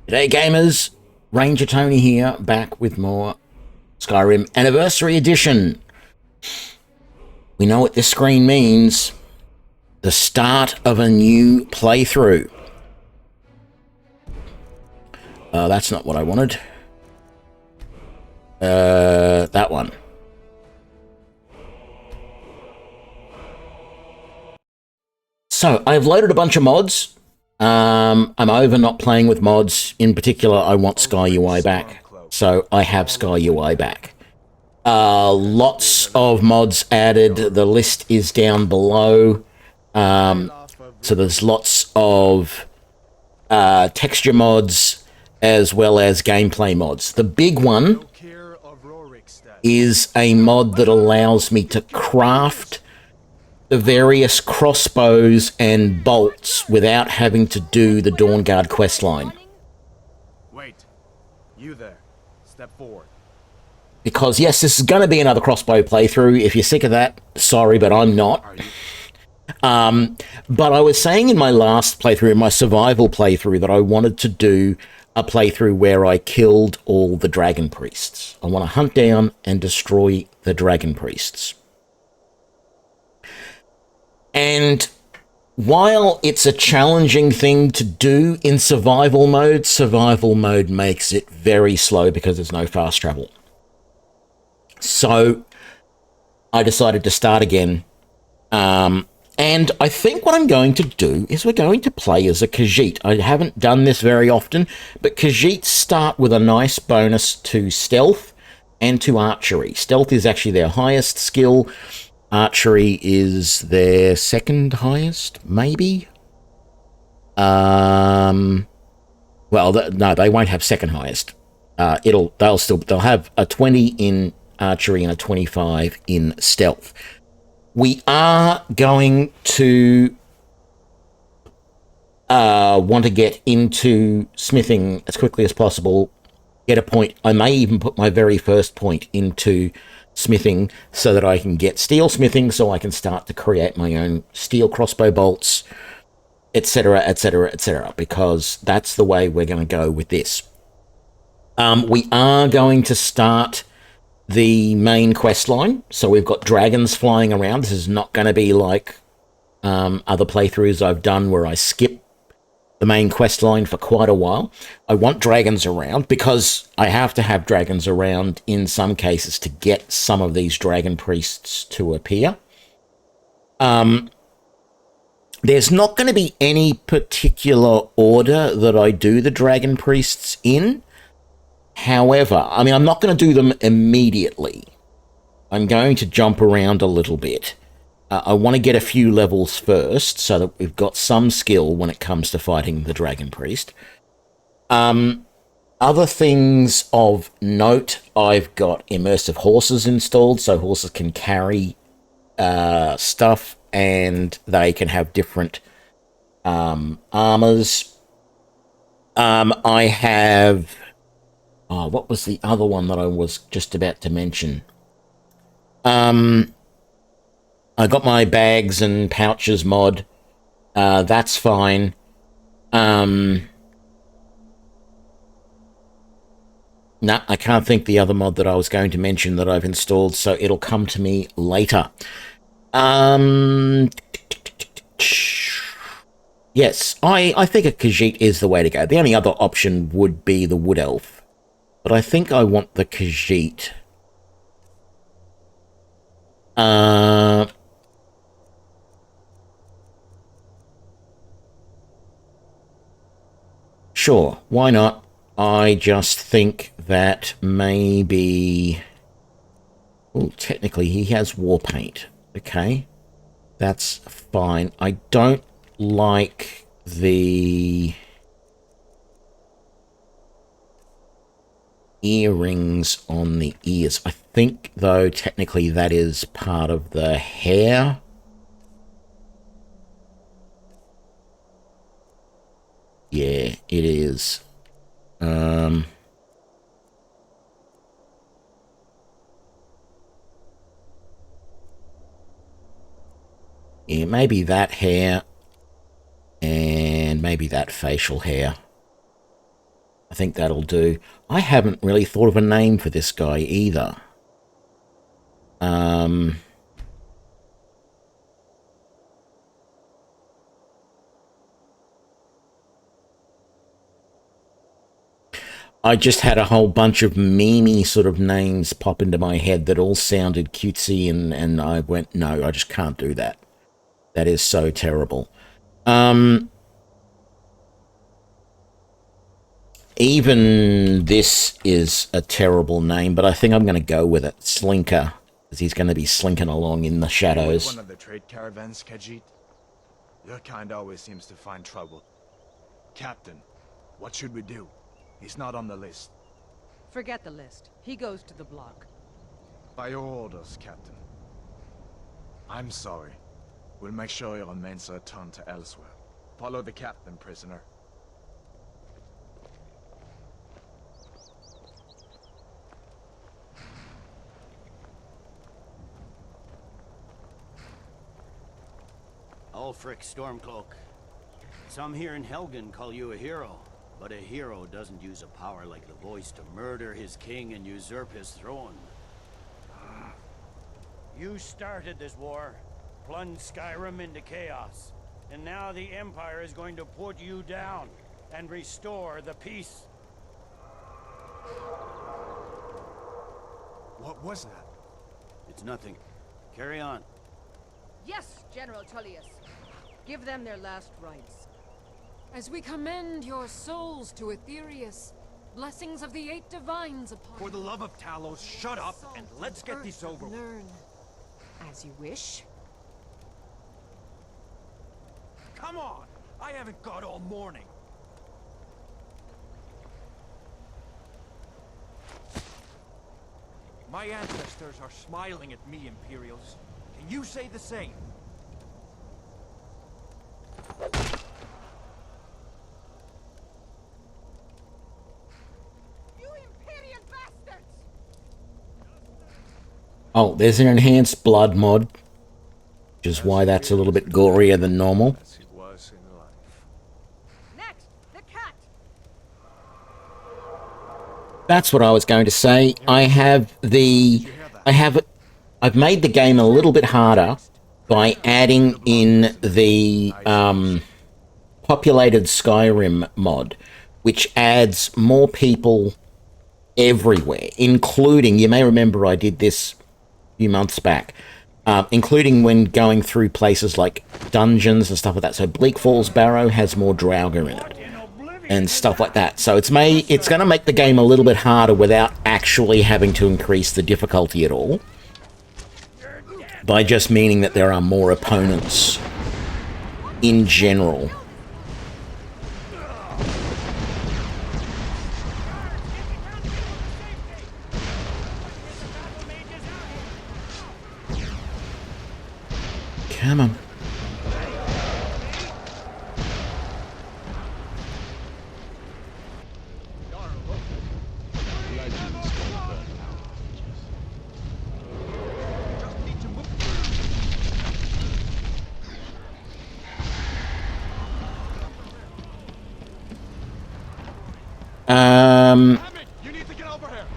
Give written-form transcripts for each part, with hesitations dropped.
G'day gamers, Ranger Tony here, back with more Skyrim Anniversary Edition. We know what this screen means. The start of a new playthrough. That's not what I wanted. That one. So, I've loaded a bunch of mods. I'm over not playing with mods. In particular, I want SkyUI back. So, I have SkyUI back. Lots of mods added. The list is down below. So there's lots of texture mods as well as gameplay mods. The big one is a mod that allows me to craft the various crossbows and bolts without having to do the Dawnguard questline. Wait, you there. Step forward. Because yes, this is going to be another crossbow playthrough. If you're sick of that, sorry, but I'm not. But I was saying in my last playthrough, in my survival playthrough, that I wanted to do a playthrough where I killed all the dragon priests. I want to hunt down and destroy the dragon priests. And while it's a challenging thing to do in survival mode makes it very slow because there's no fast travel. So I decided to start again. And I think what I'm going to do is we're going to play as a Khajiit. I haven't done this very often, but Khajiits start with a nice bonus to stealth and to archery. Stealth is actually their highest skill. Archery is their second highest, maybe? Well, no, they won't have second highest. They'll have a 20 in archery and a 25 in stealth. We are going to want to get into smithing as quickly as possible. Get a point. I may even put my very first point into smithing so that I can get steel smithing so I can start to create my own steel crossbow bolts, etc., etc., etc., because that's the way we're going to go with this. We are going to start the main quest line. So we've got dragons flying around. This is not going to be like other playthroughs I've done where I skip the main quest line for quite a while. I want dragons around because I have to have dragons around in some cases to get some of these dragon priests to appear. There's not going to be any particular order that I do the dragon priests in. However, I mean, I'm not going to do them immediately. I'm going to jump around a little bit. I want to get a few levels first so that we've got some skill when it comes to fighting the Dragon Priest. Other things of note, I've got Immersive Horses installed, so horses can carry stuff and they can have different armors. I have... Oh, what was the other one that I was just about to mention? I got my bags and pouches mod. That's fine. No, I can't think the other mod that I was going to mention that I've installed, so it'll come to me later. Yes, I think a Khajiit is the way to go. The only other option would be the Wood Elf. But I think I want the Khajiit. Sure, why not? I just think that maybe... Well, technically he has war paint. Okay, that's fine. I don't like the... earrings on the ears. I think, though, technically that is part of the hair. Yeah, it is. Yeah, maybe that hair and maybe that facial hair. I think that'll do. I haven't really thought of a name for this guy either. I just had a whole bunch of memey sort of names pop into my head that all sounded cutesy, and I went, no, I just can't do that. That is so terrible. Even this is a terrible name, but I think I'm going to go with it. Slinker, because he's going to be slinking along in the shadows. One of the trade caravans, Khajiit? Your kind always seems to find trouble. Captain, what should we do? He's not on the list. Forget the list. He goes to the block. By your orders, Captain. I'm sorry. We'll make sure your remains are returned to elsewhere. Follow the captain, prisoner. Ulfric Stormcloak. Some here in Helgen call you a hero, but a hero doesn't use a power like the voice to murder his king and usurp his throne. You started this war, plunged Skyrim into chaos, and now the Empire is going to put you down and restore the peace. What was that? It's nothing. Carry on. Yes, General Tullius. Give them their last rites. As we commend your souls to Aetherius, blessings of the 8 divines upon For the love of Talos, shut up and let's get this over with. Learn as you wish. Come on! I haven't got all morning. My ancestors are smiling at me, Imperials. Can you say the same? You Imperial bastards! Oh, there's an enhanced blood mod, which is why that's a little bit gorier than normal. As it was in life. Next, the cat! That's what I was going to say. I've made the game a little bit harder by adding in the Populated Skyrim mod, which adds more people everywhere, including, you may remember I did this a few months back, including when going through places like dungeons and stuff like that. So Bleak Falls Barrow has more Draugr in it and stuff like that. So it's going to make the game a little bit harder without actually having to increase the difficulty at all, by just meaning that there are more opponents in general. Come on.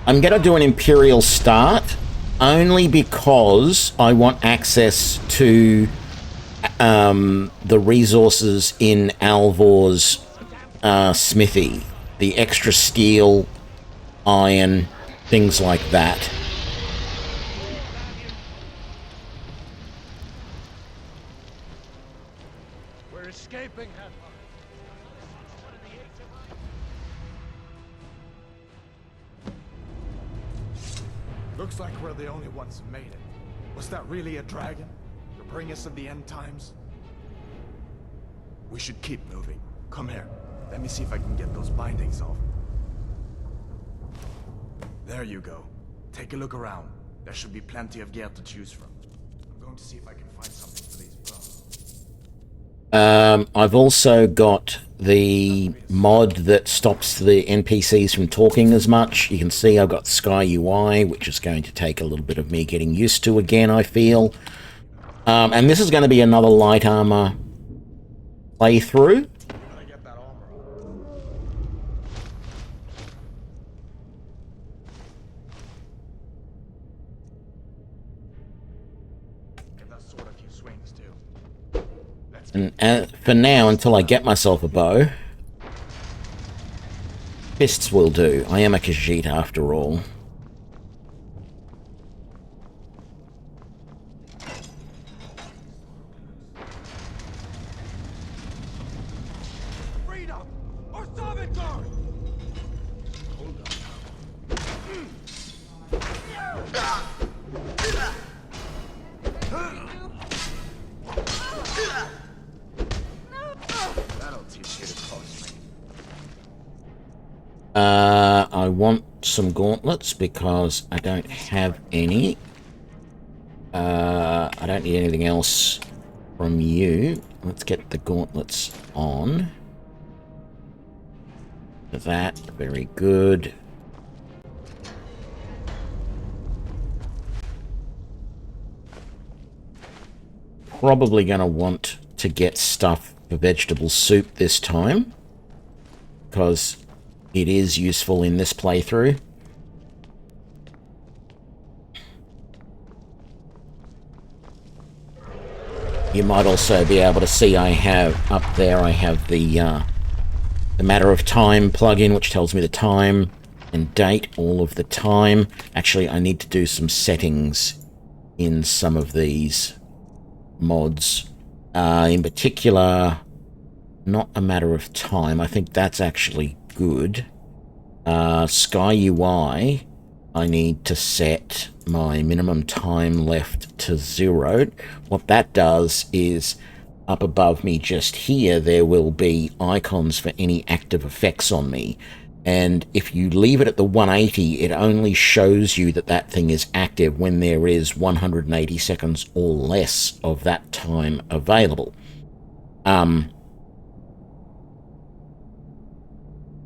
I'm going to do an Imperial start, only because I want access to the resources in Alvor's smithy. The extra steel, iron, things like that. We're escaping, Looks like we're the only ones who made it. Was that really a dragon? To bring us of the end times? We should keep moving. Come here. Let me see if I can get those bindings off. There you go. Take a look around. There should be plenty of gear to choose from. I'm going to see if I can find something for these bones. I've also got the mod that stops the NPCs from talking as much. You can see I've got SkyUI, which is going to take a little bit of me getting used to again, I feel. And this is going to be another light armor playthrough. sword a few swings too. Let's And for now, until I get myself a bow, fists will do. I am a Khajiit after all. Freedom! Or Sovngarde! that'll teach you to close me. I want some gauntlets because I don't have any. I don't need anything else from you. Let's get the gauntlets on. That, very good. Probably going to want to get stuff for vegetable soup this time, because it is useful in this playthrough. You might also be able to see I have up there, I have the Matter of Time plugin, which tells me the time and date all of the time. Actually, I need to do some settings in some of these mods. In particular, not a matter of time. I think that's actually good. SkyUI, I need to set my minimum time left to 0. What that does is, up above me just here, there will be icons for any active effects on me. And if you leave it at the 180, it only shows you that that thing is active when there is 180 seconds or less of that time available.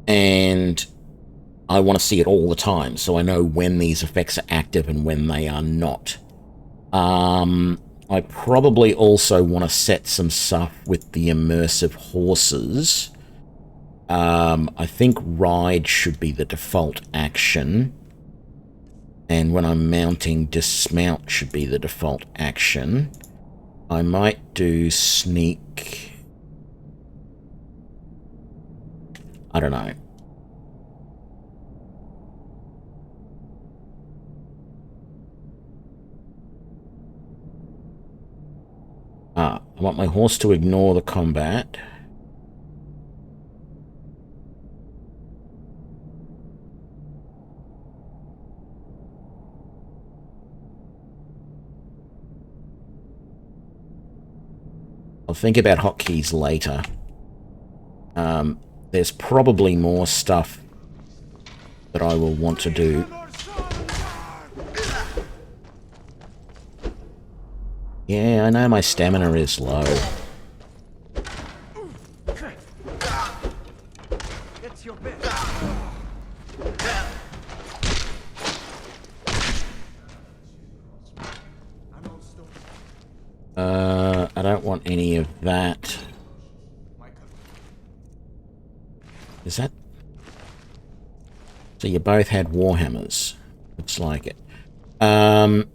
And I want to see it all the time, so I know when these effects are active and when they are not. I probably also want to set some stuff with the Immersive Horses. I think Ride should be the default action. And when I'm mounting, Dismount should be the default action. I might do Sneak. I don't know. I want my horse to ignore the combat. I'll think about hotkeys later. There's probably more stuff that I will want to do. Yeah, I know my stamina is low. It's your bit. I don't want any of that. Is that... So you both had Warhammers. Looks like it. I'm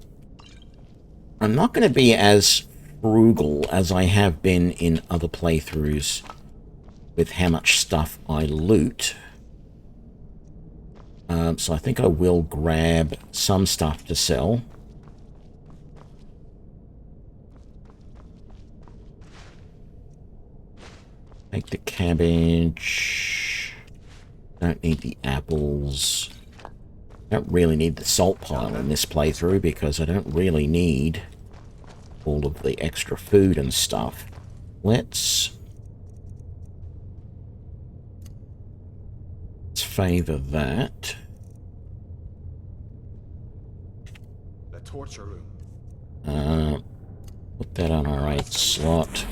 not going to be as frugal as I have been in other playthroughs with how much stuff I loot. So I think I will grab some stuff to sell. Take the cabbage. Don't need the apples. Don't really need the salt pile in this playthrough because I don't really need all of the extra food and stuff. Let's favor that. The torture room. Put that on our 8 slot.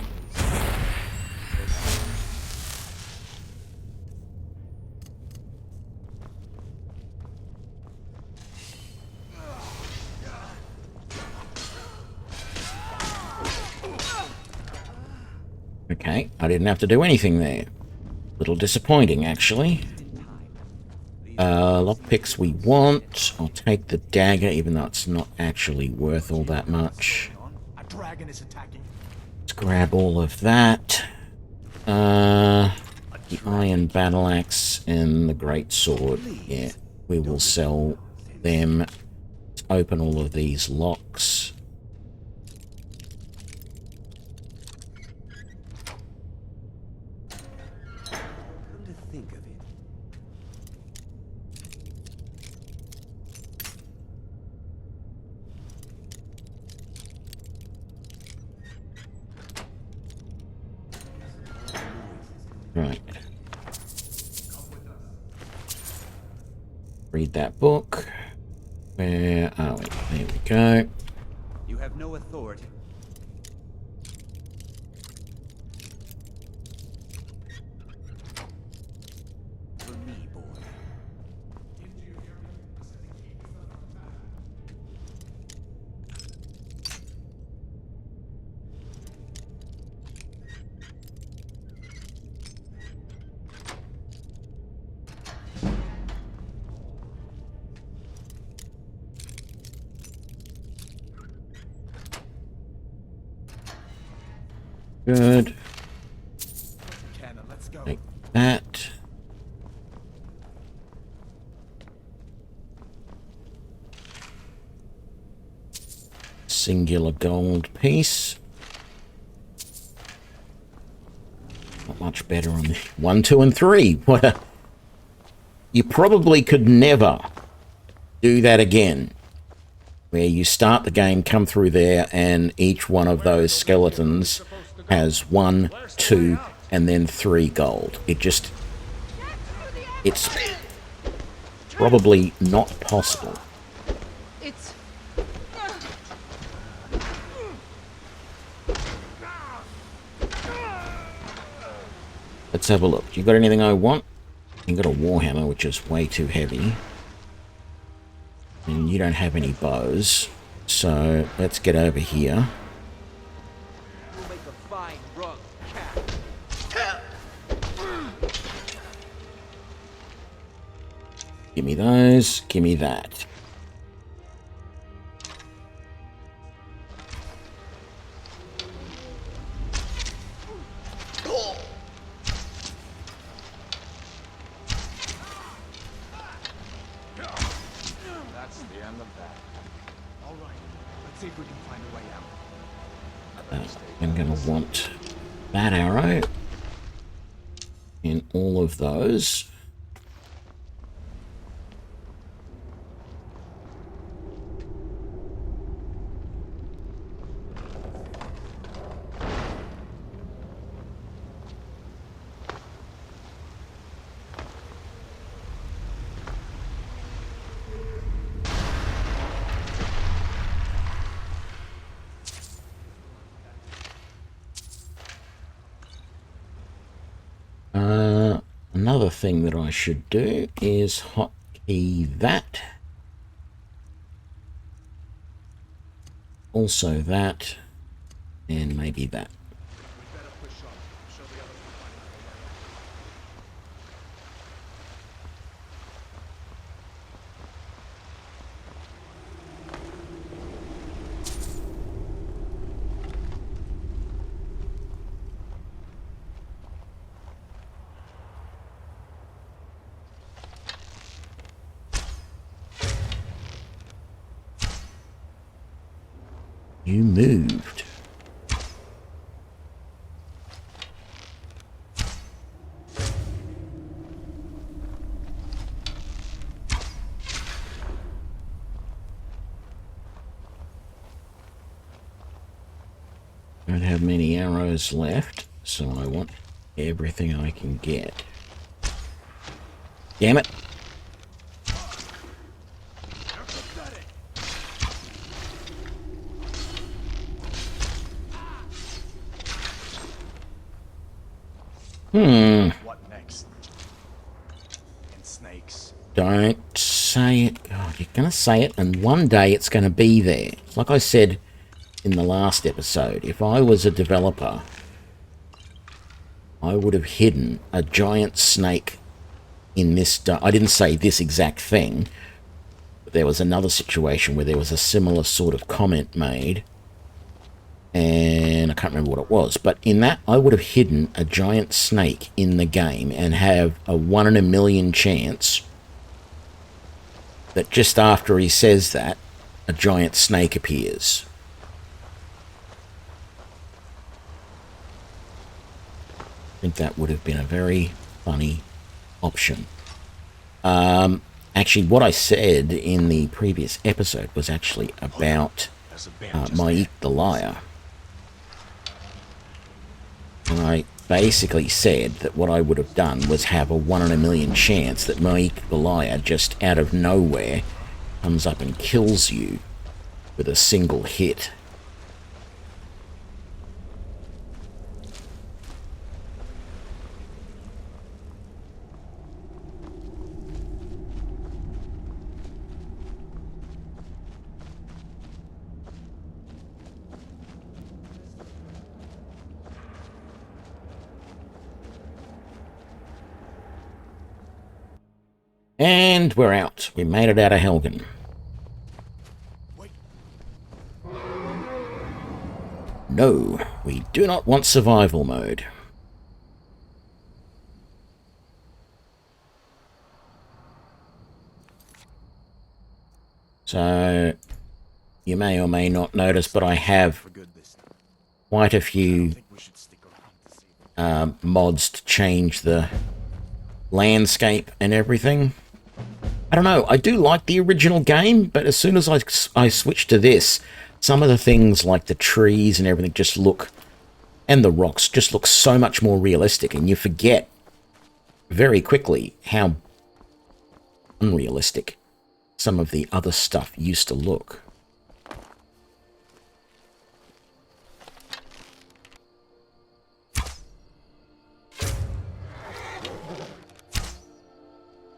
Okay, I didn't have to do anything there. Little disappointing, actually. Lockpicks we want. I'll take the dagger, even though it's not actually worth all that much. A dragon. dragon is attacking. Let's grab all of that. The iron battle axe and the great sword. Yeah, we will sell them. Let's open all of these locks. Come to think of it. Right. Read that book. Where are we? There we go. You have no authority. For me, boy. Good. Cannon, let's go. Take that. Singular gold piece. Not much better on the 1, 2, and 3. What a... You probably could never do that again. Where you start the game, come through there, and each one of those skeletons has 1, 2, and then 3 gold. It just... It's probably not possible. It's... Let's have a look. You got anything I want? You got a warhammer, which is way too heavy. And you don't have any bows. So let's get over here. You'll make a fine rug, cat. Give me those. Give me that. That's the end of that. All right, let's see if we can find a way out. I'm going to want that arrow and all of those. Another thing that I should do is hotkey that. Also that, and maybe that. You moved. Don't have many arrows left, so I want everything I can get. Damn it. What next? And snakes. Don't say it. God, you're going to say it, and one day it's going to be there. Like I said in the last episode, if I was a developer, I would have hidden a giant snake in this... I didn't say this exact thing, but there was another situation where there was a similar sort of comment made, and I can't remember what it was, but in that I would have hidden a giant snake in the game and have a 1 in a million chance that just after he says that, a giant snake appears. I think that would have been a very funny option. Actually, what I said in the previous episode was actually about Maik the Liar. And I basically said that what I would have done was have a 1 in a million chance that Maik the Liar just out of nowhere comes up and kills you with a single hit. And we're out. We made it out of Helgen. No, we do not want survival mode. So, you may or may not notice, but I have quite a few mods to change the landscape and everything. I don't know, I do like the original game, but as soon as I switch to this, some of the things like the trees and everything just look, and the rocks just look so much more realistic, and you forget very quickly how unrealistic some of the other stuff used to look.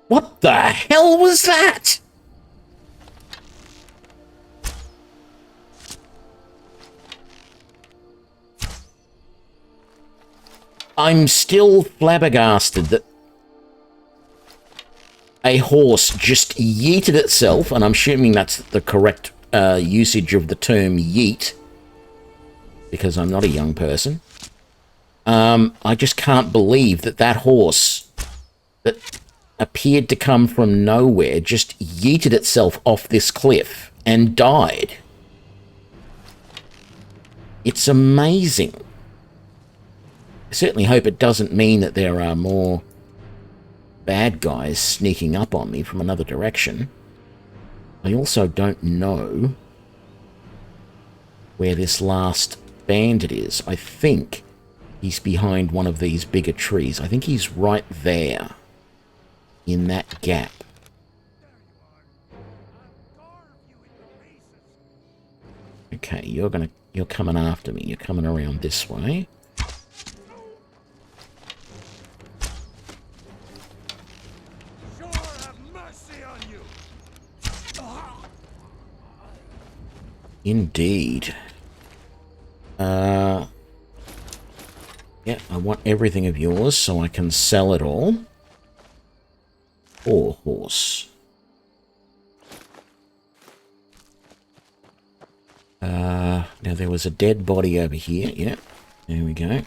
What the hell was that? I'm still flabbergasted that a horse just yeeted itself, and I'm assuming that's the correct usage of the term yeet, because I'm not a young person. I just can't believe that that horse that appeared to come from nowhere just yeeted itself off this cliff and died. It's amazing. I certainly hope it doesn't mean that there are more bad guys sneaking up on me from another direction. I also don't know where this last bandit is. I think he's behind one of these bigger trees. I think he's right there in that gap. Okay, you're coming after me. You're coming around this way. Indeed. Yeah, I want everything of yours so I can sell it all. Or horse. Now there was a dead body over here. Yeah, there we go.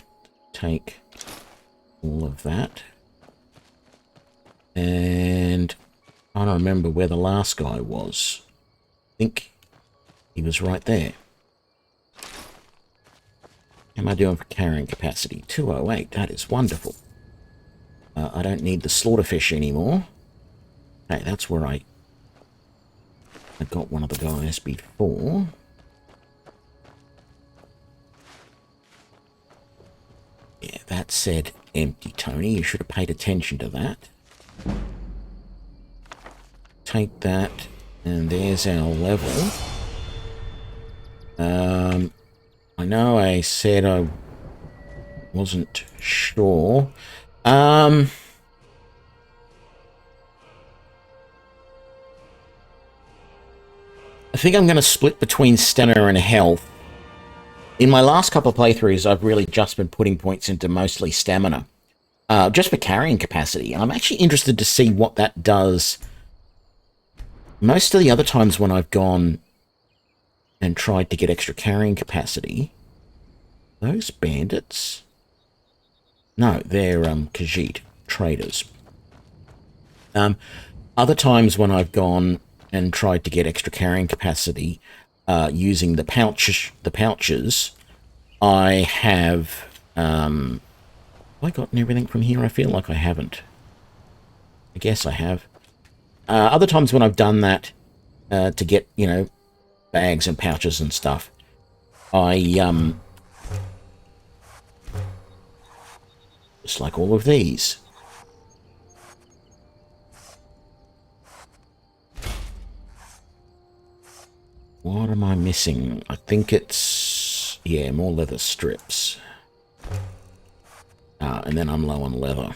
Take all of that. And I don't remember where the last guy was. I think he was right there. How am I doing for carrying capacity? 208. That is wonderful. I don't need the slaughterfish anymore. Hey, that's where I got one of the guys before. Yeah, that said empty, Tony. You should have paid attention to that. Take that, and there's our level. I know I said I wasn't sure. I think I'm going to split between stamina and health. In my last couple of playthroughs, I've really just been putting points into mostly stamina. Just for carrying capacity. I'm actually interested to see what that does. Most of the other times when I've gone and tried to get extra carrying capacity, Those bandits? No, they're Khajiit traders. Other times when I've gone and tried to get extra carrying capacity using the pouches, I have... have I gotten everything from here? I feel like I haven't. I guess I have. Other times when I've done that to get, you know, bags and pouches and stuff, I, just like all of these. What am I missing? I think it's, yeah, more leather strips. And then I'm low on leather.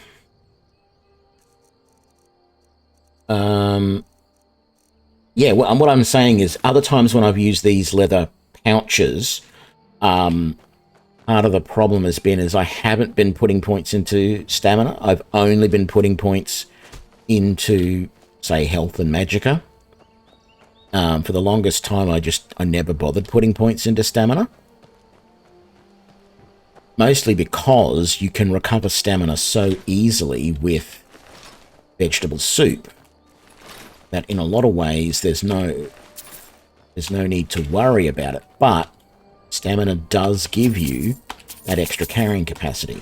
Yeah, what I'm saying is other times when I've used these leather pouches, part of the problem has been is I haven't been putting points into stamina. I've only been putting points into, say, health and magicka. For the longest time, I never bothered putting points into stamina. Mostly because you can recover stamina so easily with vegetable soup that in a lot of ways there's no need to worry about it. But stamina does give you that extra carrying capacity,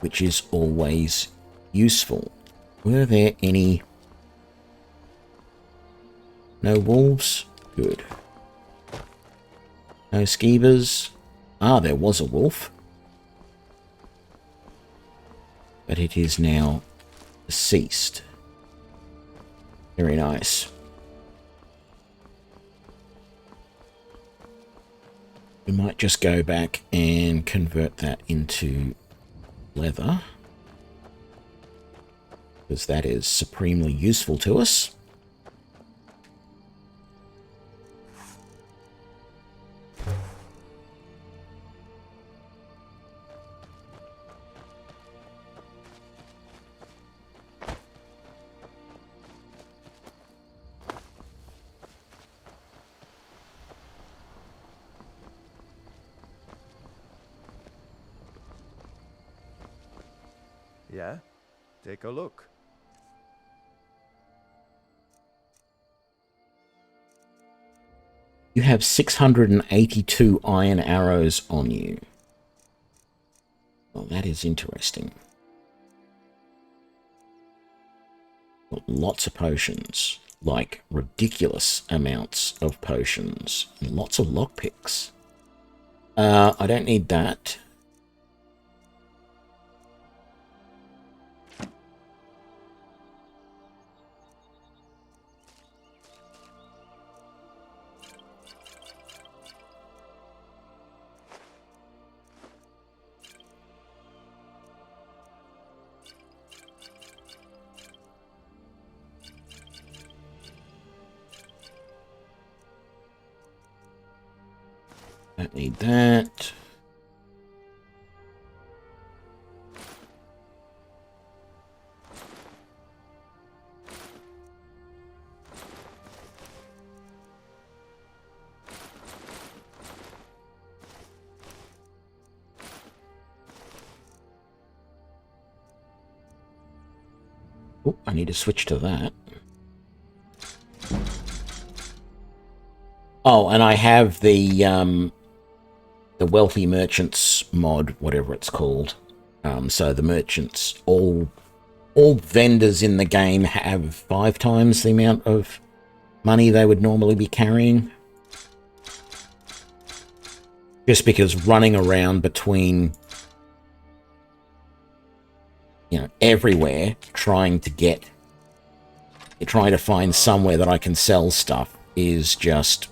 which is always useful. Were there any... No wolves? Good. No skeevers? Ah, there was a wolf. But it is now deceased. Very nice. We might just go back and convert that into leather, because that is supremely useful to us. Yeah? Take a look. You have 682 iron arrows on you. Well, that is interesting. Got lots of potions, like ridiculous amounts of potions, and lots of lockpicks. I don't need that. Don't need that. Oh, I need to switch to that. Oh, and I have the wealthy merchants mod, whatever it's called. So the merchants, all vendors in the game have 5 times the amount of money they would normally be carrying. Just because running around between, you know, everywhere, trying to find somewhere that I can sell stuff is just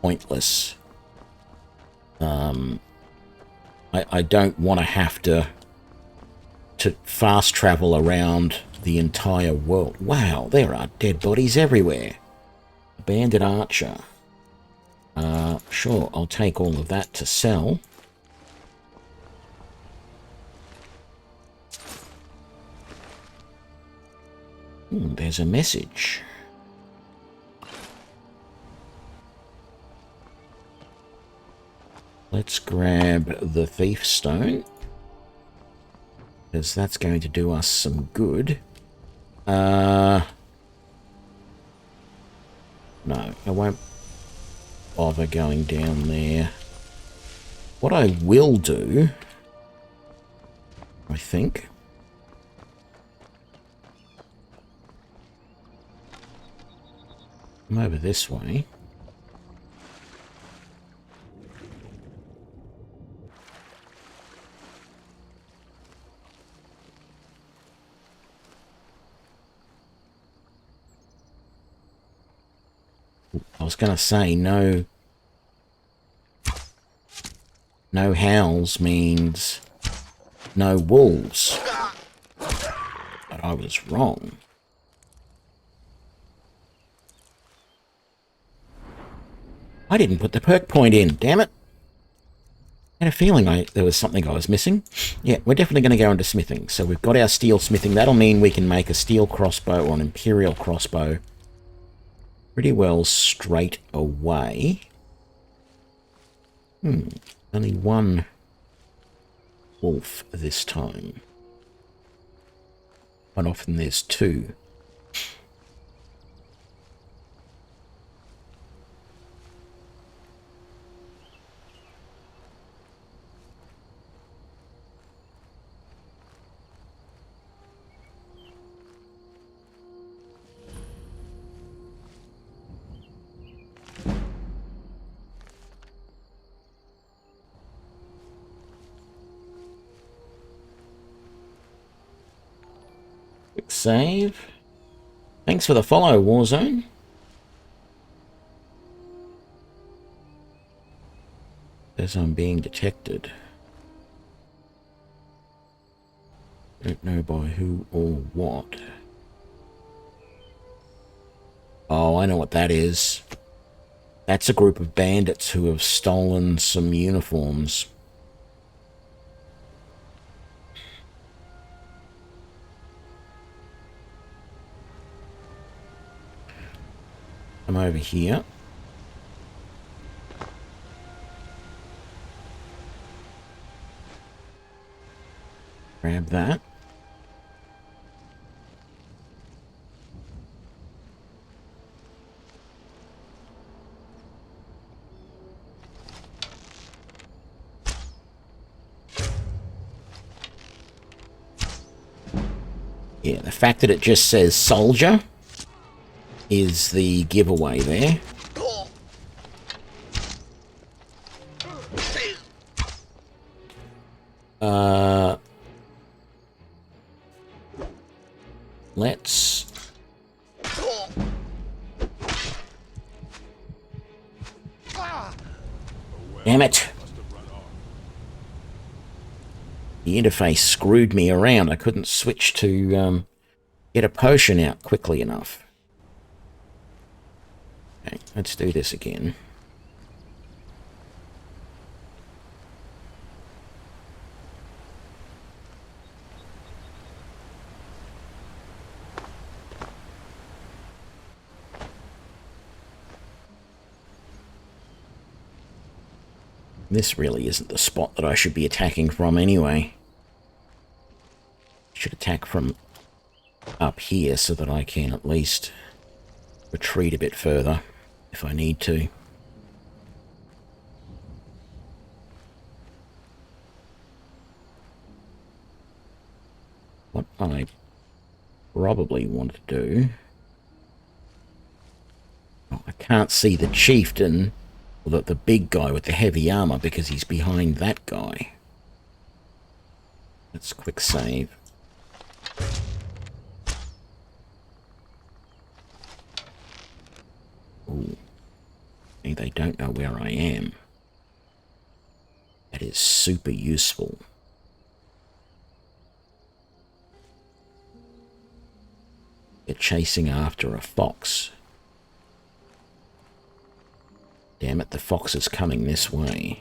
pointless. I don't want to have to fast travel around the entire world. Wow, there are dead bodies everywhere. A bandit archer. Sure, I'll take all of that to sell. There's a message. Let's grab the Thief Stone, because that's going to do us some good. No, I won't bother going down there. What I will do, I think, I'm over this way. I was going to say no howls means no wolves, but I was wrong. I didn't put the perk point in, damn it. I had a feeling there was something I was missing. Yeah, we're definitely going to go into smithing. So we've got our steel smithing. That'll mean we can make a steel crossbow or an imperial crossbow pretty well straight away. Only one wolf this time. Quite often there's two. Quick save. Thanks for the follow, Warzone. As I'm being detected. Don't know by who or what. Oh, I know what that is. That's a group of bandits who have stolen some uniforms. I'm over here. Grab that. Yeah, the fact that it just says soldier is the giveaway there. Let's... Damn it! The interface screwed me around. I couldn't switch to get a potion out quickly enough. Okay, let's do this again. This really isn't the spot that I should be attacking from anyway. Should attack from up here so that I can at least retreat a bit further if I need to. What I probably want to do... Oh, I can't see the chieftain, or the big guy with the heavy armor, because he's behind that guy. Let's quick save. Ooh. They don't know where I am. That is super useful. They're chasing after a fox. Damn it, the fox is coming this way.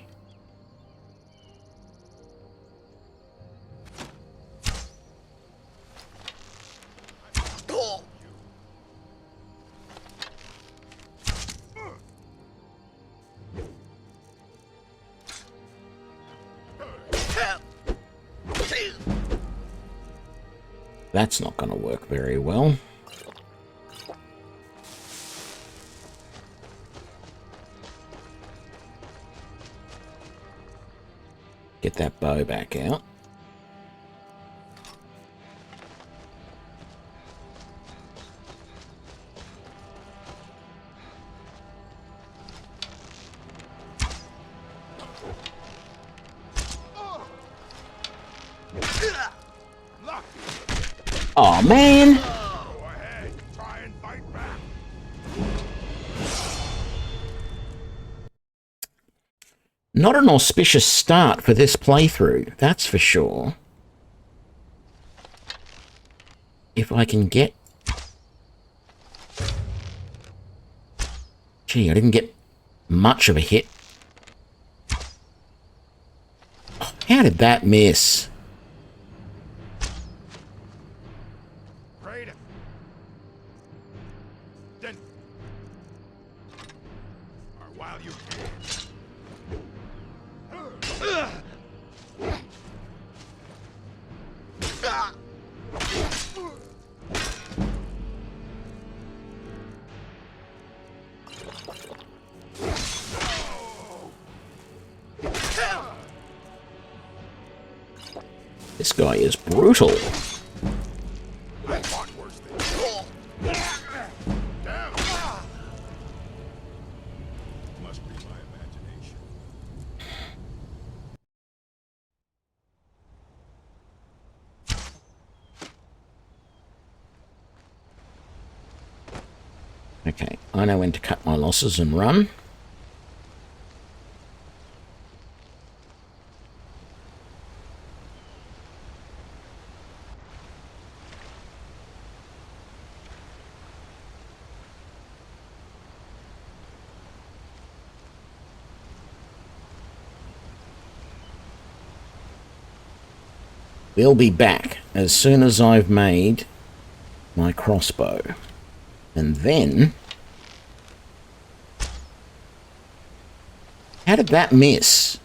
That's not going to work very well. Get that bow back out. Oh man! Go ahead, try and fight back. Not an auspicious start for this playthrough, that's for sure. If I can get... Gee, I didn't get much of a hit. Oh, how did that miss? Raiden. Then. Or while you can. This guy is brutal. I fought worse than you. Down. Must be my imagination. Okay, I know when to cut my losses and run. We'll be back as soon as I've made my crossbow. And then... How did that miss?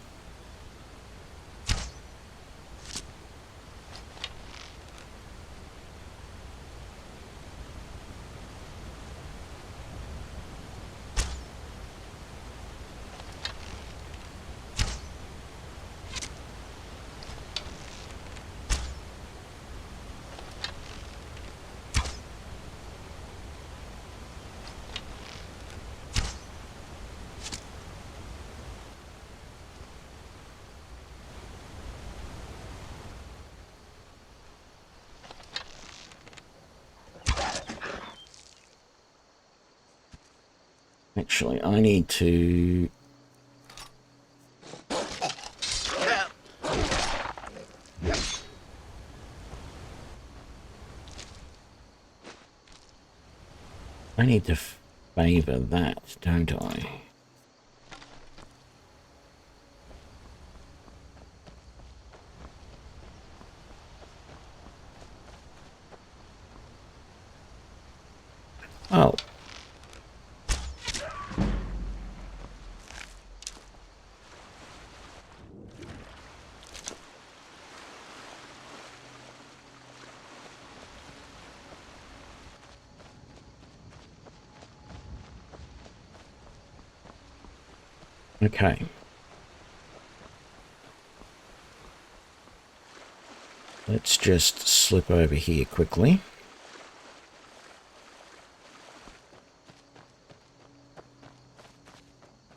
Actually, I need to... I need to favor that, don't I? Oh. Okay. Let's just slip over here quickly.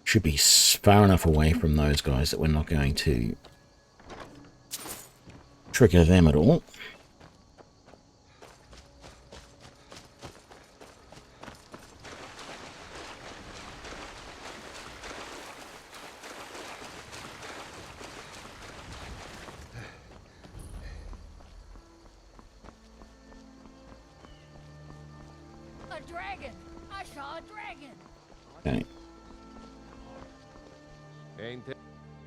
Should be far enough away from those guys that we're not going to trigger them at all. A dragon! I saw a dragon! Okay. Ain't it?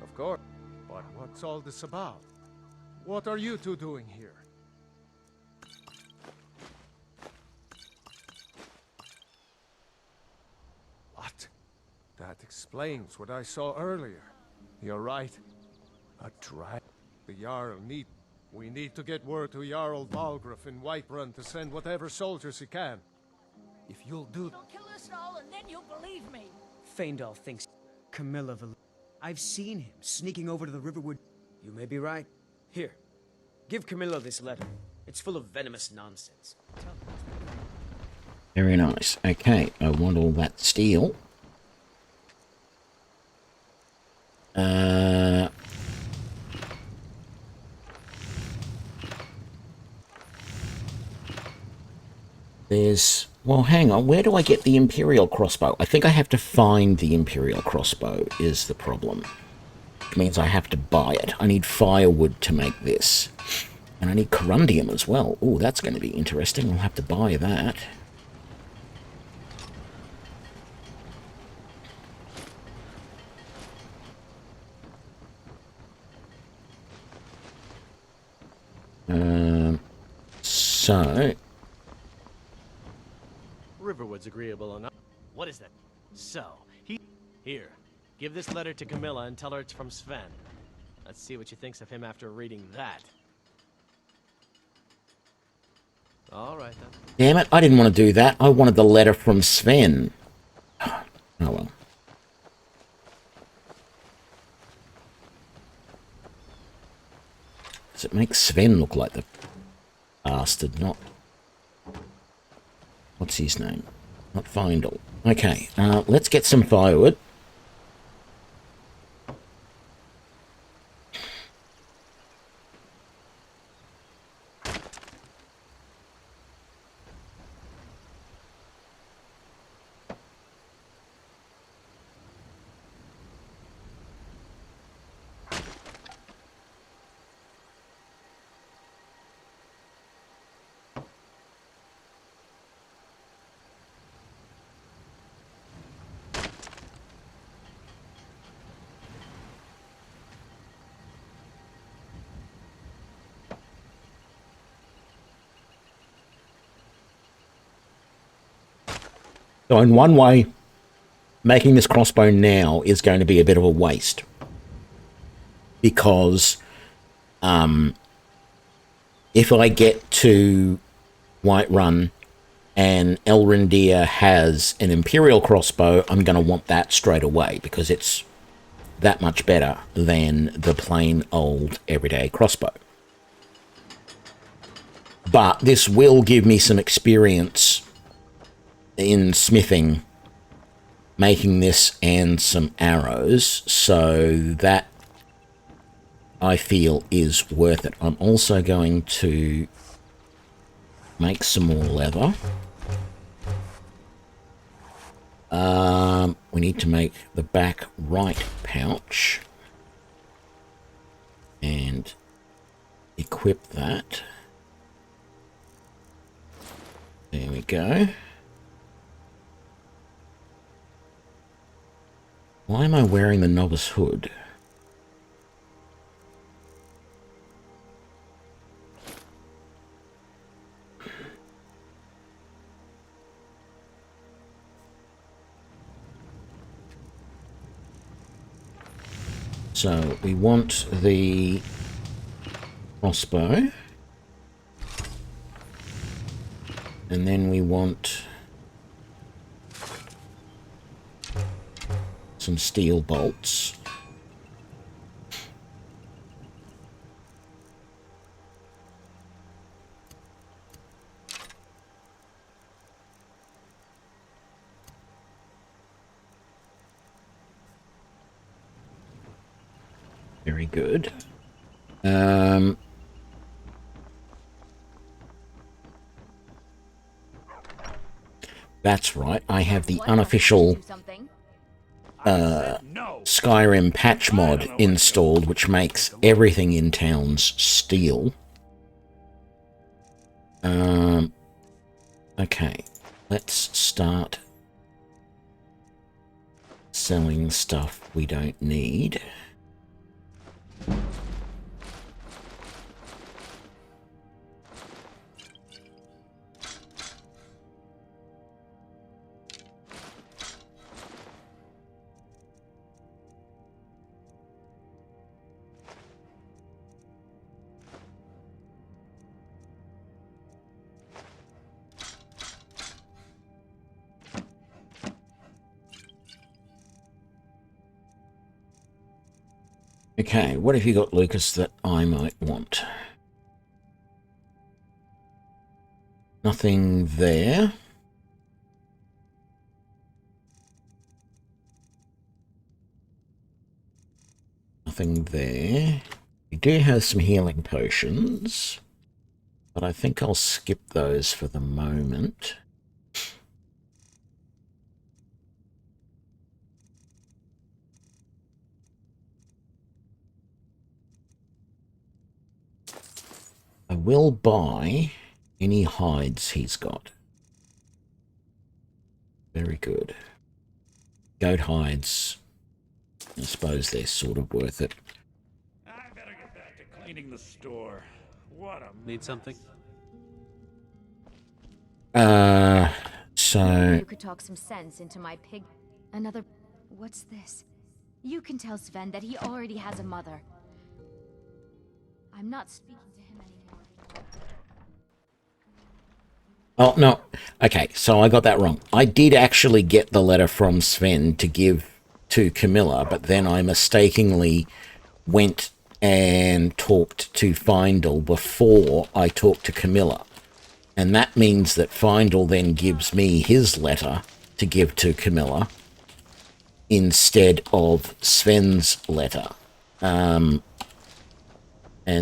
Of course. But what's all this about? What are you two doing here? What? That explains what I saw earlier. You're right. A dragon. The Jarl need... We need to get word to Jarl Balgruuf in Whiterun to send whatever soldiers he can. If you'll do... Don't kill us all and then you'll believe me. Feindal thinks Camilla I've seen him sneaking over to the Riverwood. You may be right. Here, give Camilla this letter. It's full of venomous nonsense. Very nice. Okay, I want all that steel. There's... Well, hang on. Where do I get the Imperial crossbow? I think I have to find the Imperial crossbow is the problem. Which means I have to buy it. I need firewood to make this. And I need corundium as well. Oh, that's going to be interesting. I'll have to buy that. So... Riverwood's agreeable enough. What is that? So, Here, give this letter to Camilla and tell her it's from Sven. Let's see what she thinks of him after reading that. Alright then. Damn it, I didn't want to do that. I wanted the letter from Sven. Oh well. Does it make Sven look like the bastard? Not... What's his name? Not Feindal. Okay, let's get some firewood. So in one way, making this crossbow now is going to be a bit of a waste. Because if I get to Whiterun and Elrendir has an Imperial crossbow, I'm going to want that straight away because it's that much better than the plain old everyday crossbow. But this will give me some experience in smithing, making this and some arrows, so that I feel is worth it. I'm also going to make some more leather. We need to make the back right pouch and equip that. There we go. Why am I wearing the novice hood? So we want the crossbow, and then we want some steel bolts. Very good. That's right. I have the unofficial Skyrim patch mod installed, which makes everything in towns steel. Okay, let's start selling stuff we don't need. Okay, what have you got, Lucas, that I might want? Nothing there. Nothing there. We do have some healing potions, but I think I'll skip those for the moment. I will buy any hides he's got. Very good. Goat hides. I suppose they're sort of worth it. I better get back to cleaning the store. What a Need something? So... You could talk some sense into my pig... Another... What's this? You can tell Sven that he already has a mother. I'm not speaking to him anymore. Oh, no. Okay, so I got that wrong. I did actually get the letter from Sven to give to Camilla, but then I mistakenly went and talked to Findle before I talked to Camilla. And that means that Findle then gives me his letter to give to Camilla instead of Sven's letter. And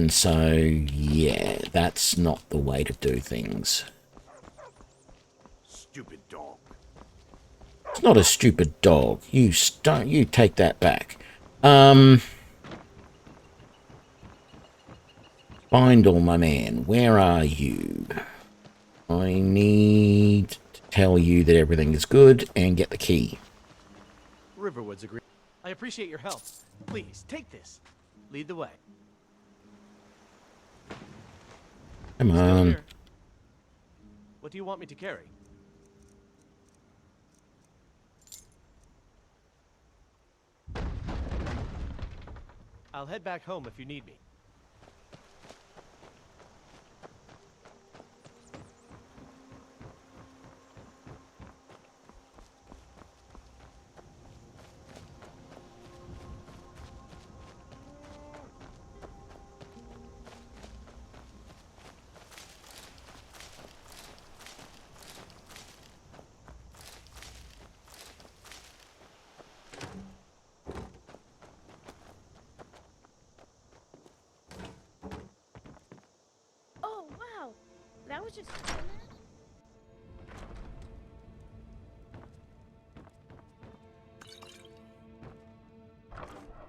so, yeah, that's not the way to do things. stupid dog. It's not a stupid dog. You take that back. Bindle, my man, where are you? I need to tell you that everything is good and get the key. Riverwood's agree. I appreciate your help. Please, take this. Lead the way. Come on. What do you want me to carry? I'll head back home if you need me. Oh, wow. That was just...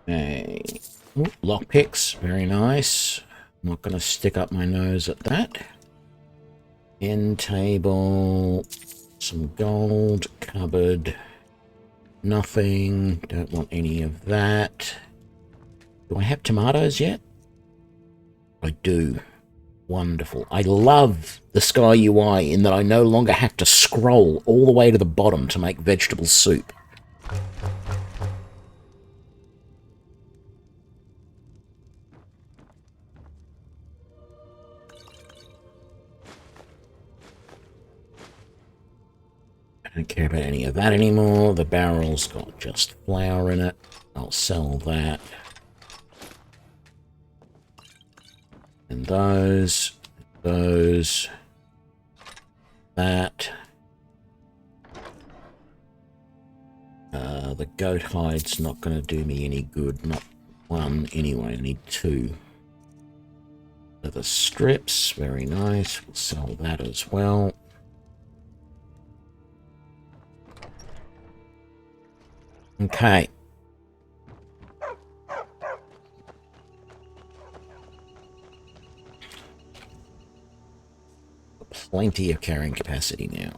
Hey. Ooh, lockpicks, very nice. Not going to stick up my nose at that. End table, some gold, cupboard, nothing, don't want any of that. Do I have tomatoes yet? I do. Wonderful. I love the SkyUI in that I no longer have to scroll all the way to the bottom to make vegetable soup. I don't care about any of that anymore. The barrel's got just flour in it. I'll sell that. And those, that. The goat hide's not going to do me any good. Not one anyway. I need two. Leather strips, very nice. We'll sell that as well. Okay. Plenty of carrying capacity now.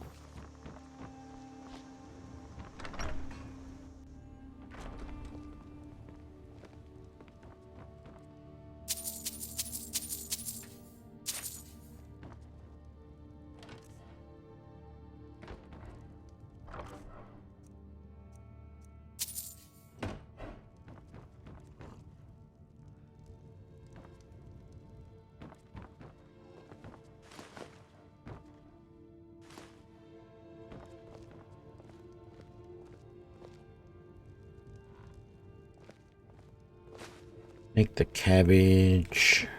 Make the cabbage.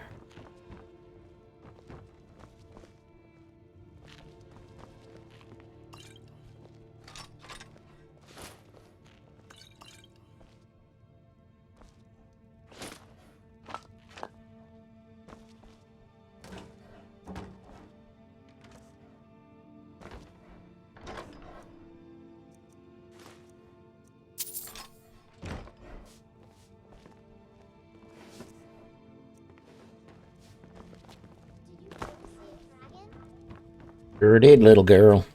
Sure did, little girl.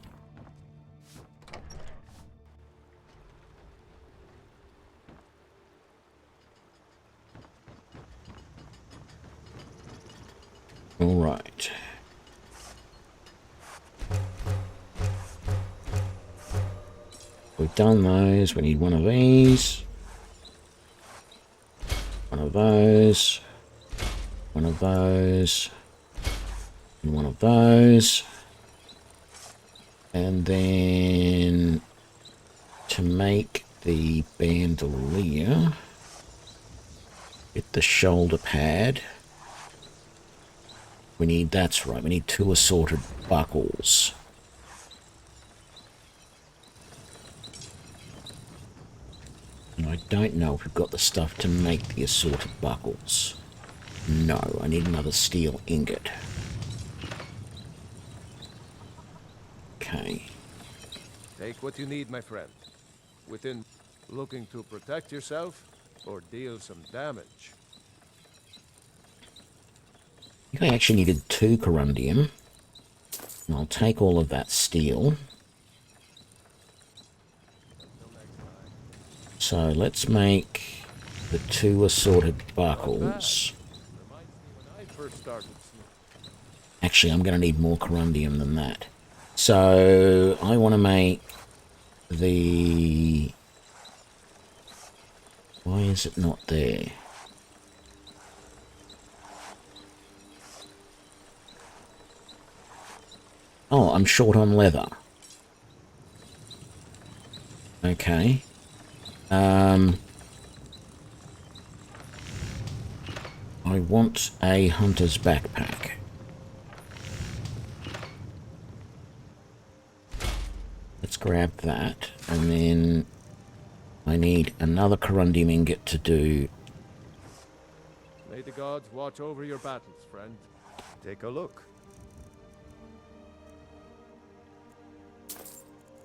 All right. We've done those. We need one of these. One of those. One of those. And one of those. And then to make the bandolier, get the shoulder pad. We need, that's right, we need 2 assorted buckles. And I don't know if we've got the stuff to make the assorted buckles. No, I need another steel ingot. Okay. Take what you need, my friend. Within looking to protect yourself or deal some damage. I think I actually needed 2 corundium. And I'll take all of that steel. So let's make the 2 assorted buckles. Actually, I'm going to need more corundium than that. So I want to make the... Why is it not there? Oh, I'm short on leather. Okay. I want a hunter's backpack. Let's grab that, and then I need another corundium ingot to do. May the gods watch over your battles, friend. Take a look.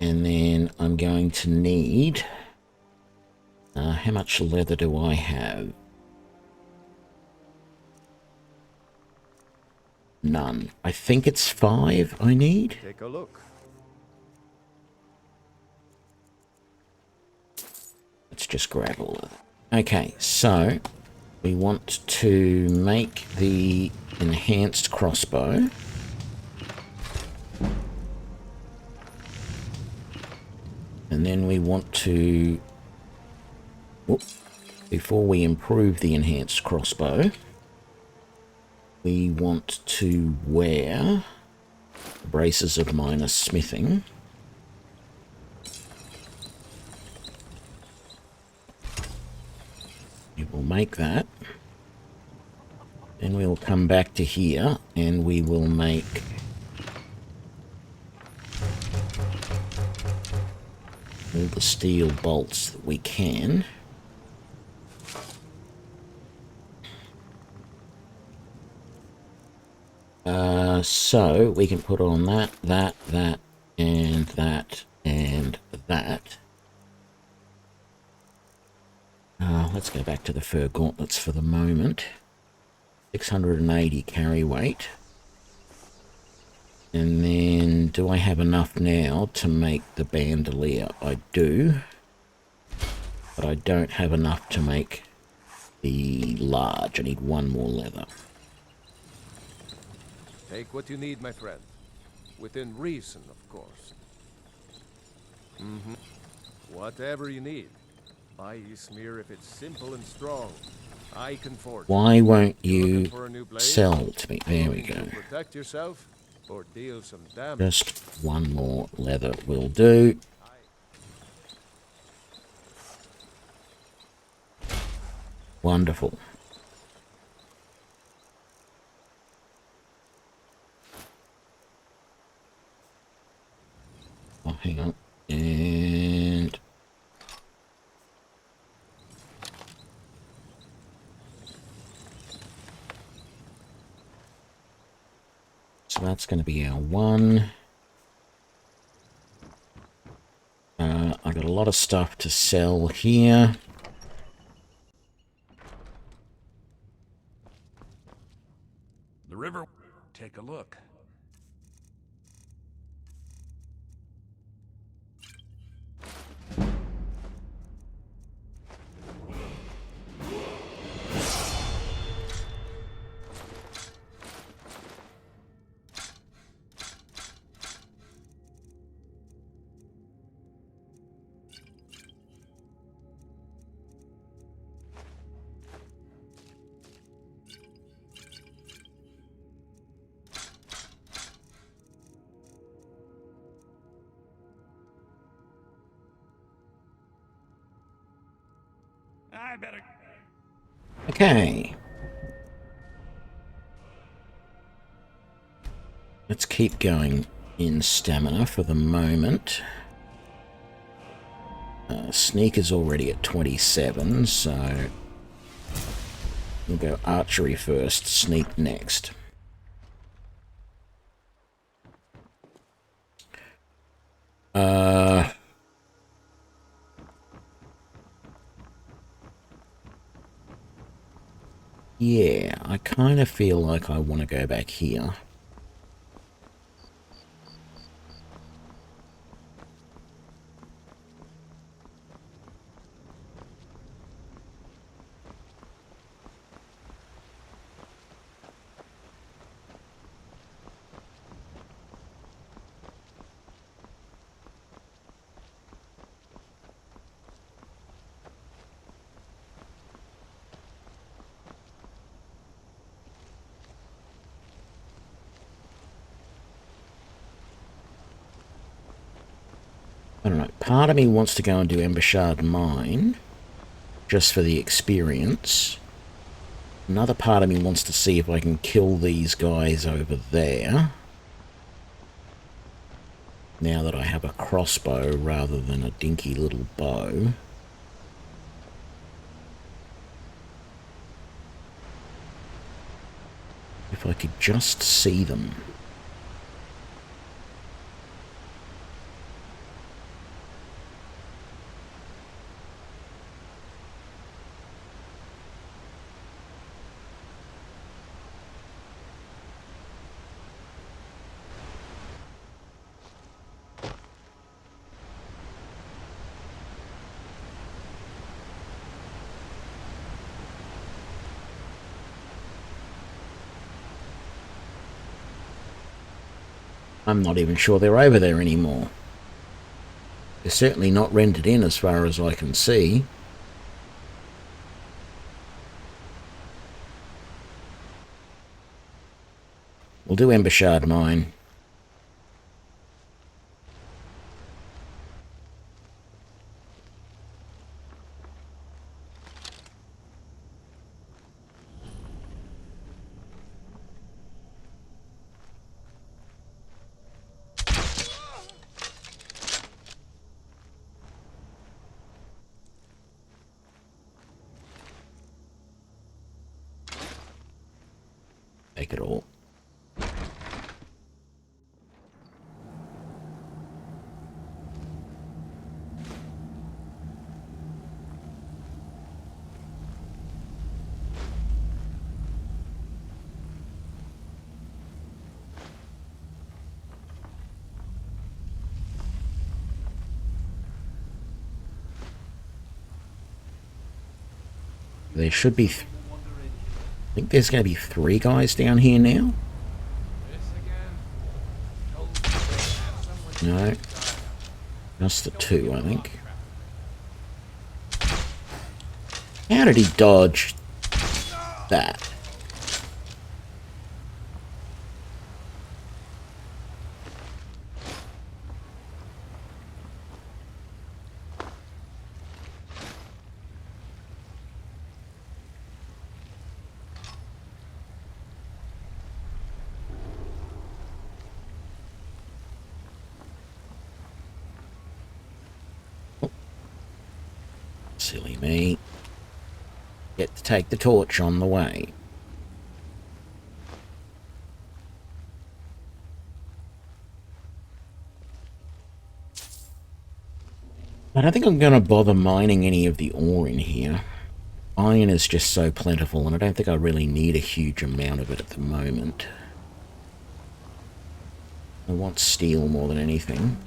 And then I'm going to need... how much leather do I have? None. I think it's 5 I need. Take a look. Let's just grab all of it. Okay, so we want to make the enhanced crossbow. And then we want to, before we improve the enhanced crossbow, we want to wear braces of minor smithing. We will make that. Then we'll come back to here and we will make all the steel bolts that we can. So we can put on that, and that, and that. Let's go back to the fur gauntlets for the moment. 680 carry weight. And then, do I have enough now to make the bandolier? I do. But I don't have enough to make the large. I need 1 more leather. Take what you need, my friend. Within reason, of course. Whatever you need. Buy Ysmir if it's simple and strong. I can forge. Why won't you sell to me? There we go. Protect yourself or deal some damage. Just 1 more leather will do. Wonderful. that's going to be our one. I've got a lot of stuff to sell here. The river. Take a look. I better. Okay. Let's keep going in stamina for the moment. Sneak is already at 27, so we'll go archery first, sneak next. Yeah, I kind of feel like I want to go back here. I don't know, part of me wants to go and do Embouchard Mine, just for the experience. Another part of me wants to see if I can kill these guys over there, now that I have a crossbow rather than a dinky little bow. If I could just see them. I'm not even sure they're over there anymore. They're certainly not rendered in as far as I can see. We'll do Embouchard Mine. Take it all. There should be... I think there's going to be 3 guys down here now. No. Just the 2, I think. How did he dodge that? Silly me. Get to take the torch on the way. I don't think I'm going to bother mining any of the ore in here. Iron is just so plentiful, and I don't think I really need a huge amount of it at the moment. I want steel more than anything.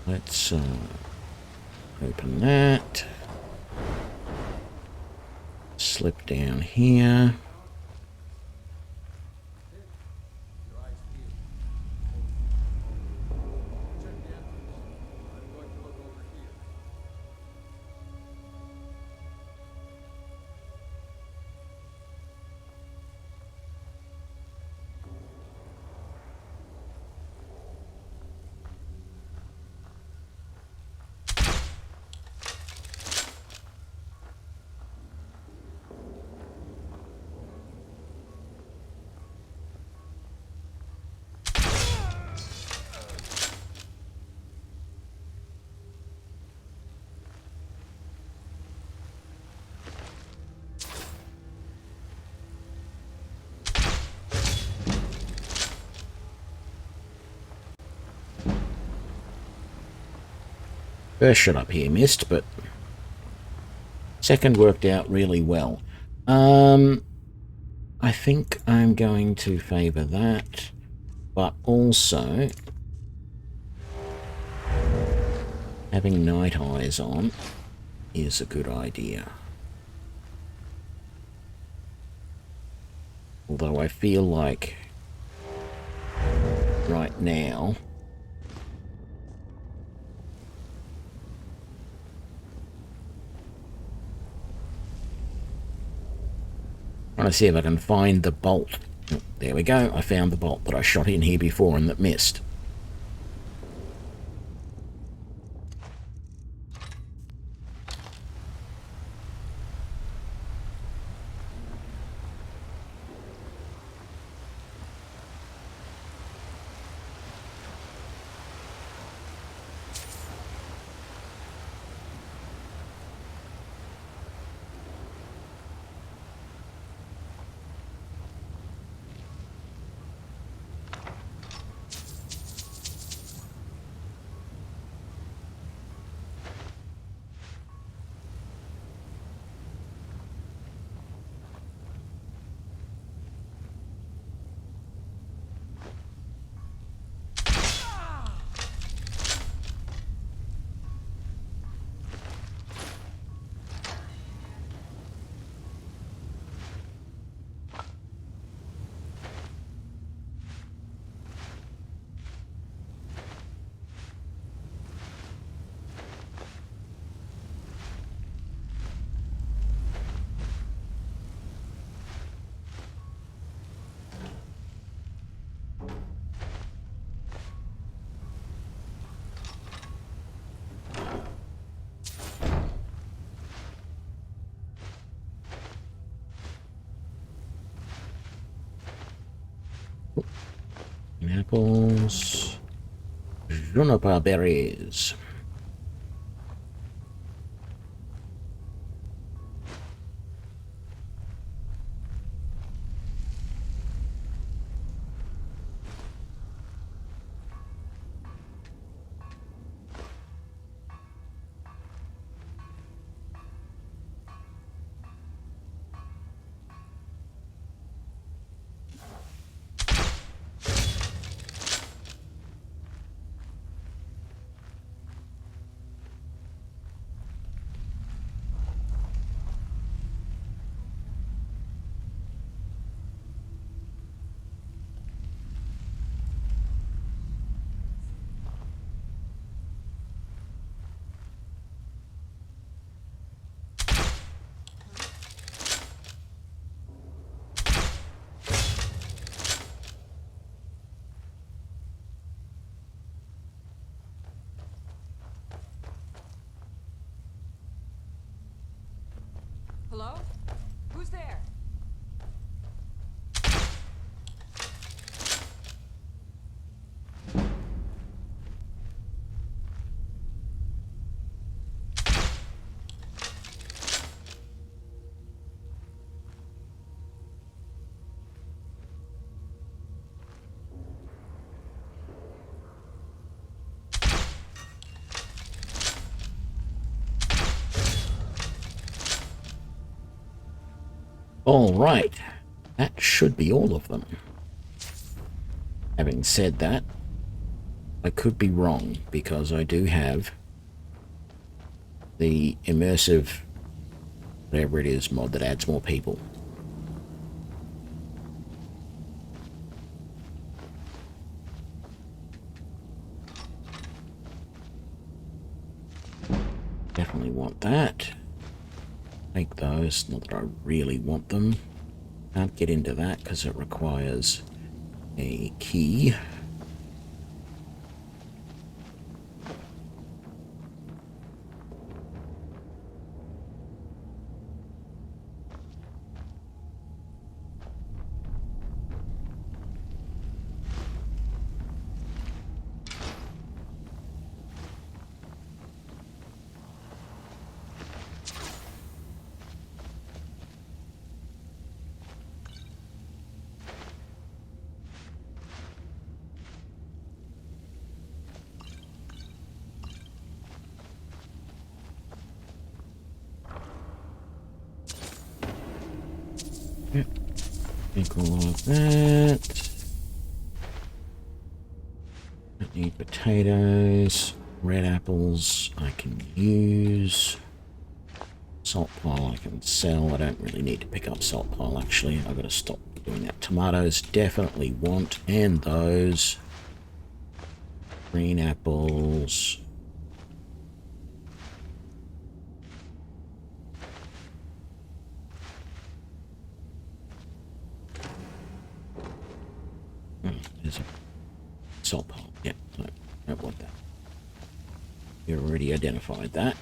Let's open that. Slip down here. First shot up here missed, but second worked out really well. I think I'm going to favour that, but also having night eyes on is a good idea. Although I feel like right now trying to see if I can find the bolt. Oh, there we go. I found the bolt that I shot in here before and that missed. Apples, juniper berries. Hello? Who's there? All right, that should be all of them. Having said that, I could be wrong because I do have the immersive, whatever it is, mod that adds more people. Definitely want that. Take those, not that I really want them. Can't get into that because it requires a key. Yep. Think all of that. Don't need potatoes. Red apples I can use. Salt pile I can sell. I don't really need to pick up salt pile actually. I've got to stop doing that. Tomatoes definitely want, and those. Green apples. There's a salt pile. Yep, no, don't want that. You already identified that.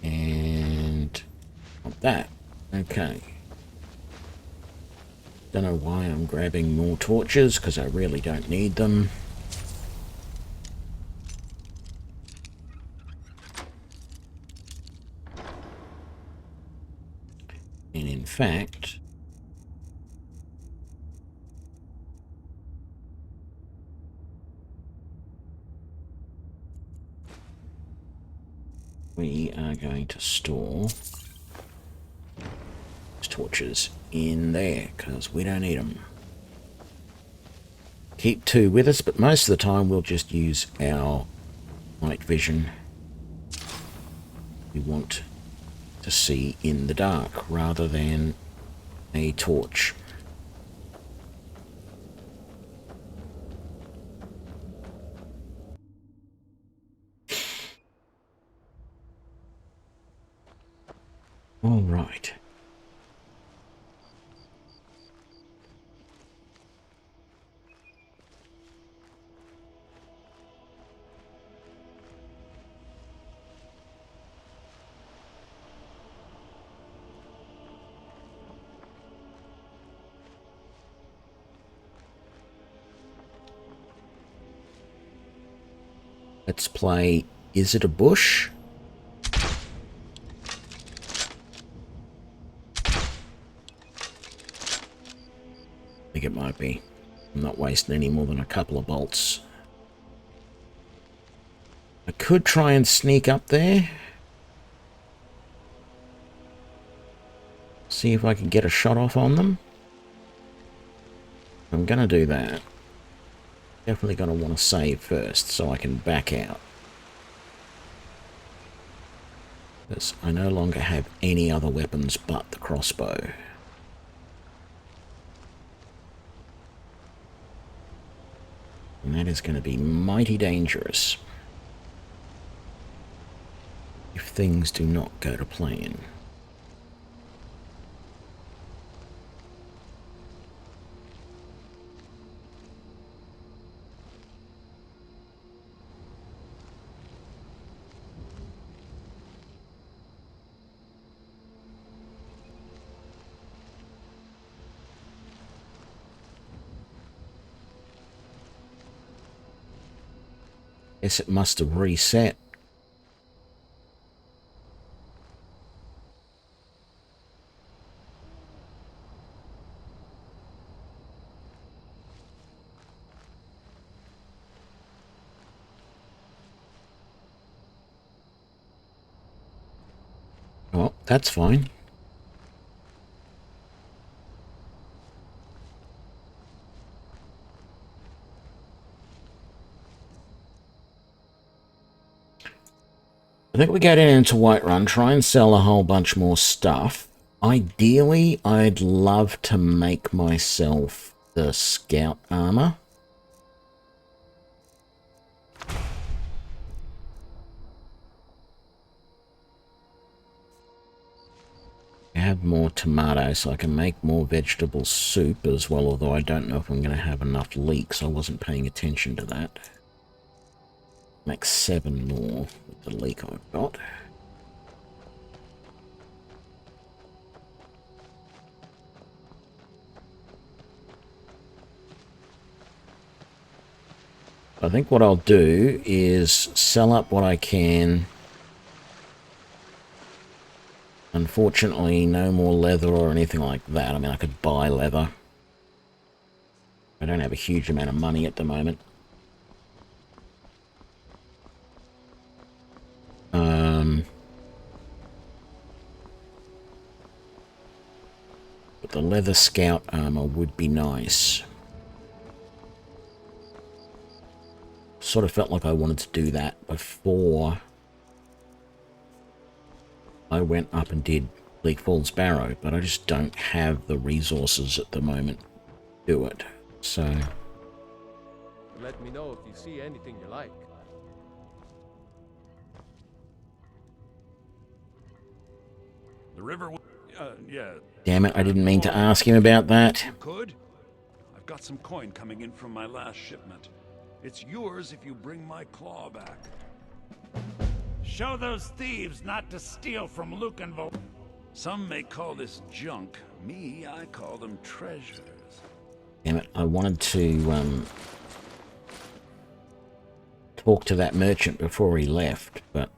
And want that. Okay. Don't know why I'm grabbing more torches, because I really don't need them. And in fact, we are going to store these torches in there because we don't need them. Keep 2 with us, but most of the time we'll just use our night vision. We want to see in the dark rather than a torch. All right. Let's play Is It a Bush? I think it might be. I'm not wasting any more than a couple of bolts. I could try and sneak up there. See if I can get a shot off on them. I'm going to do that. Definitely going to want to save first so I can back out. Because I no longer have any other weapons but the crossbow. And that is going to be mighty dangerous if things do not go to plan. Guess it must have reset. Oh, that's fine. think we go down into Whiterun, try and sell a whole bunch more stuff. Ideally, I'd love to make myself the scout armor. I have more tomatoes, so I can make more vegetable soup as well, although I don't know if I'm going to have enough leeks. I wasn't paying attention to that. Make 7 more with the leek I've got. I think what I'll do is sell up what I can. Unfortunately, no more leather or anything like that. I mean, I could buy leather. I don't have a huge amount of money at the moment. But the leather scout armor would be nice. Sort of felt like I wanted to do that before I went up and did Bleak Falls Barrow, but I just don't have the resources at the moment to do it. So let me know if you see anything you like. The river, yeah. Damn it, I didn't mean to ask him about that. You could? I've got some coin coming in from my last shipment. It's yours if you bring my claw back. Show those thieves not to steal from Lucanville. Some may call this junk. Me, I call them treasures. Damn it, I wanted to talk to that merchant before he left, but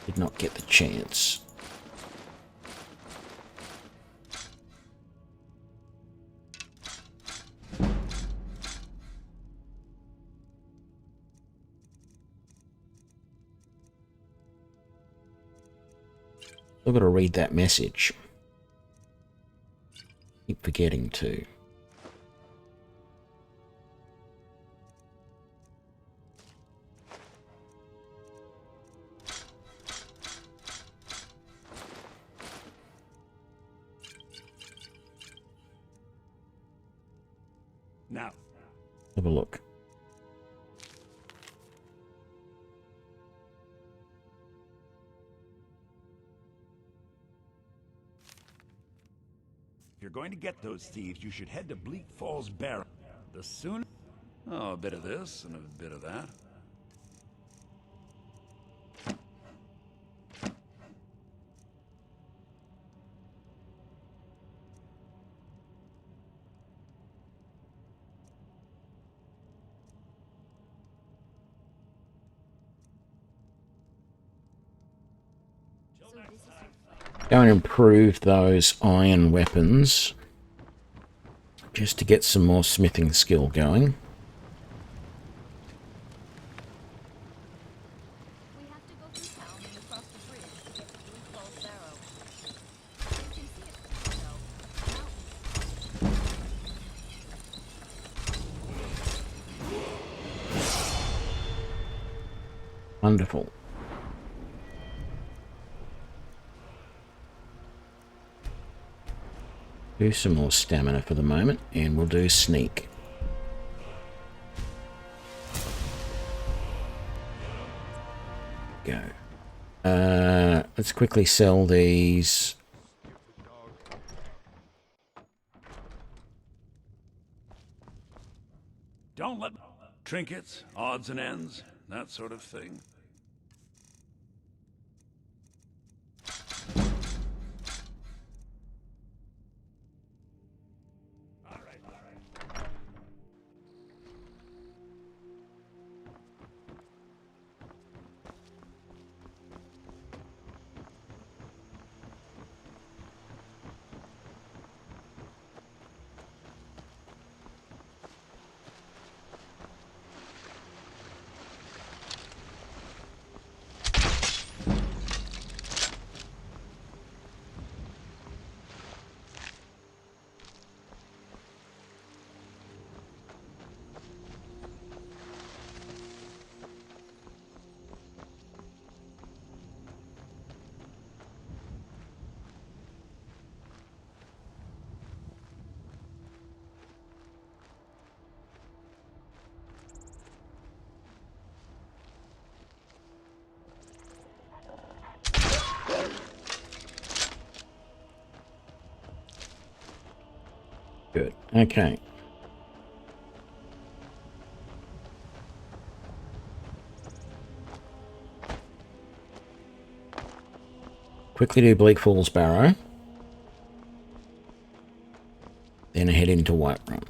did not get the chance. I've got to read that message. Keep forgetting to. Now, have a look. if you're going to get those thieves, you should head to Bleak Falls Barrow. The sooner... Oh, a bit of this and a bit of that. Go and improve those iron weapons just to get some more smithing skill going. Wonderful. Do some more stamina for the moment, and we'll do sneak. Go. Let's quickly sell these. Don't let trinkets, odds and ends, that sort of thing. Good. Okay. Quickly do Bleak Falls Barrow. Then head into Whiterun.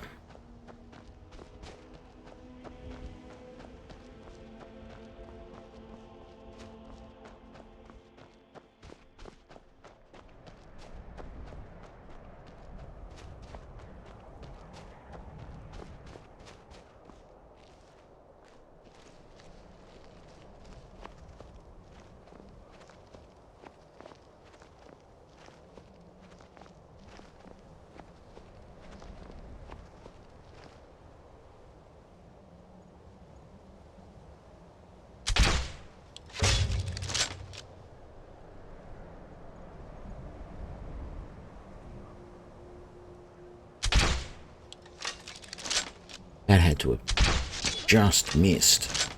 That had to have just missed.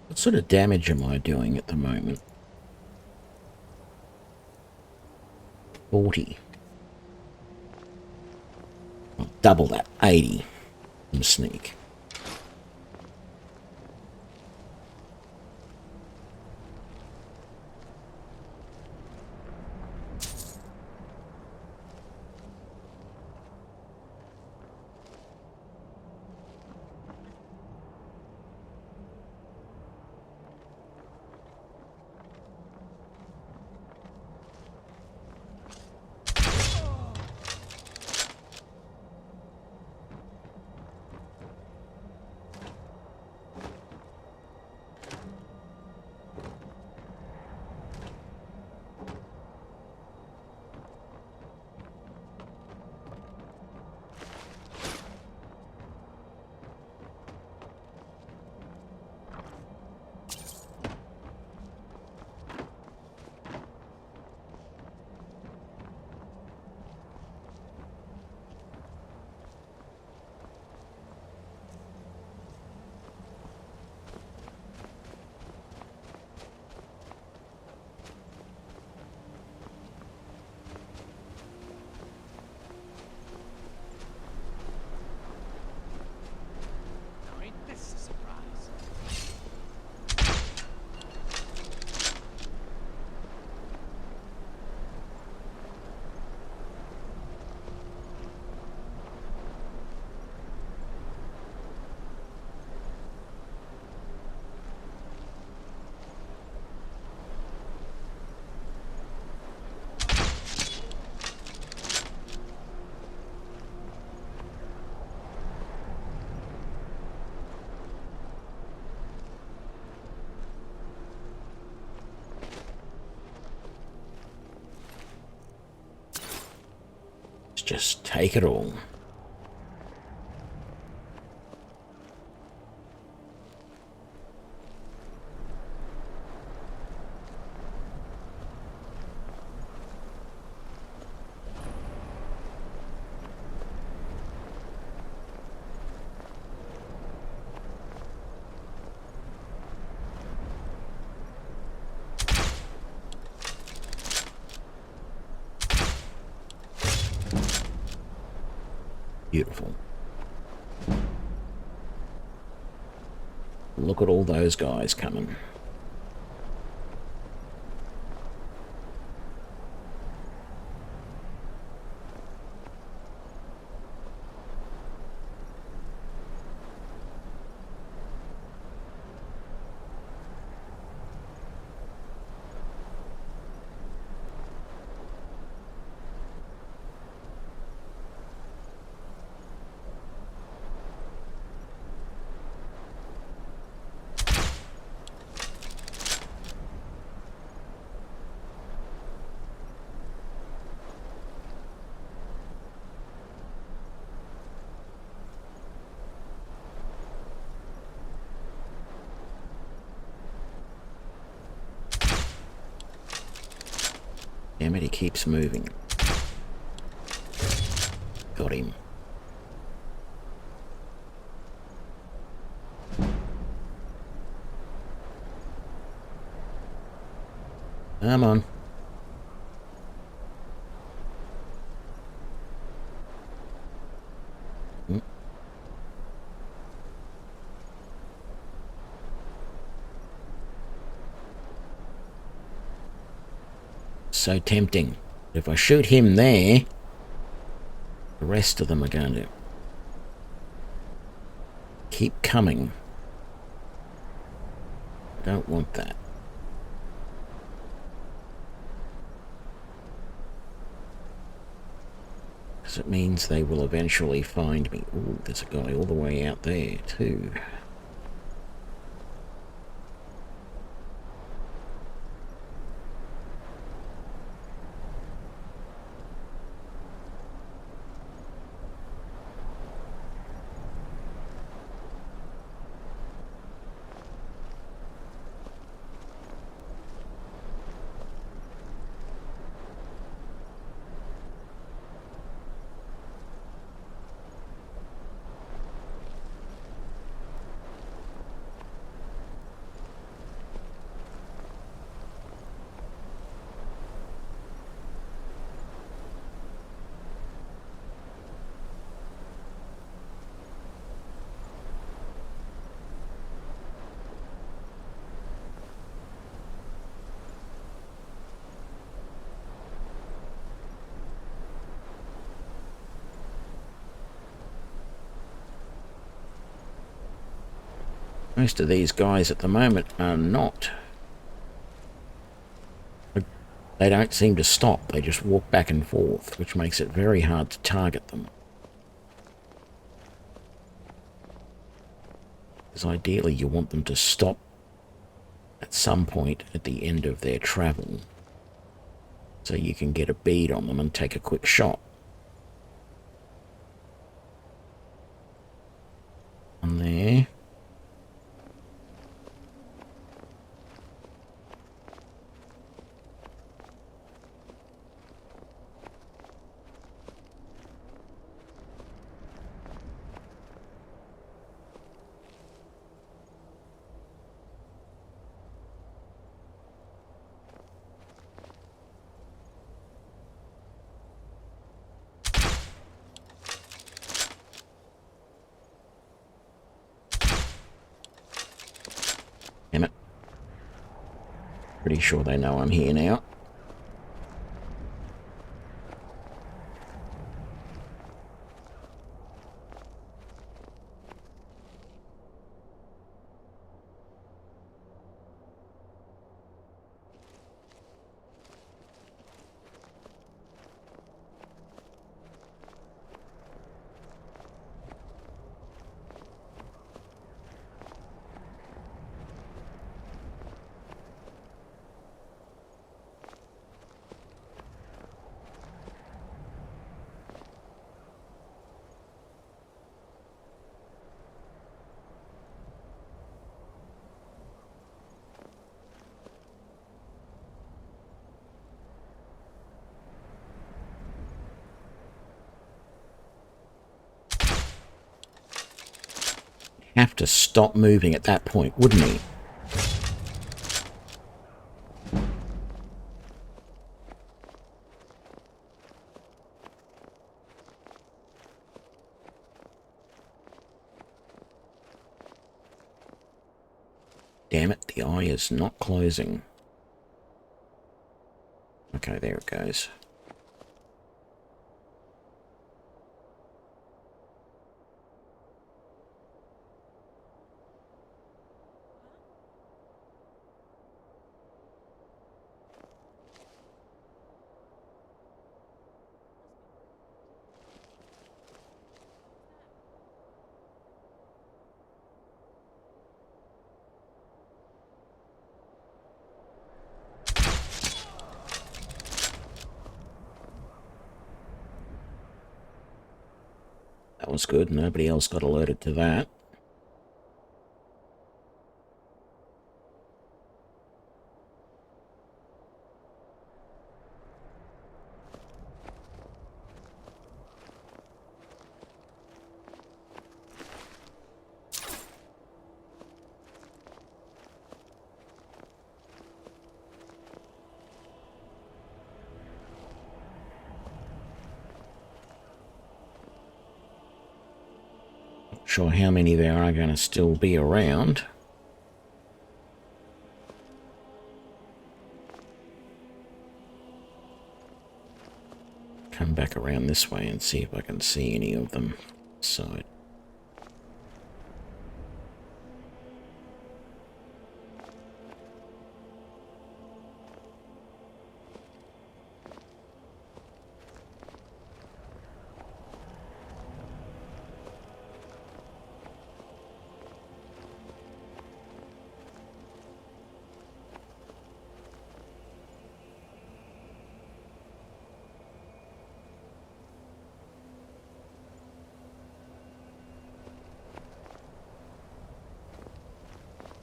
What sort of damage am I doing at the moment? 40. Well, double that, 80. Sneak. Just take it all. Beautiful. Look at all those guys coming. Damn it, he keeps moving. got him. Come on. So tempting. If I shoot him there, the rest of them are going to keep coming. I don't want that. Because it means they will eventually find me. Ooh, there's a guy all the way out there too. Most of these guys at the moment are not. They don't seem to stop. They just walk back and forth, which makes it very hard to target them. Because ideally you want them to stop at some point at the end of their travel, so you can get a bead on them and take a quick shot. On there. Damn it. Pretty sure they know I'm here now. Have to stop moving at that point, wouldn't he? Damn it, the eye is not closing. Okay, there it goes. That was good. Nobody else got alerted to that. Sure how many there are going to still be around. Come back around this way and see if I can see any of them. Side.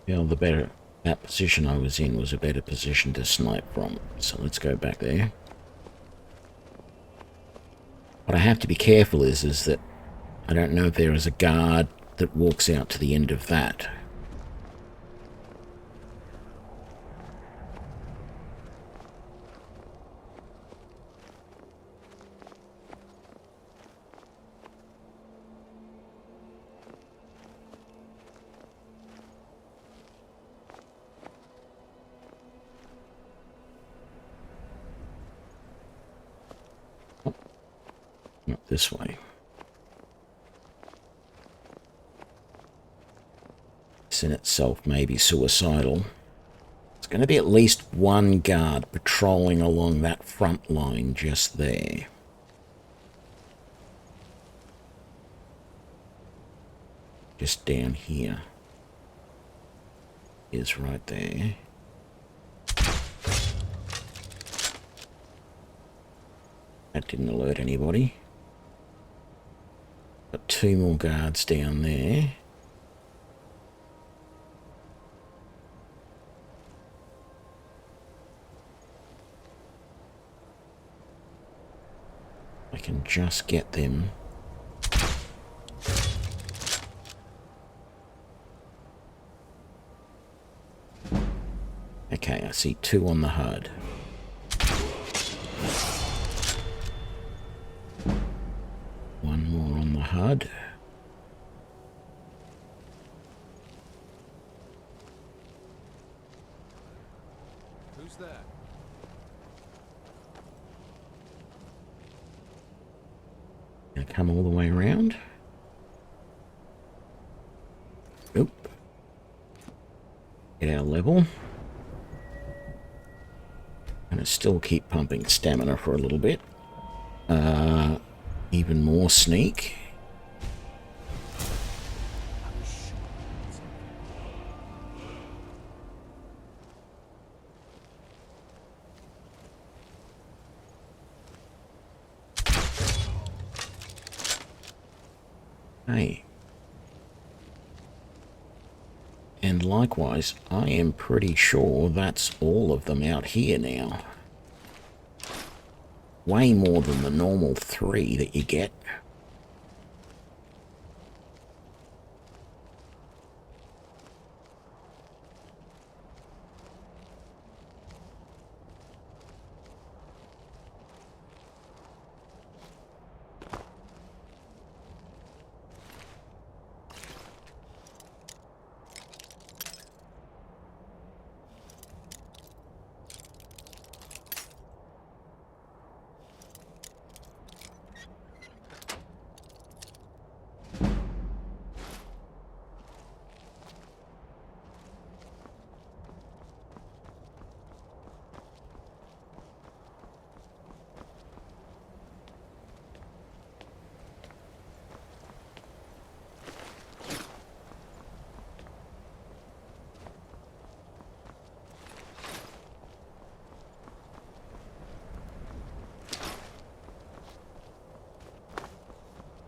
Well, that position I was in was a better position to snipe from. So let's go back there. What I have to be careful is that I don't know if there is a guard that walks out to the end of that. Not this way. This in itself may be suicidal. It's going to be at least one guard patrolling along that front line just there. Just down here. Is right there. That didn't alert anybody. Got two more guards down there. I can just get them. Okay, I see two on the HUD. One more on the HUD. Who's that? Gonna come all the way around. Oop. Get our level. Gonna still keep pumping stamina for a little bit. Even more sneak. Hey. And likewise, I am pretty sure that's all of them out here now. Way more than the normal 3 that you get.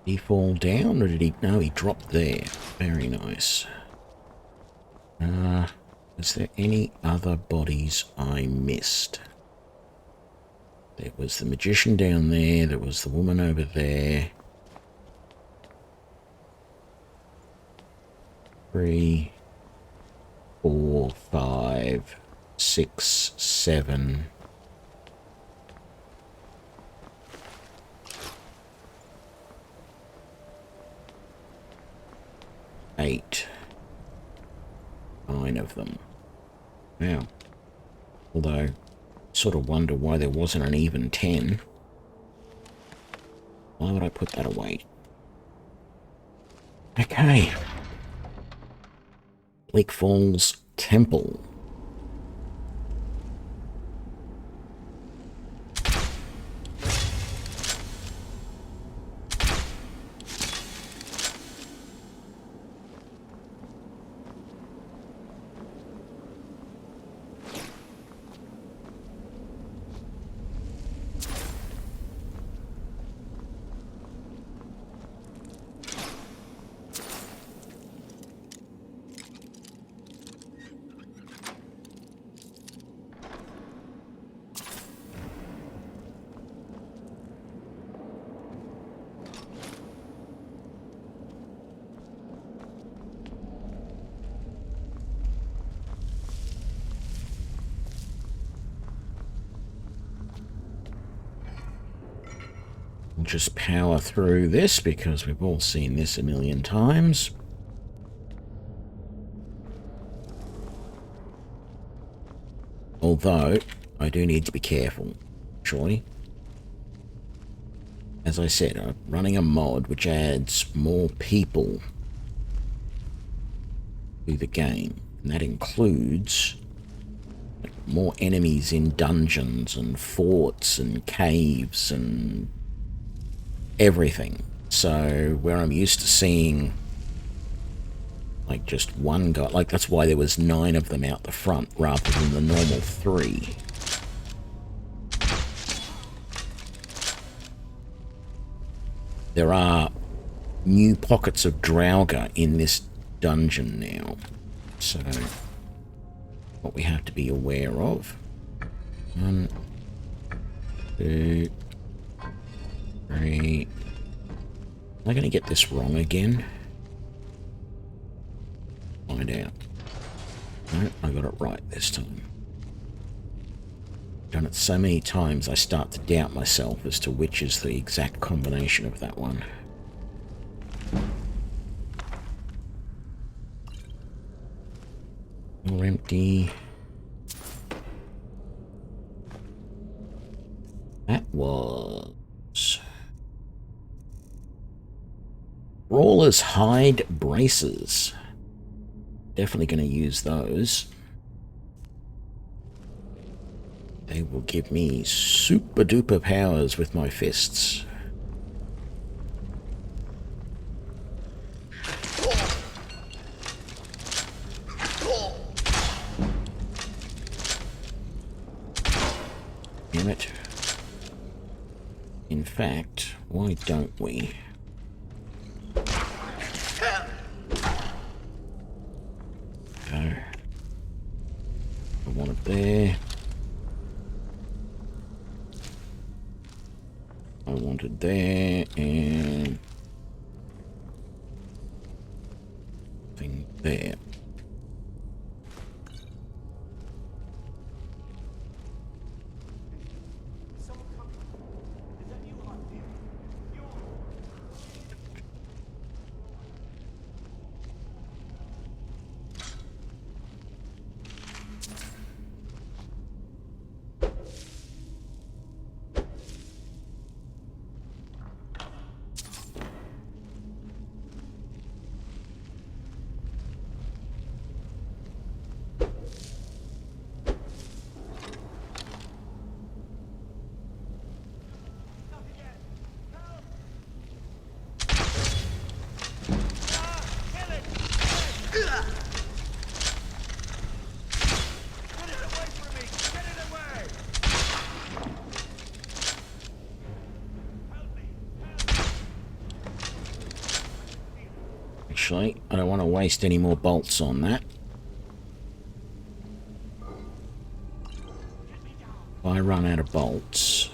Did he fall down, or did he... No, he dropped there. Very nice. Is there any other bodies I missed? There was the magician down there. There was the woman over there. 3, 4, 5, 6, 7... 8. 9 of them. Wow. Although, sort of wonder why there wasn't an even 10. Why would I put that away? Okay. Bleak Falls Temple. We'll just power through this because we've all seen this a million times. Although, I do need to be careful, actually. As I said, I'm running a mod which adds more people to the game. And that includes more enemies in dungeons and forts and caves and everything. So where I'm used to seeing like just one guy, like that's why there was 9 of them out the front rather than the normal 3. There are new pockets of Draugr in this dungeon now, so what we have to be aware of. 1, 2, 3. Am I going to get this wrong again? Find out. No, I got it right this time. Done it so many times I start to doubt myself as to which is the exact combination of that one. More empty. That was Brawler's Hide Braces. Definitely going to use those. They will give me super duper powers with my fists. Damn it. In fact, why don't we? Go. I want it there. I want it there, and thing there. Actually, I don't want to waste any more bolts on that. If I run out of bolts,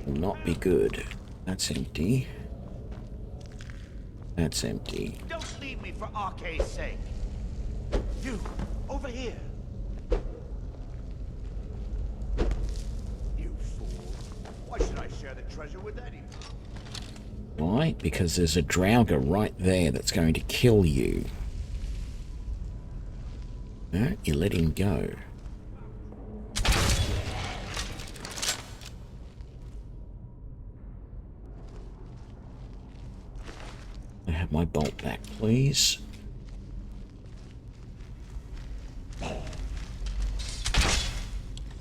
will not be good. That's empty. That's empty. Don't leave me for Arcade's sake. You, over here. You fool. Why should I share the treasure with anyone? Why? Because there's a Draugr right there that's going to kill you. No, you let him go. I have my bolt back, please.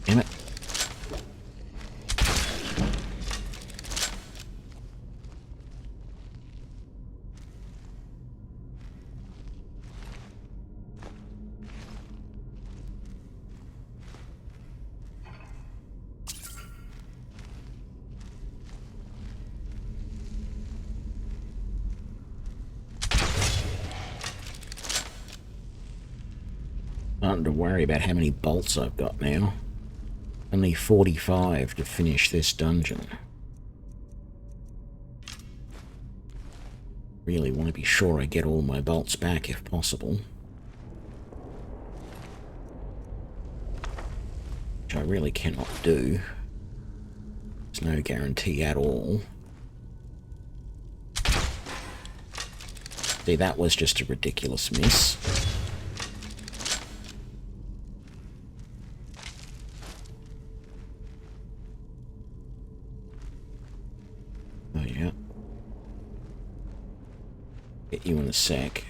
Damn it. Starting to worry about how many bolts I've got now. Only 45 to finish this dungeon. Really want to be sure I get all my bolts back if possible. Which I really cannot do. There's no guarantee at all. See, that was just a ridiculous miss. Oh, yeah. Get you in a sec.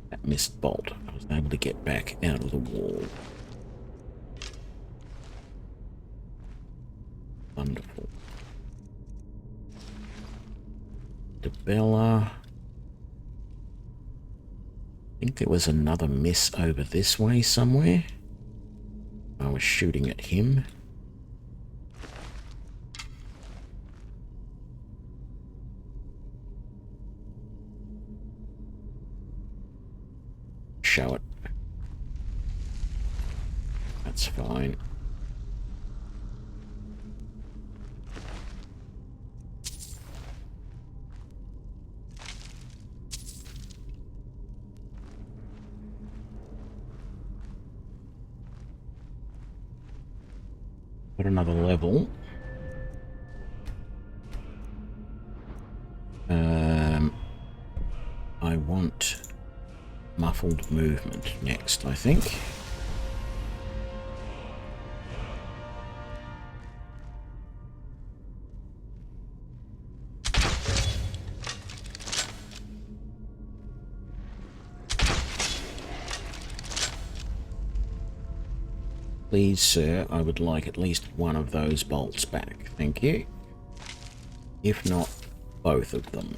That missed bolt. I was able to get back out of the wall. Wonderful. Debella. I think there was another miss over this way somewhere. I was shooting at him. Show it. That's fine. Put another level. I want muffled movement next, I think. Please, sir, I would like at least one of those bolts back. Thank you. If not, both of them.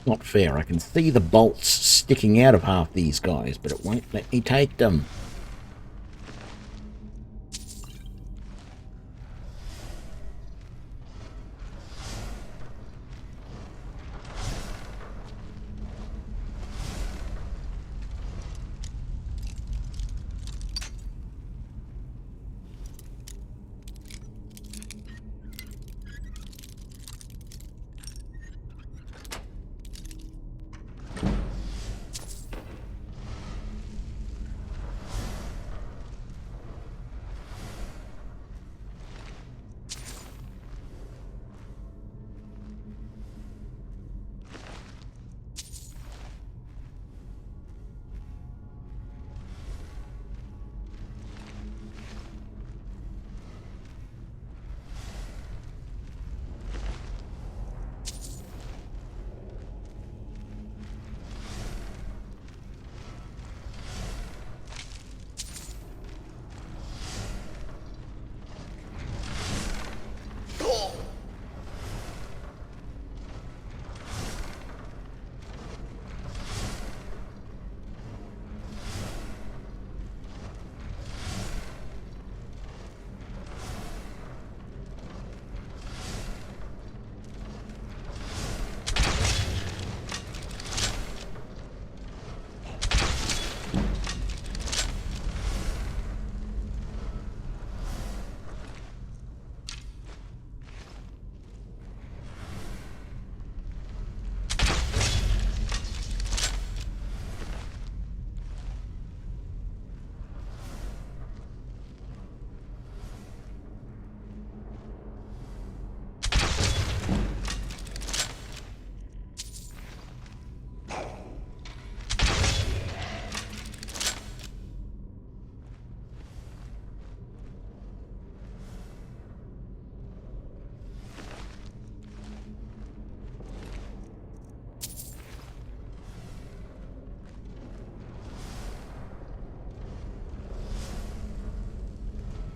Not fair. I can see the bolts sticking out of half these guys, but it won't let me take them.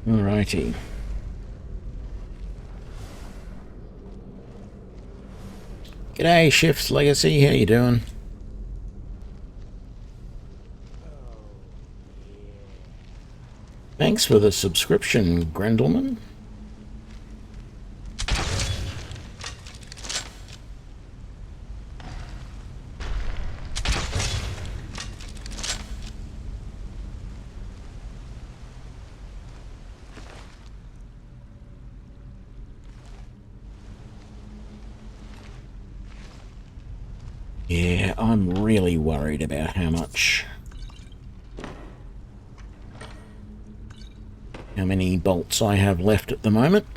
Alrighty. G'day, Shifts Legacy. How you doing? Thanks for the subscription, Grendelman. Yeah, I'm really worried about how many bolts I have left at the moment.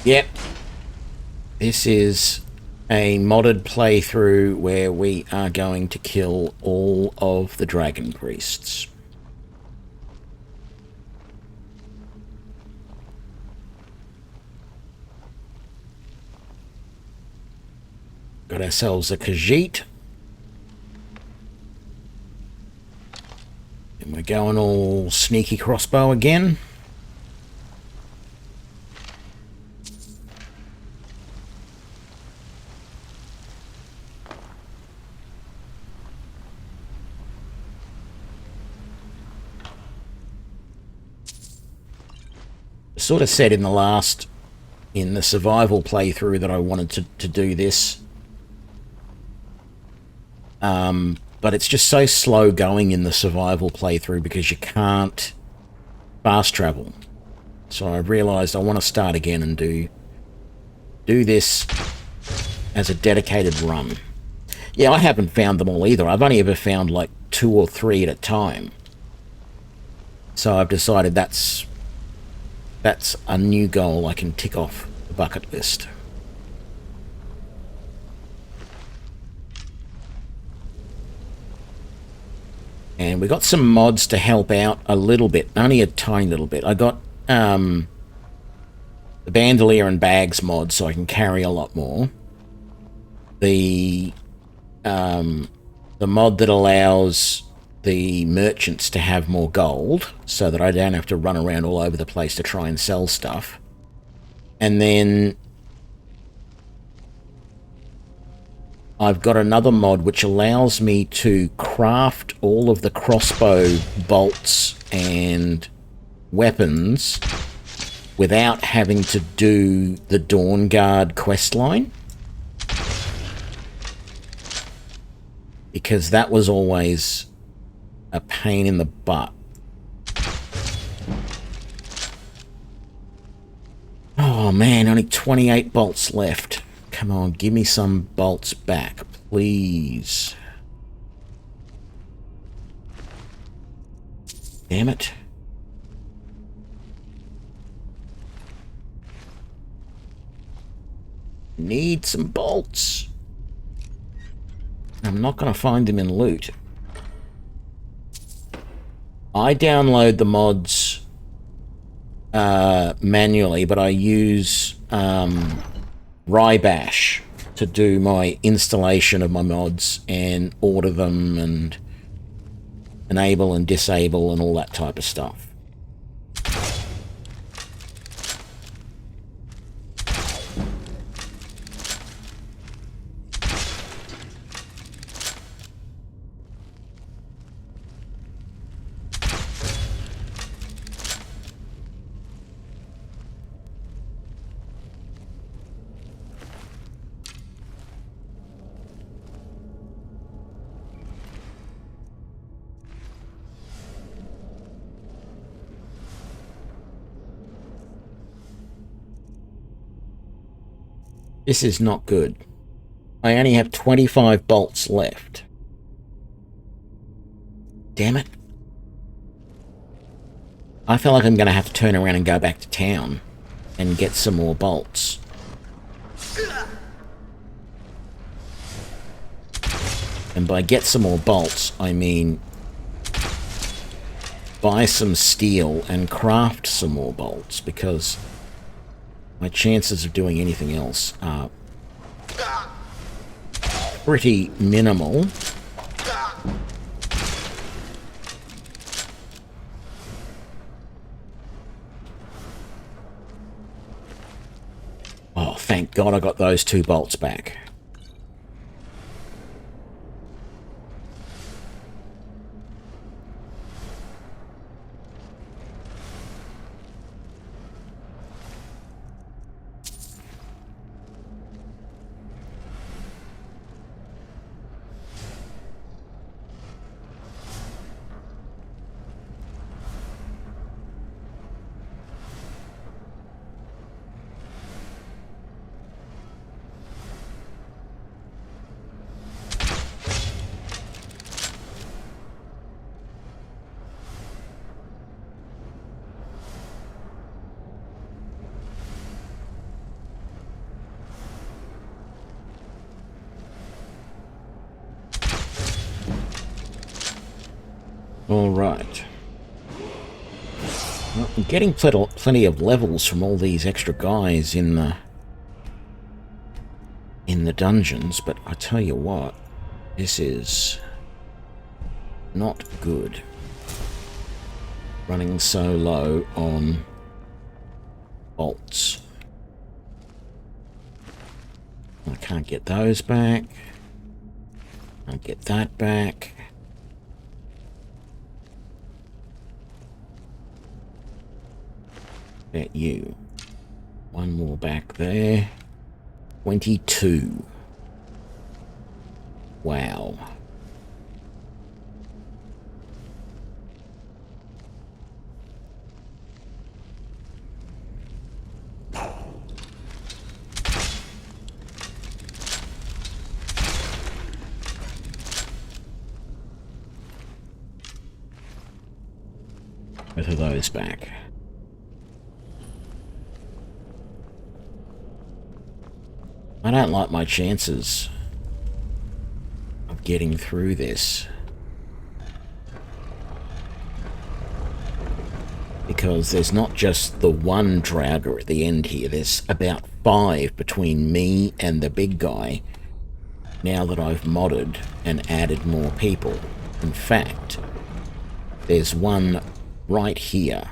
Yep. This is a modded playthrough where we are going to kill all of the dragon priests. Got ourselves a Khajiit. And we're going all sneaky crossbow again. I sort of said in the survival playthrough that I wanted to do this. But it's just so slow going in the survival playthrough because you can't fast travel. So I realised I want to start again and do this as a dedicated run. Yeah, I haven't found them all either. I've only ever found like 2 or 3 at a time. So I've decided that's a new goal I can tick off the bucket list. And we got some mods to help out a little bit, only a tiny little bit. I got the Bandolier and Bags mod so I can carry a lot more. The mod that allows the merchants to have more gold so that I don't have to run around all over the place to try and sell stuff. And then I've got another mod which allows me to craft all of the crossbow bolts and weapons without having to do the Dawn Guard questline. Because that was always a pain in the butt. Oh man, only 28 bolts left. Come on, give me some bolts back, please. Damn it. Need some bolts. I'm not going to find them in loot. I download the mods manually, but I use Rybash to do my installation of my mods and order them and enable and disable and all that type of stuff. This is not good. I only have 25 bolts left. Damn it. I feel like I'm going to have to turn around and go back to town and get some more bolts. And by get some more bolts, I mean buy some steel and craft some more bolts, because my chances of doing anything else are pretty minimal. thank God I got those 2 bolts back. All right. Well, I'm getting plenty of levels from all these extra guys in the dungeons, but I tell you what, this is not good. Running so low on bolts. I can't get those back. Can't get that back. At you. One more back there. 22. Wow. Both of those back. I don't like my chances of getting through this, because there's not just the one Draugr at the end here, there's about 5 between me and the big guy now that I've modded and added more people. In fact, there's one right here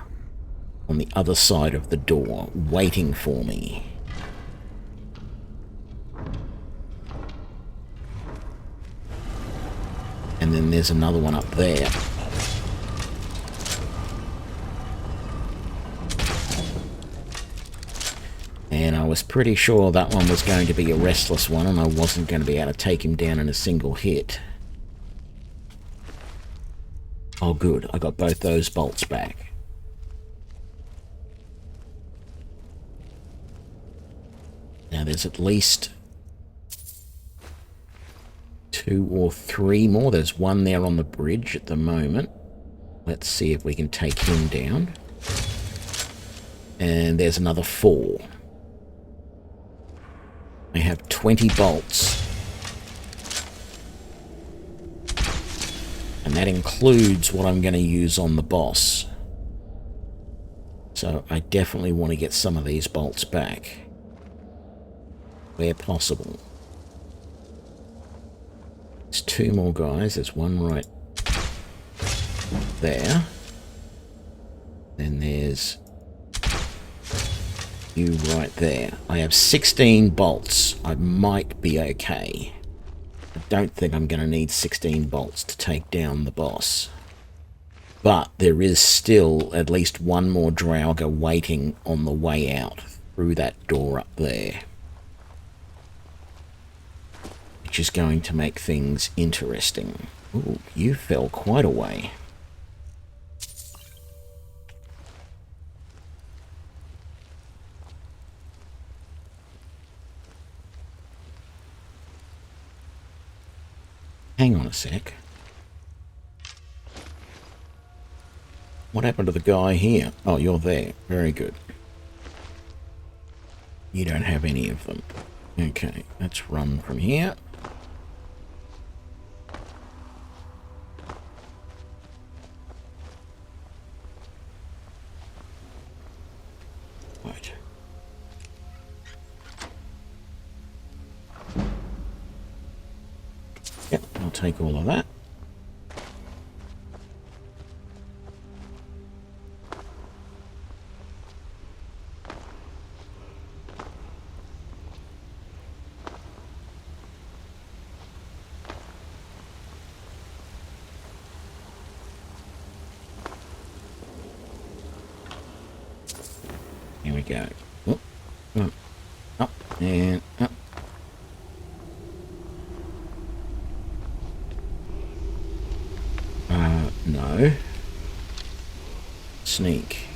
on the other side of the door waiting for me. And then there's another one up there. And I was pretty sure that one was going to be a restless one, and I wasn't going to be able to take him down in a single hit. Oh good, I got both those bolts back. Now there's at least 2 or 3 more. There's one there on the bridge at the moment. Let's see if we can take him down. And there's another 4. I have 20 bolts. And that includes what I'm going to use on the boss. So I definitely want to get some of these bolts back where possible. There's 2 more guys. There's one right there. Then there's you right there. I have 16 bolts. I might be okay. I don't think I'm going to need 16 bolts to take down the boss. But there is still at least one more Draugr waiting on the way out through that door up there, which is going to make things interesting. Ooh, you fell quite a way. Hang on a sec. What happened to the guy here? Oh, you're there. Very good. You don't have any of them. Okay, let's run from here. Right. Yep, I'll take all of that. go. Oh, oh, up and up. No. Sneak.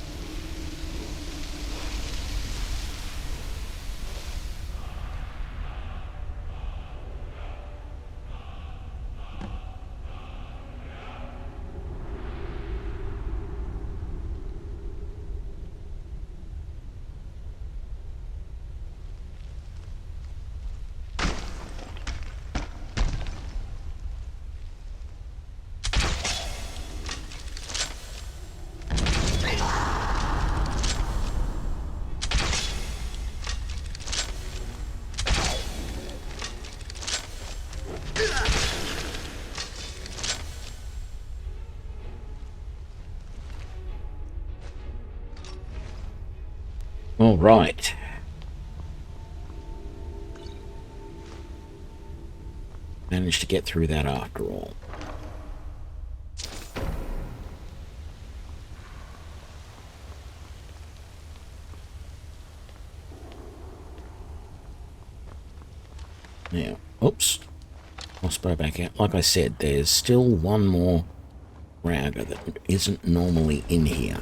All right. Managed to get through that after all. Now, oops. Crossbow back out. Like I said, there's still one more router that isn't normally in here.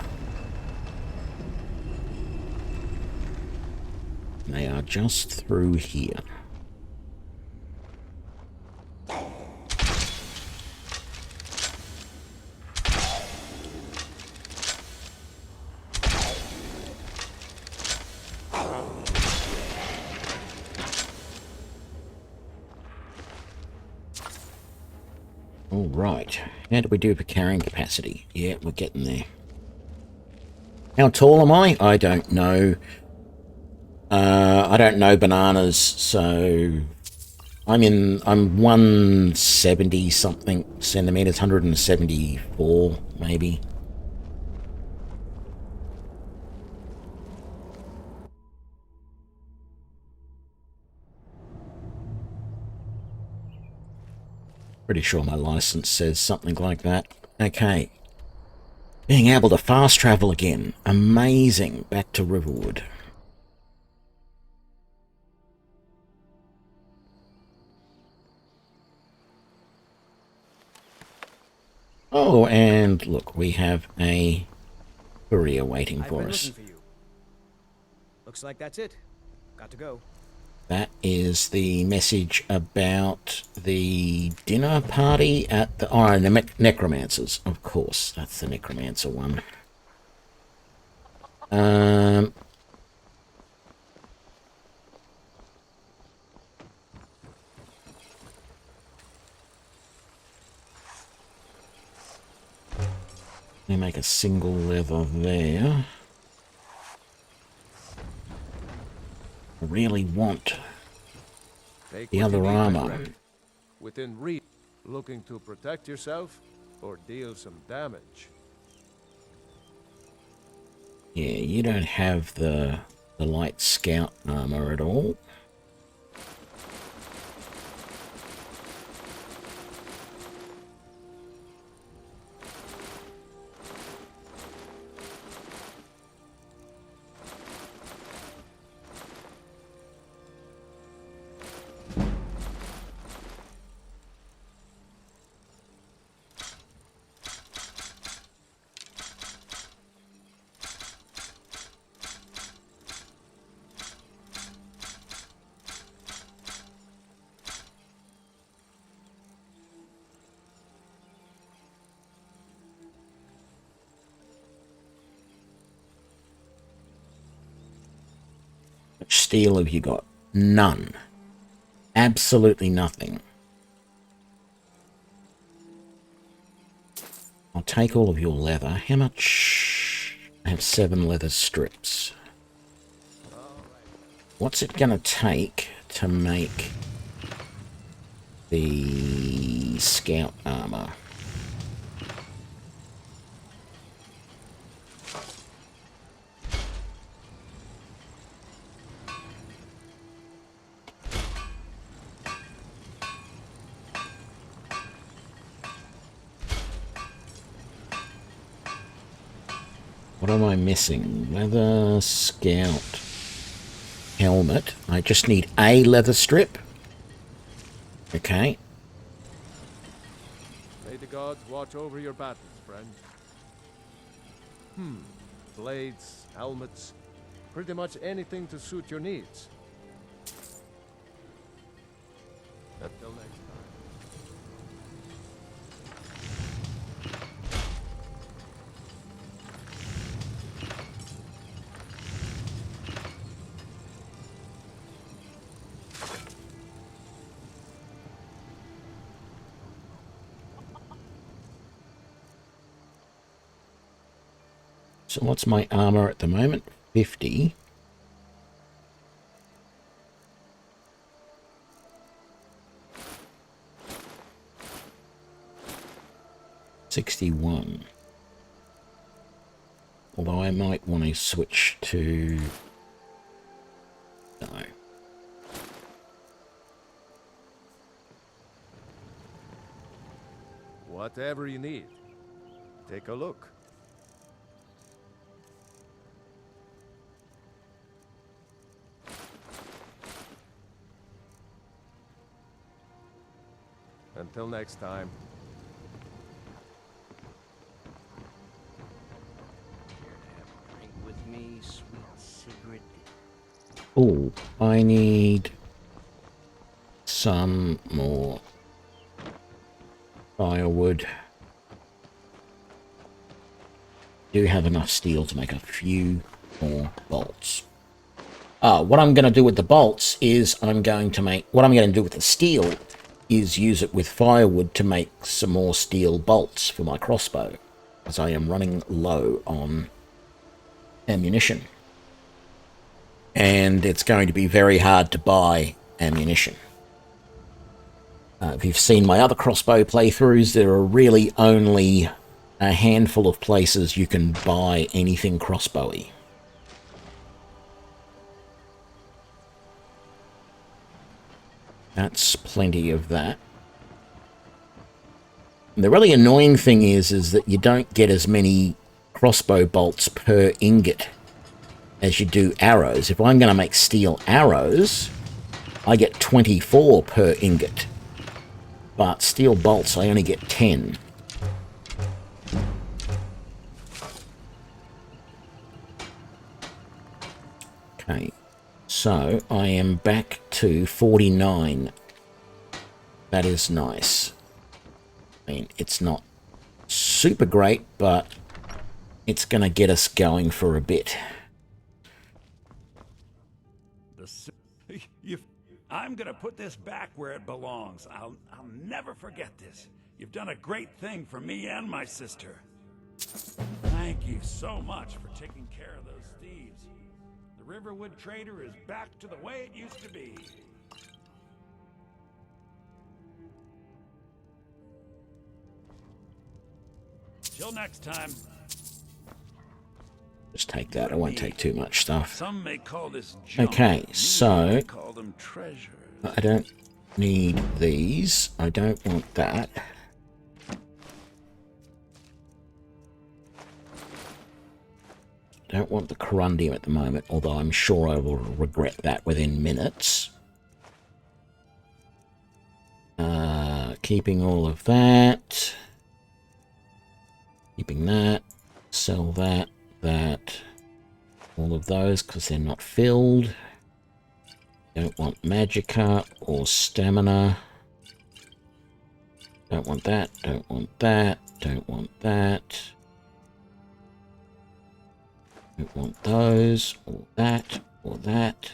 They are just through here. All right. How do we do for carrying capacity? Yeah, we're getting there. How tall am I? I don't know. I don't know bananas, so I'm 170 something centimeters, 174 maybe. Pretty sure my license says something like that. Okay. Being able to fast travel again. Amazing. Back to Riverwood. Oh, and look, we have a courier waiting for us. For you. Looks like that's it. Got to go. That is the message about the dinner party at the... Oh, the necromancers, of course. That's the necromancer one. Let me make a single leather there. I really want the other armor. Within reach, looking to protect yourself or deal some damage. Yeah, you don't have the light scout armor at all. Steel have you got? None. Absolutely nothing. I'll take all of your leather. How much? I have 7 leather strips. What's it gonna take to make the scout armor? What am I missing? Leather scout helmet. I just need a leather strip. Okay. May the gods watch over your battles, friend. Blades, helmets, pretty much anything to suit your needs. Until next time. So what's my armor at the moment? 50. $61. Although I might want to switch to... No. Whatever you need, take a look. Until next time. Drink with me, sweet secret. Oh, I need some more firewood. Do have enough steel to make a few more bolts. What I'm going to do with the bolts is what I'm going to do with the steel is use it with firewood to make some more steel bolts for my crossbow, as I am running low on ammunition. And it's going to be very hard to buy ammunition. If you've seen my other crossbow playthroughs, there are really only a handful of places you can buy anything crossbowy. That's plenty of that. And the really annoying thing is that you don't get as many crossbow bolts per ingot as you do arrows. If I'm going to make steel arrows, I get 24 per ingot. But steel bolts, I only get 10. Okay. So, I am back to 49. That is nice. I mean, it's not super great, but it's going to get us going for a bit. I'm going to put this back where it belongs. I'll never forget this. You've done a great thing for me and my sister. Thank you so much for taking care of those thieves. The Riverwood Trader is back to the way it used to be. Till next time. Just take that. I won't take too much stuff. Some may call this junk. Okay, so Call them treasures. I don't need these. I don't want that. Don't want the corundium at the moment, although I'm sure I will regret that within minutes. Keeping all of that. Keeping that. Sell that. That. All of those, because they're not filled. Don't want magicka or stamina. Don't want that. Don't want that. Don't want that. Don't want those, or that, or that,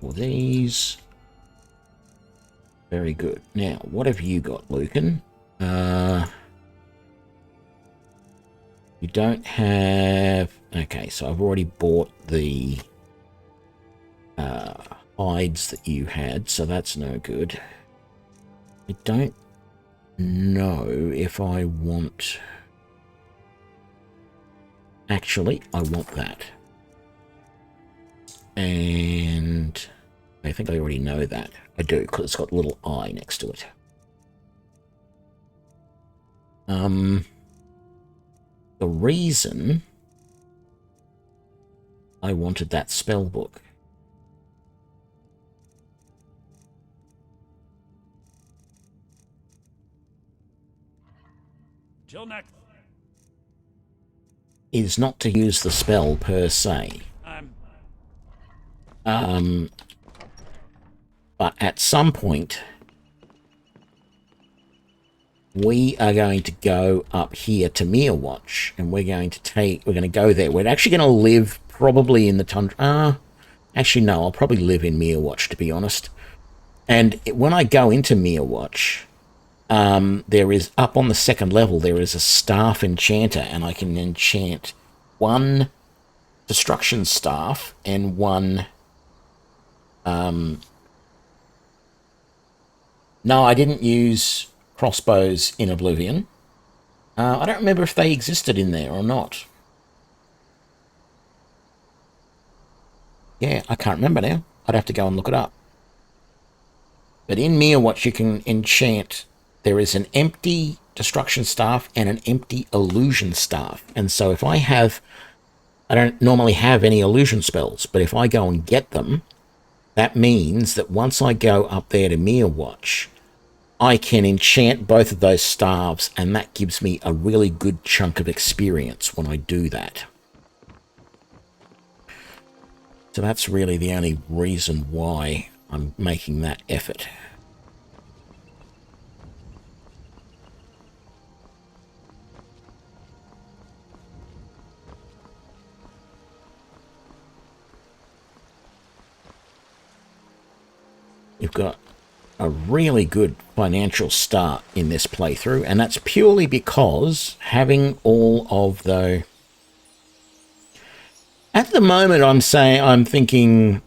or these. Very good. Now, what have you got, Lucan? You don't have... Okay, so I've already bought the hides that you had, so that's no good. I don't know if I want... Actually, I want that. And I think I already know that. I do, because it's got a little eye next to it. the reason I wanted that spell book. Till next. Is not to use the spell per se. But at some point, we are going to go up here to Meerwatch, and we're going to go there. We're actually going to live probably in the tundra. Actually, no, I'll probably live in Meerwatch, to be honest. And when I go into Meerwatch, there is, up on the second level, there is a staff enchanter, and I can enchant one destruction staff and one... no, I didn't use crossbows in Oblivion. I don't remember if they existed in there or not. Yeah, I can't remember now. I'd have to go and look it up. But in Meerwatch, you can enchant... There is an empty destruction staff and an empty illusion staff. And so if I have... I don't normally have any illusion spells, but if I go and get them, that means that once I go up there to Meerwatch, I can enchant both of those staves, and that gives me a really good chunk of experience when I do that. So that's really the only reason why I'm making that effort. You've got a really good financial start in this playthrough, and that's purely because having all of the... At the moment, I'm thinking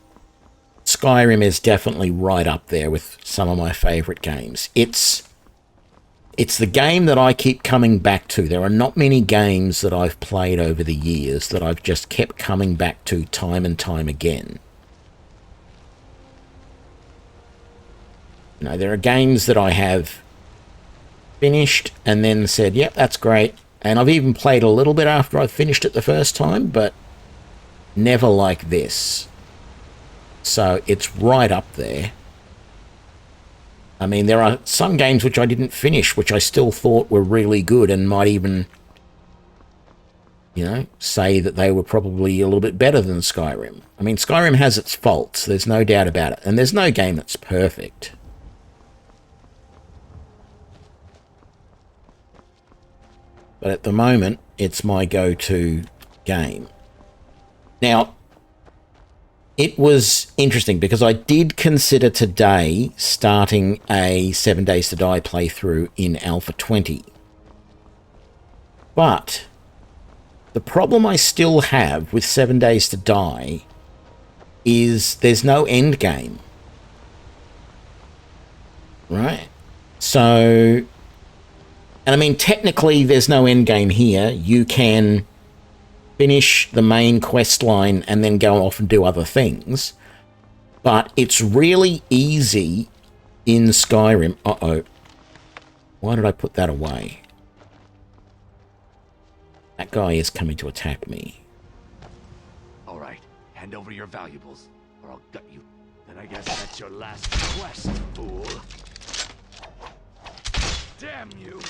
Skyrim is definitely right up there with some of my favourite games. It's the game that I keep coming back to. There are not many games that I've played over the years that I've just kept coming back to time and time again. You know, there are games that I have finished and then said, yep, that's great. And I've even played a little bit after I've finished it the first time, but never like this. So it's right up there. I mean, there are some games which I didn't finish, which I still thought were really good and might even, you know, say that they were probably a little bit better than Skyrim. I mean, Skyrim has its faults, there's no doubt about it. And there's no game that's perfect. But at the moment, it's my go-to game. Now, it was interesting because I did consider today starting a 7 Days to Die playthrough in Alpha 20. But the problem I still have with 7 Days to Die is there's no end game. Right? So... And I mean, technically, there's no end game here. You can finish the main quest line and then go off and do other things. But it's really easy in Skyrim. Uh-oh. Why did I put that away? That guy is coming to attack me. All right, hand over your valuables, or I'll gut you. And I guess that's your last quest, fool. Damn you!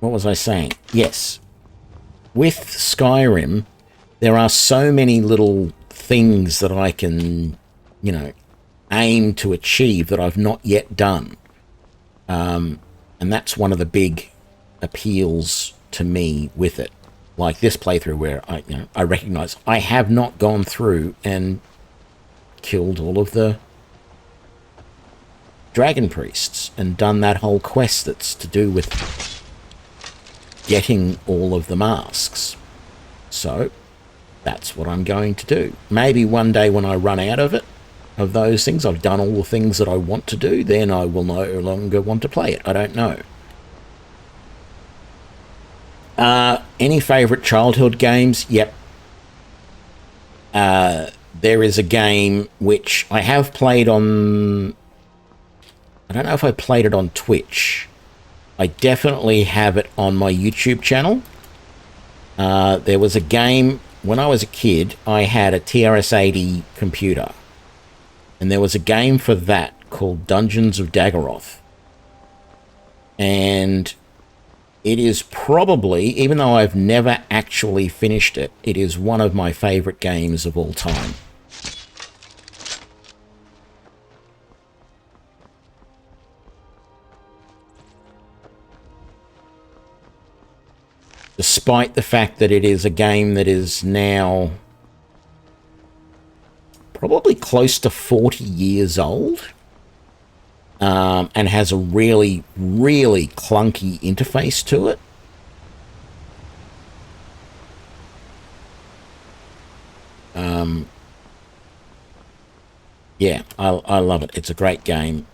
What was I saying? Yes. With Skyrim, there are so many little things that I can, you know, aim to achieve that I've not yet done. And that's one of the big appeals to me with it. Like this playthrough where I recognize I have not gone through and killed all of the dragon priests and done that whole quest that's to do with getting all of the masks. So that's what I'm going to do. Maybe one day when I run out of those things, I've done all the things that I want to do, then I will no longer want to play it. I don't know. Any favourite childhood games? Yep. There is a game which I have played on I don't know if I played it on Twitch. I definitely have it on my YouTube channel. There was a game, when I was a kid, I had a TRS-80 computer. And there was a game for that called Dungeons of Daggeroth. And it is probably, even though I've never actually finished it, it is one of my favorite games of all time. Despite the fact that it is a game that is now probably close to 40 years old, and has a really, really clunky interface to it. Yeah, I love it. It's a great game.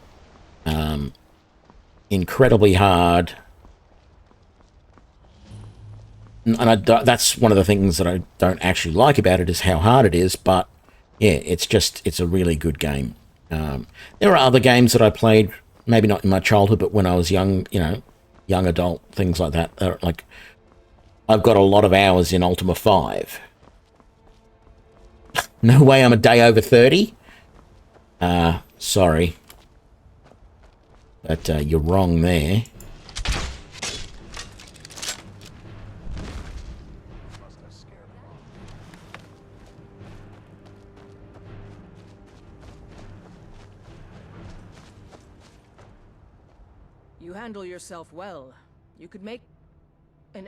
Incredibly hard. And that's one of the things that I don't actually like about it, is how hard it is, but yeah, it's a really good game. There are other games that I played, maybe not in my childhood, but when I was young, you know, young adult, things like that. Like, I've got a lot of hours in Ultima 5. No way I'm a day over 30. Sorry. But you're wrong there. You handle yourself well. You could make an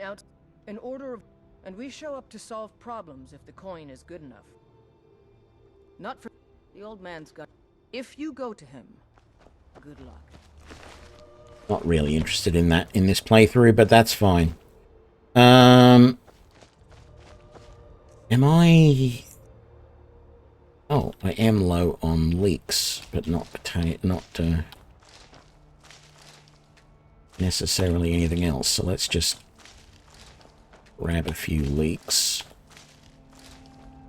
order of, and we show up to solve problems if the coin is good enough. Not for the old man's got. If you go to him, good luck. Not really interested in that in this playthrough, but that's fine. Am I? Oh, I am low on leeks, but not necessarily anything else. So let's just grab a few leeks.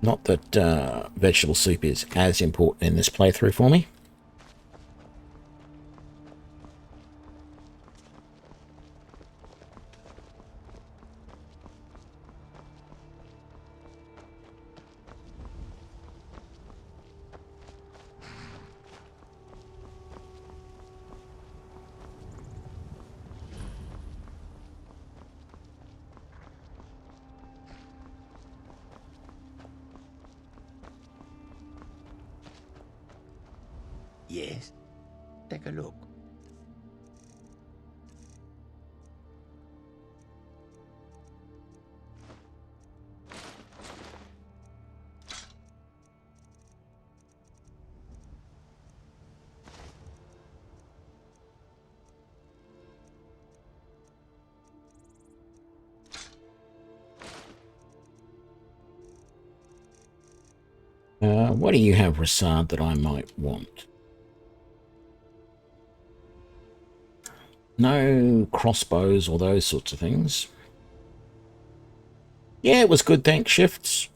Not that vegetable soup is as important in this playthrough for me. Yes, take a look. What do you have, Rasad, that I might want? No crossbows or those sorts of things. Yeah, it was good, thanks, Shifts.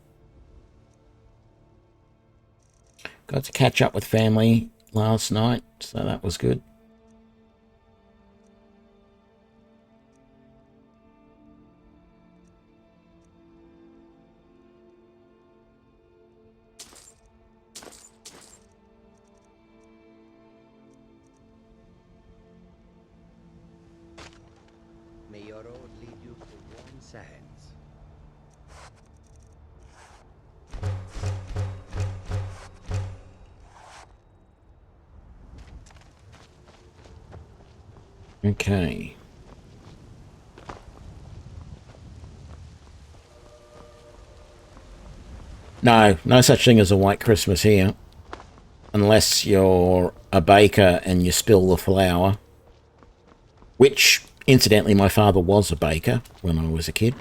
Got to catch up with family last night, so that was good. May your road lead you to warm sands. Okay. No such thing as a white Christmas here. Unless you're a baker and you spill the flour. Which, incidentally, my father was a baker when I was a kid.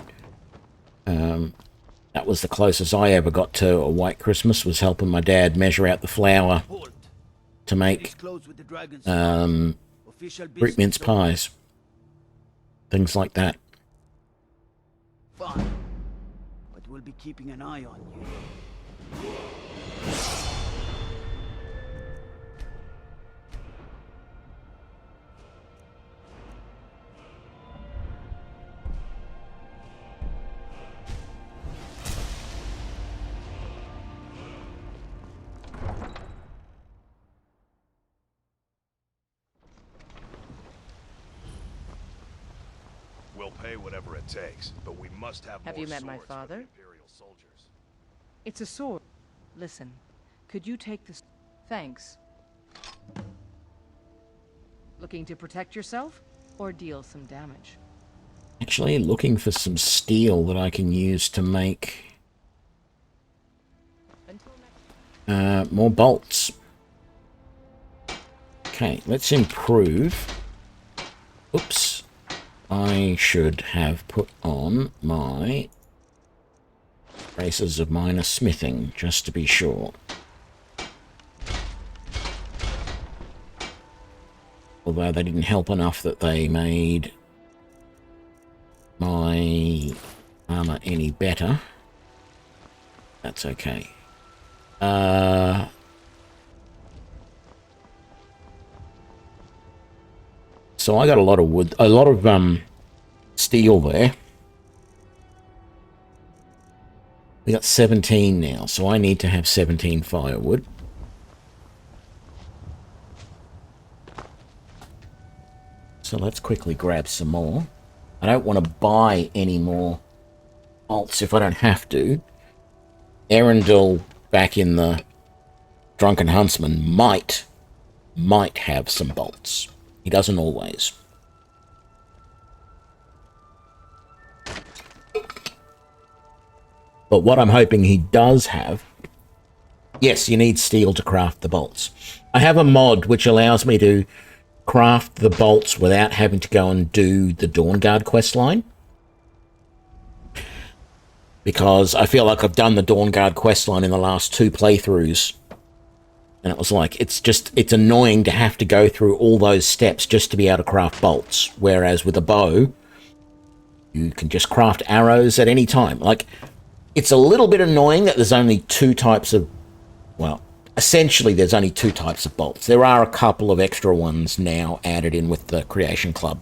That was the closest I ever got to a white Christmas, was helping my dad measure out the flour to make fruit mince pies. Things like that. Fine. But we'll be keeping an eye on you. We'll pay whatever it takes, but we must have Have more you met my swords for the father? Imperial soldiers. It's a sword. Listen, could you take this? Thanks. Looking to protect yourself or deal some damage? Actually, looking for some steel that I can use to make more bolts. Okay, let's improve. Oops. I should have put on my braces of minor smithing, just to be sure. Although they didn't help enough that they made my armor any better. That's okay. So I got a lot of wood, a lot of steel there. We got 17 now, so I need to have 17 firewood. So let's quickly grab some more. I don't want to buy any more bolts if I don't have to. Arundel, back in the Drunken Huntsman, might have some bolts. He doesn't always. But what I'm hoping he does have... Yes, you need steel to craft the bolts. I have a mod which allows me to craft the bolts without having to go and do the Dawnguard questline. Because I feel like I've done the Dawnguard questline in the last 2 playthroughs. And it was like, it's annoying to have to go through all those steps just to be able to craft bolts. Whereas with a bow, you can just craft arrows at any time. Like, it's a little bit annoying that there's only 2 types of... Well, essentially there's only 2 types of bolts. There are a couple of extra ones now added in with the Creation Club.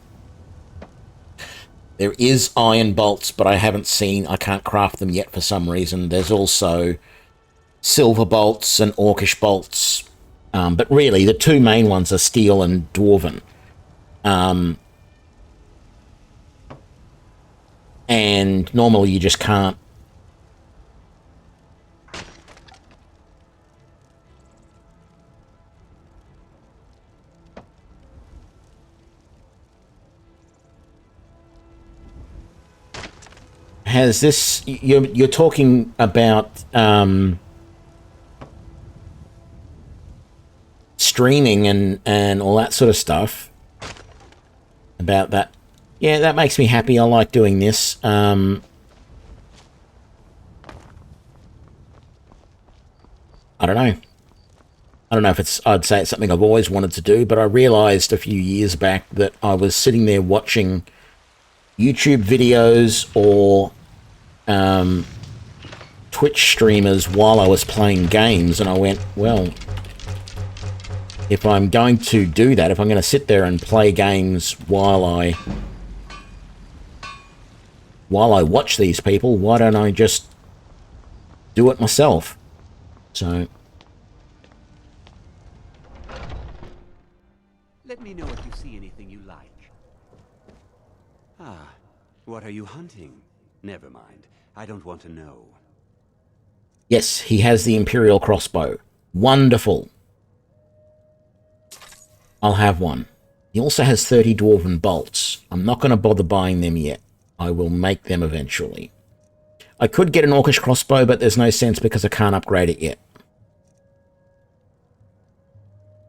There is iron bolts, but I can't craft them yet for some reason. There's also silver bolts and orcish bolts. But really, the 2 main ones are steel and dwarven. And normally you just can't. Has this... You're talking about streaming and all that sort of stuff. About that. Yeah, that makes me happy. I like doing this. I don't know. I don't know if I'd say it's something I've always wanted to do, but I realized a few years back that I was sitting there watching YouTube videos or Twitch streamers while I was playing games, and I went, well, if I'm going to do that, if I'm going to sit there and play games while I watch these people, why don't I just do it myself? So... Let me know if you see anything you like. Ah, what are you hunting? Never mind. I don't want to know. Yes, he has the Imperial crossbow. Wonderful. I'll have one. He also has 30 dwarven bolts. I'm not going to bother buying them yet. I will make them eventually. I could get an orcish crossbow, but there's no sense because I can't upgrade it yet.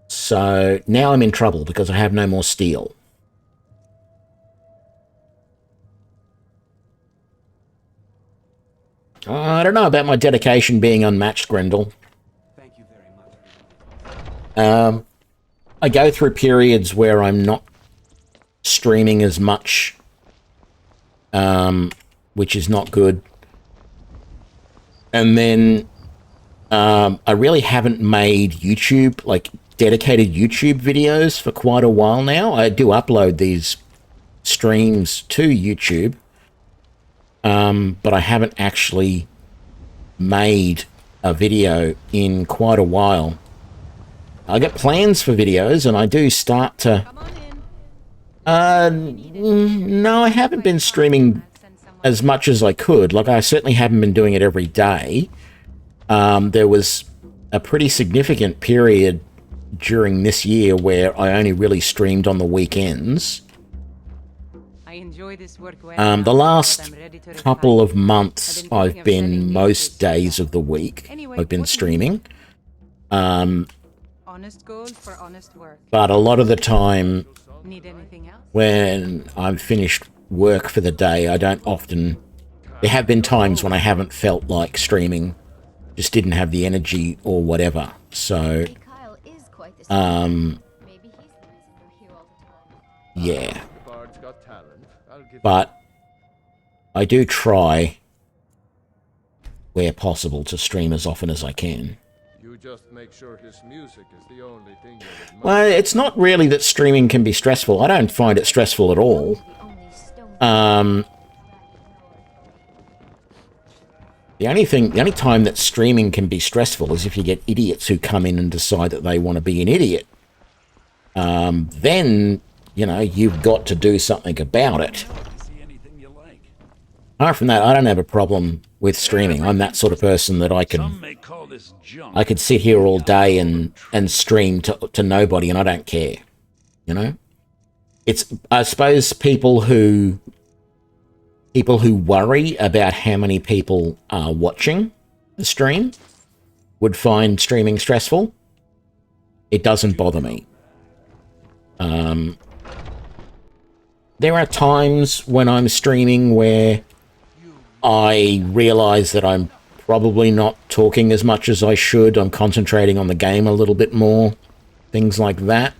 So now I'm in trouble because I have no more steel. I don't know about my dedication being unmatched, Grendel. Thank you very much. I go through periods where I'm not streaming as much, which is not good. And then I really haven't made YouTube, like dedicated YouTube videos for quite a while now. I do upload these streams to YouTube, but I haven't actually made a video in quite a while. I got plans for videos, and I do start to No, I haven't been streaming as much as I could. Like, I certainly haven't been doing it every day. There was a pretty significant period during this year where I only really streamed on the weekends. I enjoy this work The last couple of months, I've been most days of the week. I've been streaming. Honest gold for honest work. But a lot of the time, Need anything else? when I'm finished work for the day, I don't often... There have been times when I haven't felt like streaming, just didn't have the energy or whatever. So, yeah. But I do try, where possible, to stream as often as I can. You just make sure his music is the only thing you Well, it's not really that streaming can be stressful. I don't find it stressful at all. The only time that streaming can be stressful is if you get idiots who come in and decide that they want to be an idiot. Then, you know, you've got to do something about it. Apart from that, I don't have a problem with streaming. I'm that sort of person that I could sit here all day and stream to nobody, and I don't care. You know? It's, I suppose, people who worry about how many people are watching the stream would find streaming stressful. It doesn't bother me. There are times when I'm streaming where I realize that I'm probably not talking as much as I should. I'm concentrating on the game a little bit more. Things like that.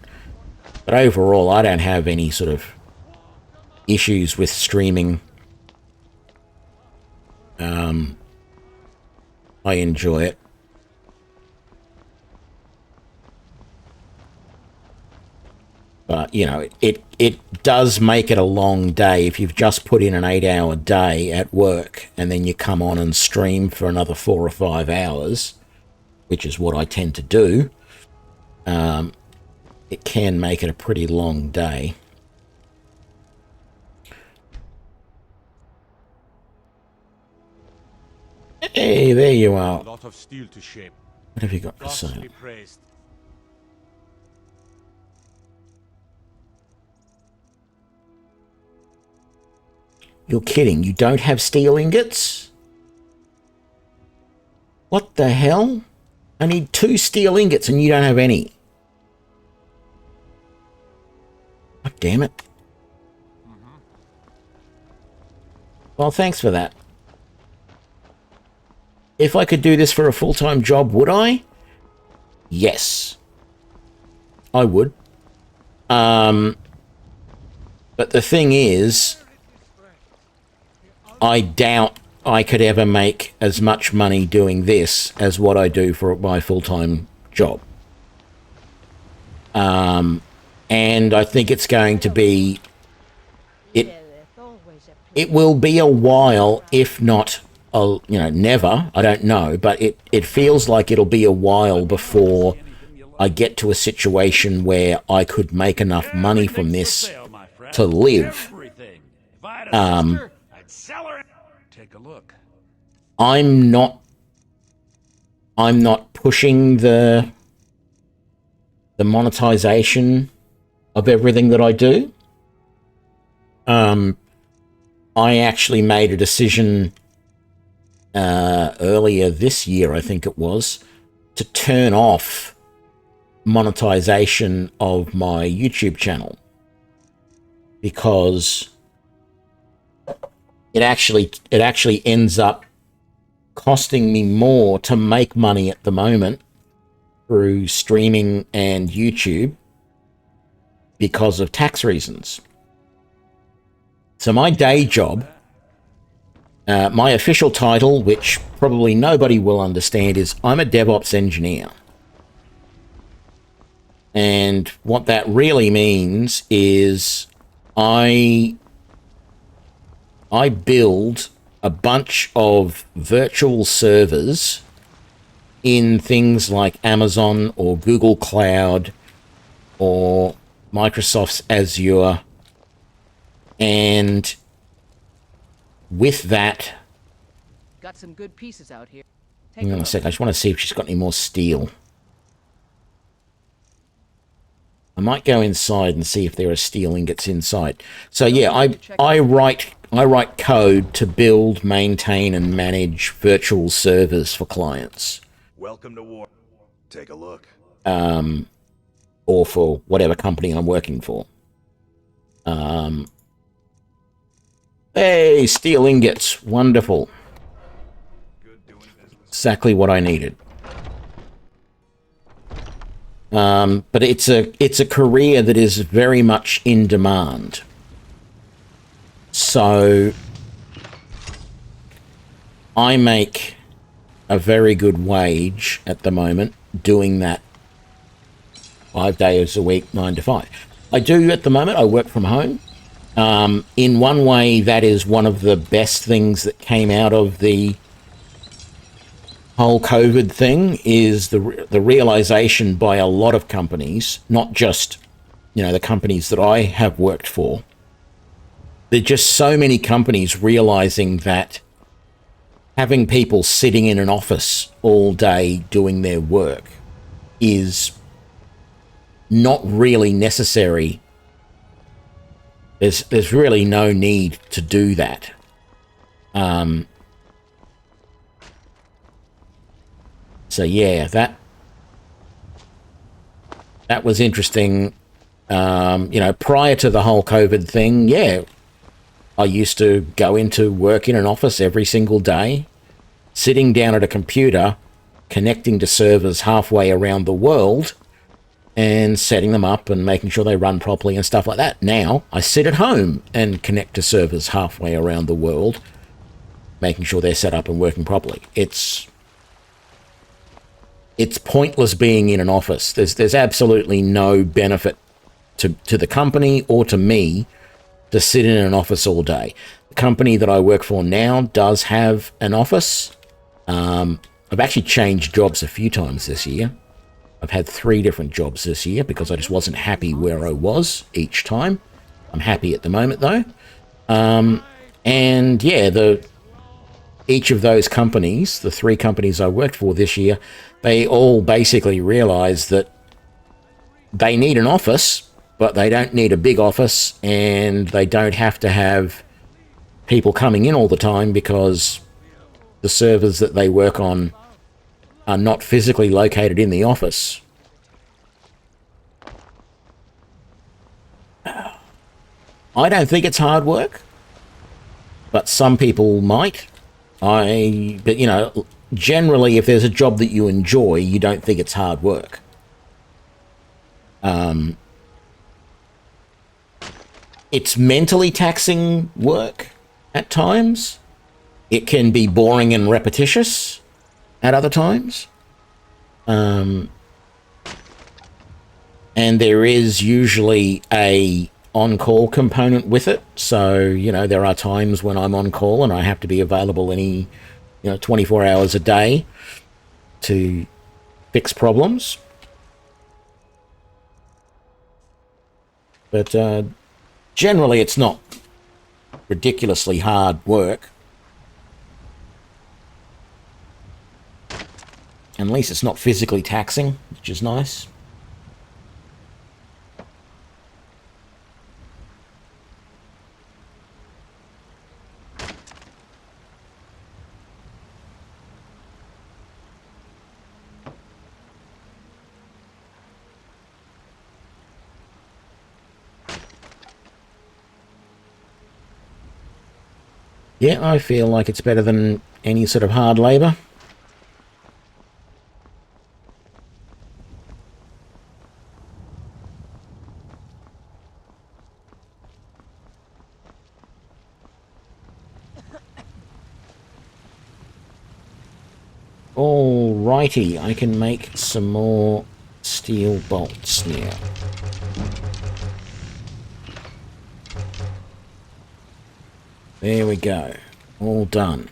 But overall, I don't have any sort of issues with streaming. I enjoy it. But, you know, it does make it a long day if you've just put in an 8-hour day at work and then you come on and stream for another 4 or 5 hours, which is what I tend to do. It can make it a pretty long day. Hey, there you are. A lot of steel to shape. What have you got to say? Be praised. You're kidding. You don't have steel ingots? What the hell? I need 2 steel ingots and you don't have any. God damn it. Well, thanks for that. If I could do this for a full-time job, would I? Yes. I would. But the thing is, I doubt I could ever make as much money doing this as what I do for my full-time job. And I think it's going to be... It will be a while, if not... you know, never, I don't know, but it feels like it'll be a while before I get to a situation where I could make enough money from this to live. Take a look. I'm not pushing the monetization of everything that I do. I actually made a decision earlier this year, I think it was, to turn off monetization of my YouTube channel because it actually ends up costing me more to make money at the moment through streaming and YouTube because of tax reasons. So my day job, my official title, which probably nobody will understand, is I'm a DevOps engineer. And what that really means is I build a bunch of virtual servers in things like Amazon or Google Cloud or Microsoft's Azure And with that, Got some good pieces out here. hang on a sec, I just want to see if she's got any more steel. I might go inside and see if there are steel ingots inside. So yeah, I write code to build, maintain, and manage virtual servers for clients. Welcome to war. Take a look. Or for whatever company I'm working for. Hey, steel ingots, wonderful. Exactly what I needed. But it's a career that is very much in demand. So I make a very good wage at the moment doing that 5 days a week, 9 to 5. I do at the moment, I work from home. In one way, that is one of the best things that came out of the whole COVID thing, is the realization by a lot of companies, not just, you know, the companies that I have worked for. There's just so many companies realizing that having people sitting in an office all day doing their work is not really necessary. There's really no need to do that. So yeah, that was interesting. You know, prior to the whole COVID thing, yeah, I used to go into work in an office every single day, sitting down at a computer, connecting to servers halfway around the world, and setting them up and making sure they run properly and stuff like that. Now, I sit at home and connect to servers halfway around the world, making sure they're set up and working properly. It's pointless being in an office. There's absolutely no benefit to the company or to me to sit in an office all day. The company that I work for now does have an office. I've actually changed jobs a few times this year. I've had 3 different jobs this year because I just wasn't happy where I was each time. I'm happy at the moment though. And yeah, each of those companies, the 3 companies I worked for this year, they all basically realized that they need an office, but they don't need a big office, and they don't have to have people coming in all the time because the servers that they work on are not physically located in the office. I don't think it's hard work, but some people might. But you know, generally, if there's a job that you enjoy, you don't think it's hard work. It's mentally taxing work at times. It can be boring and repetitious at other times. And there is usually a on-call component with it. So, you know, there are times when I'm on call and I have to be available 24 hours a day to fix problems. But generally it's not ridiculously hard work. At least it's not physically taxing, which is nice. Yeah, I feel like it's better than any sort of hard labour. Alrighty, I can make some more steel bolts now. There we go. All done.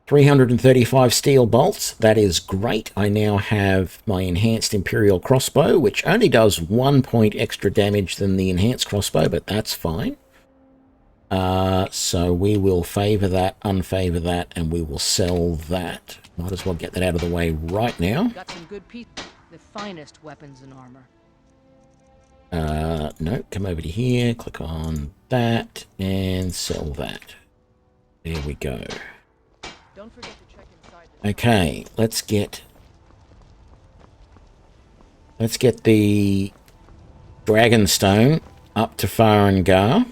335 steel bolts. That is great. I now have my enhanced Imperial crossbow, which only does 1 point extra damage than the enhanced crossbow, but that's fine. So we will favour that, unfavour that, and we will sell that. Might as well get that out of the way right now. Got some good pieces, the finest weapons and armor. No, come over to here, click on that, and sell that. There we go. Don't forget to check inside. Okay, let's get the Dragonstone up to Farengar.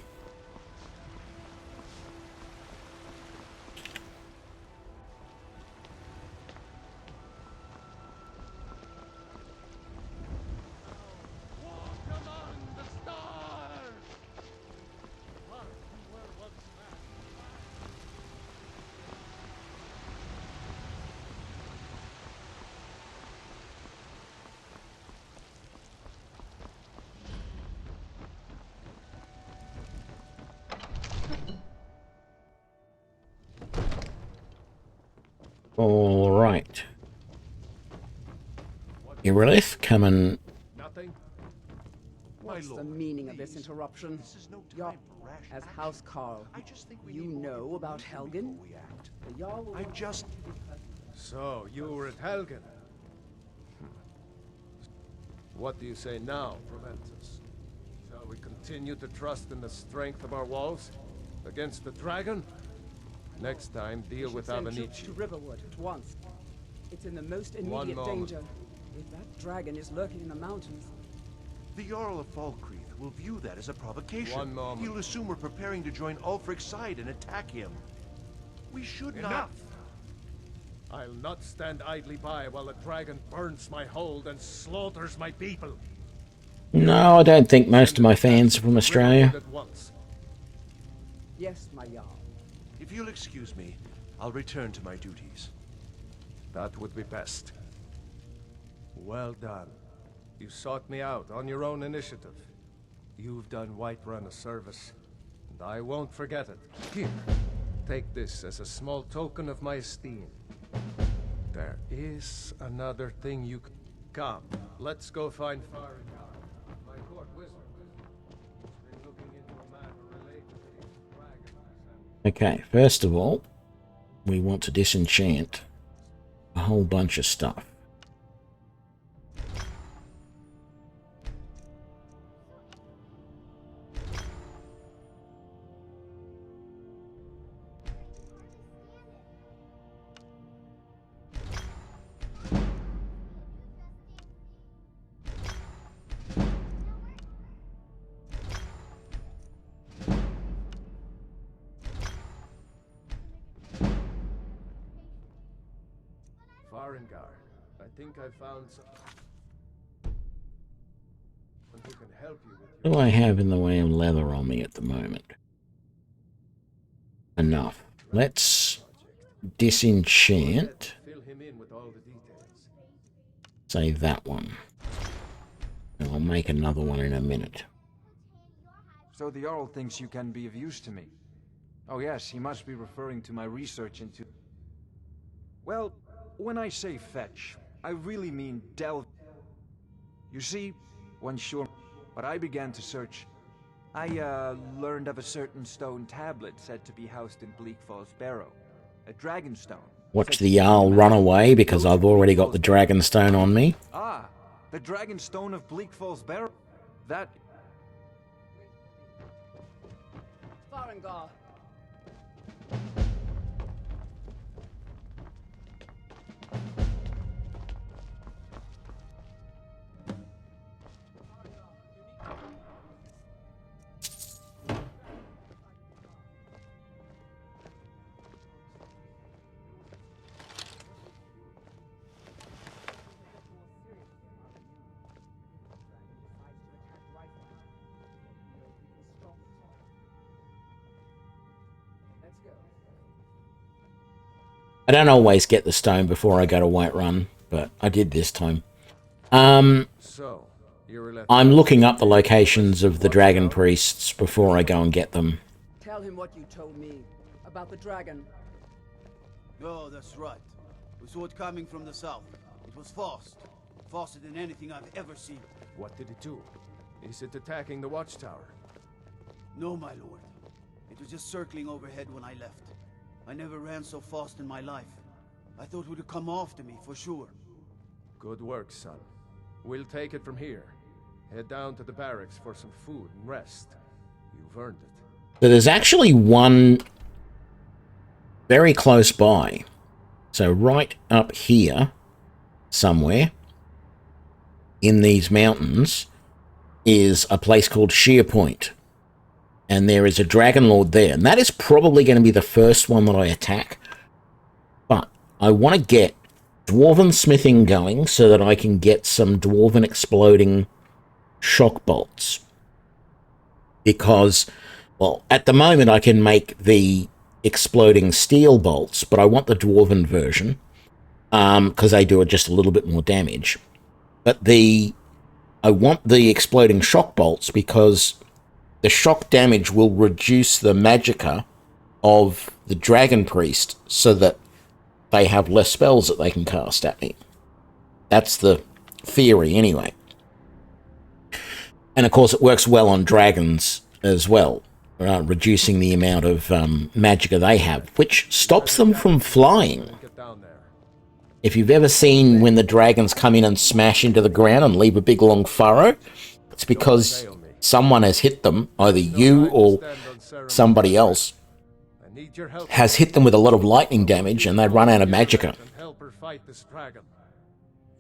All right. Irilith, come and... What's the meaning of this interruption? As House Carl, you know about Helgen? The Jarl will So, you were at Helgen? What do you say now, Proventus? Shall we continue to trust in the strength of our walls? Against the dragon? Next time, deal with Avenici. To Riverwood at once. It's in the most immediate danger. If that dragon is lurking in the mountains. The Jarl of Falkreath will view that as a provocation. One moment. He'll assume we're preparing to join Ulfric's side and attack him. We should Enough! I'll not stand idly by while the dragon burns my hold and slaughters my people. No, I don't think most of my fans are from Australia. Yes, my Jarl. If you'll excuse me, I'll return to my duties. That would be best. Well done. You sought me out on your own initiative. You've done Whiterun a service, and I won't forget it. Here, take this as a small token of my esteem. There is another thing you can... Come, let's go find Farengar, my court wizard. He's been looking into a matter related to these dragons. Okay, first of all, we want to disenchant a whole bunch of stuff. Farengar, I think I found some... who can help you with What do I have in the way of leather on me at the moment? Enough. Let's disenchant. Fill him in with all the details. Say that one. And I'll make another one in a minute. So the Jarl thinks you can be of use to me. Oh yes, he must be referring to my research into... Well, when I say fetch, I really mean delve. You see, when sure, but I began to search. I learned of a certain stone tablet said to be housed in Bleak Falls Barrow. A dragon stone. Watch the Jarl run away because I've already got the Dragonstone on me. Ah, the dragon stone of Bleak Falls Barrow. That... Farengar. I don't always get the stone before I go to Whiterun, but I did this time. So, I'm looking up the locations of the dragon priests before I go and get them. Tell him what you told me about the dragon. Oh, that's right. We saw it coming from the south. It was fast. Faster than anything I've ever seen. What did it do? Is it attacking the watchtower? No, my lord. It was just circling overhead when I left. I never ran so fast in my life. I thought it would come after me, for sure. Good work, son. We'll take it from here. Head down to the barracks for some food and rest. You've earned it. So there's actually one very close by. So right up here, somewhere, in these mountains, is a place called Sheer Point. And there is a Dragon Lord there. And that is probably going to be the first one that I attack. But I want to get Dwarven Smithing going so that I can get some Dwarven Exploding Shock Bolts. Because, well, at the moment I can make the Exploding Steel Bolts, but I want the Dwarven version. Because they do just a little bit more damage. But I want the Exploding Shock Bolts because the shock damage will reduce the magicka of the Dragon Priest so that they have less spells that they can cast at me. That's the theory, anyway. And, of course, it works well on dragons as well, reducing the amount of magicka they have, which stops them from flying. If you've ever seen when the dragons come in and smash into the ground and leave a big long furrow, it's because someone has hit them, either you or somebody else, has hit them with a lot of lightning damage and they run out of magicka. Help her fight this dragon.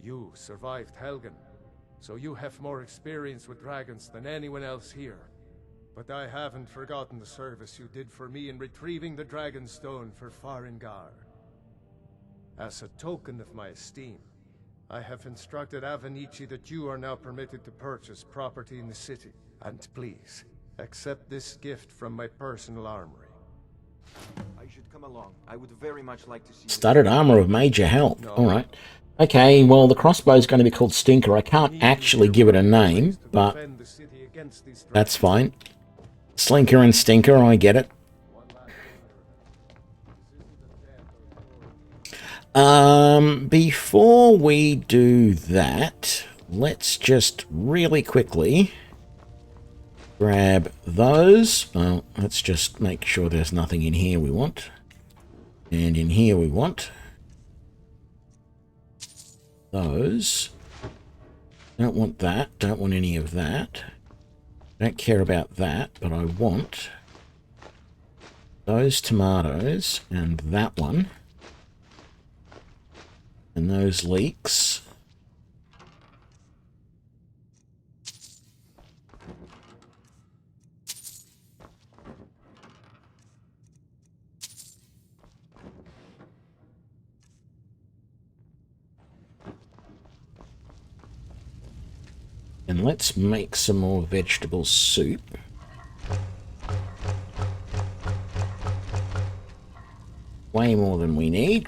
You survived Helgen, so you have more experience with dragons than anyone else here. But I haven't forgotten the service you did for me in retrieving the Dragon Stone for Farengar. As a token of my esteem, I have instructed Avenici that you are now permitted to purchase property in the city. And please, accept this gift from my personal armory. I should come along. I would very much like to see... Studded armor of major help. Alright. Okay, well, the crossbow is going to be called Stinker. I can't actually give it a name, but that's fine. Slinker and Stinker, I get it. Before we do that, let's just really quickly grab those. Let's just make sure there's nothing in here we want. And in here we want those. Don't want that. Don't want any of that. Don't care about that, but I want those tomatoes and that one. And those leeks. And let's make some more vegetable soup. Way more than we need.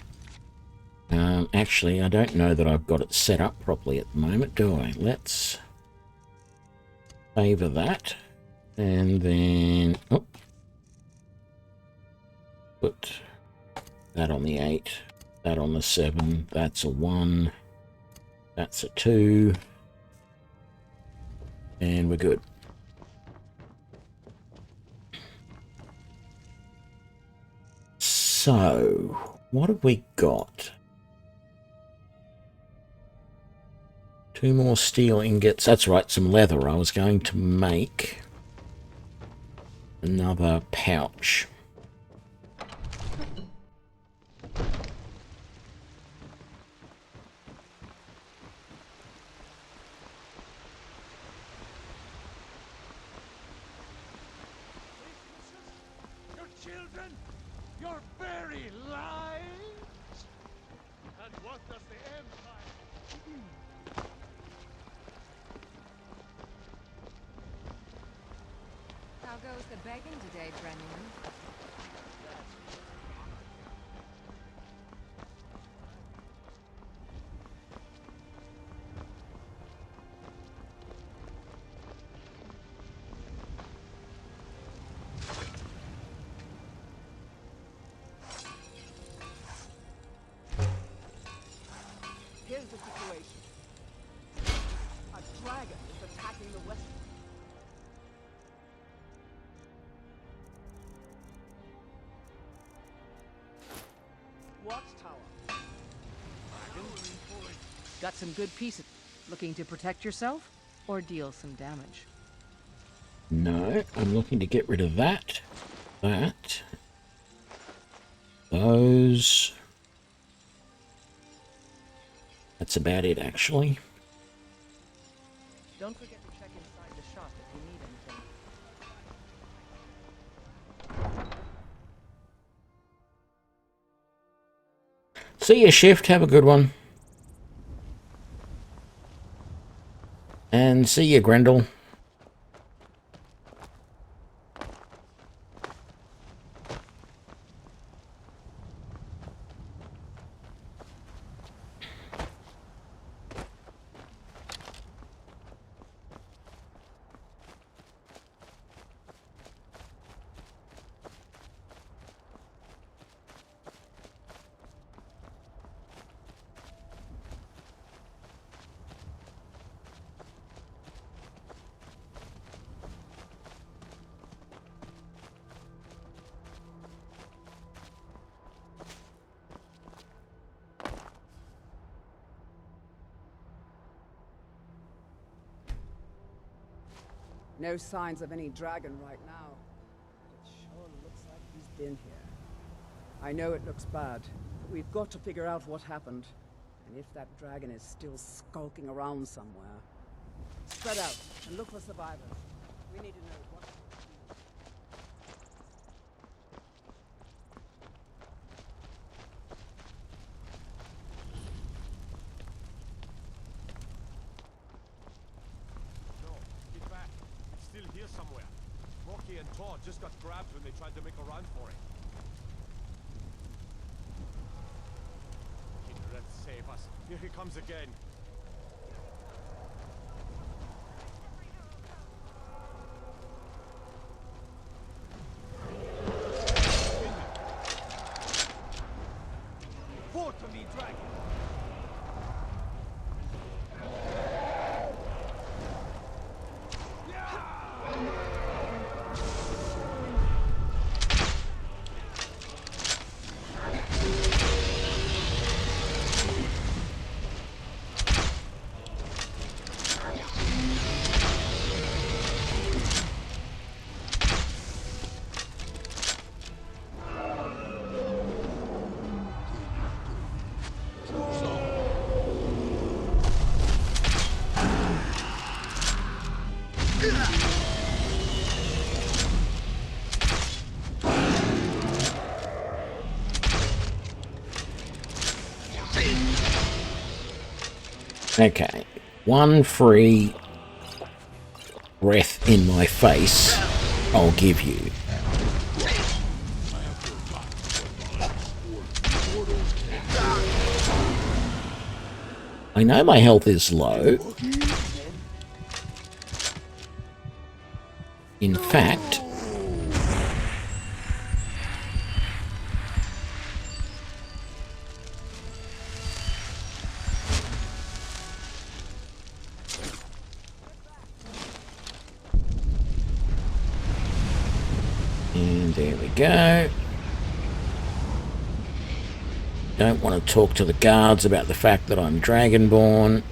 Actually, I don't know that I've got it set up properly at the moment, do I? Let's favor that. And then put that on the 8, that on the 7, that's a 1, that's a 2. And we're good. So, what have we got? 2 more steel ingots. That's right, some leather. I was going to make another pouch. Your children, your very lives. And what does the Empire... How goes the begging today, Brennan? attacking the west. Watchtower. Got some good pieces. Looking to protect yourself or deal some damage? No, I'm looking to get rid of that. Those. That's about it, actually. Don't forget to check inside the shop if you need anything. See you, Shift. Have a good one. And see you, Grendel. No signs of any dragon right now. But it sure looks like he's been here. I know it looks bad, but we've got to figure out what happened. And if that dragon is still skulking around somewhere. Spread out and look for survivors. We need to know what... Here somewhere. Rocky and Todd just got grabbed when they tried to make a run for it. Kindred, save us. Here he comes again. Report to me, dragon. Okay, one free breath in my face I'll give you. I know my health is low. In fact, and there we go. Don't want to talk to the guards about the fact that I'm Dragonborn.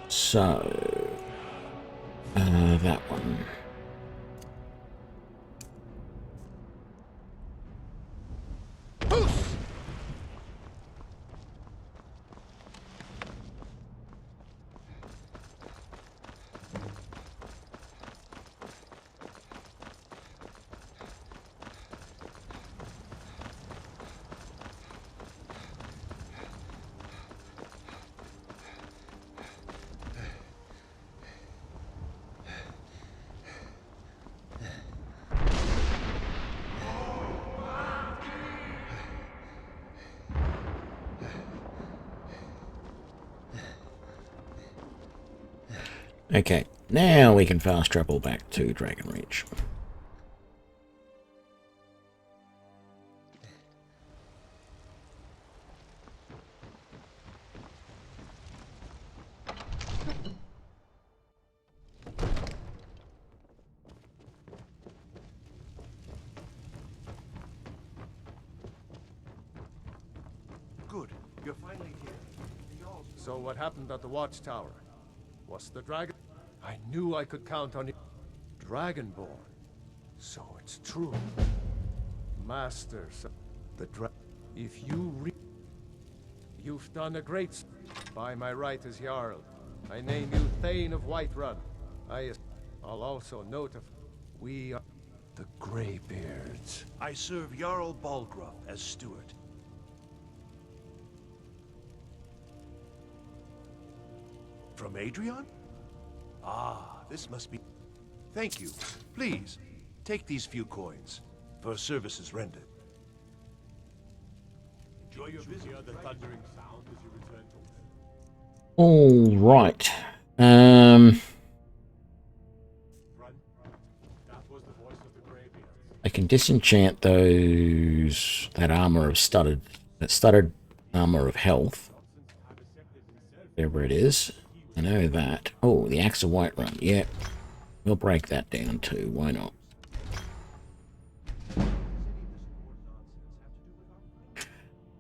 So, that one. Okay, now we can fast travel back to Dragon Ridge. You're finally here. So what happened at the watchtower? Was the dragon? I knew I could count on you. Dragonborn. So it's true. Masters. The If you've done a great. By my right as Jarl, I name you Thane of Whiterun. I'll also notify. We are the Greybeards. I serve Jarl Balgruuf as steward. From Adrian? Ah, this must be... Thank you. Please, take these few coins for services rendered. Enjoy your visit. Hear the thundering sound as you return to... All right. I can disenchant that armor of studded armor of health. Whatever it is. I know that. Oh, the Axe of Whiterun. Yeah. We'll break that down too. Why not?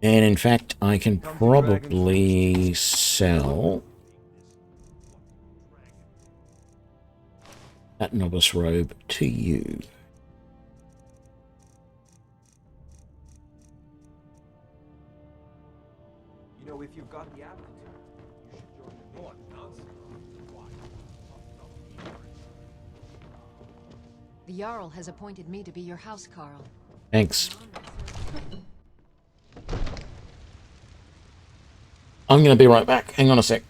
And in fact, I can probably sell that novice robe to you. You know, if you've got the aptitude, you should join the mission. The Jarl has appointed me to be your housecarl. Thanks. I'm going to be right back. Hang on a sec.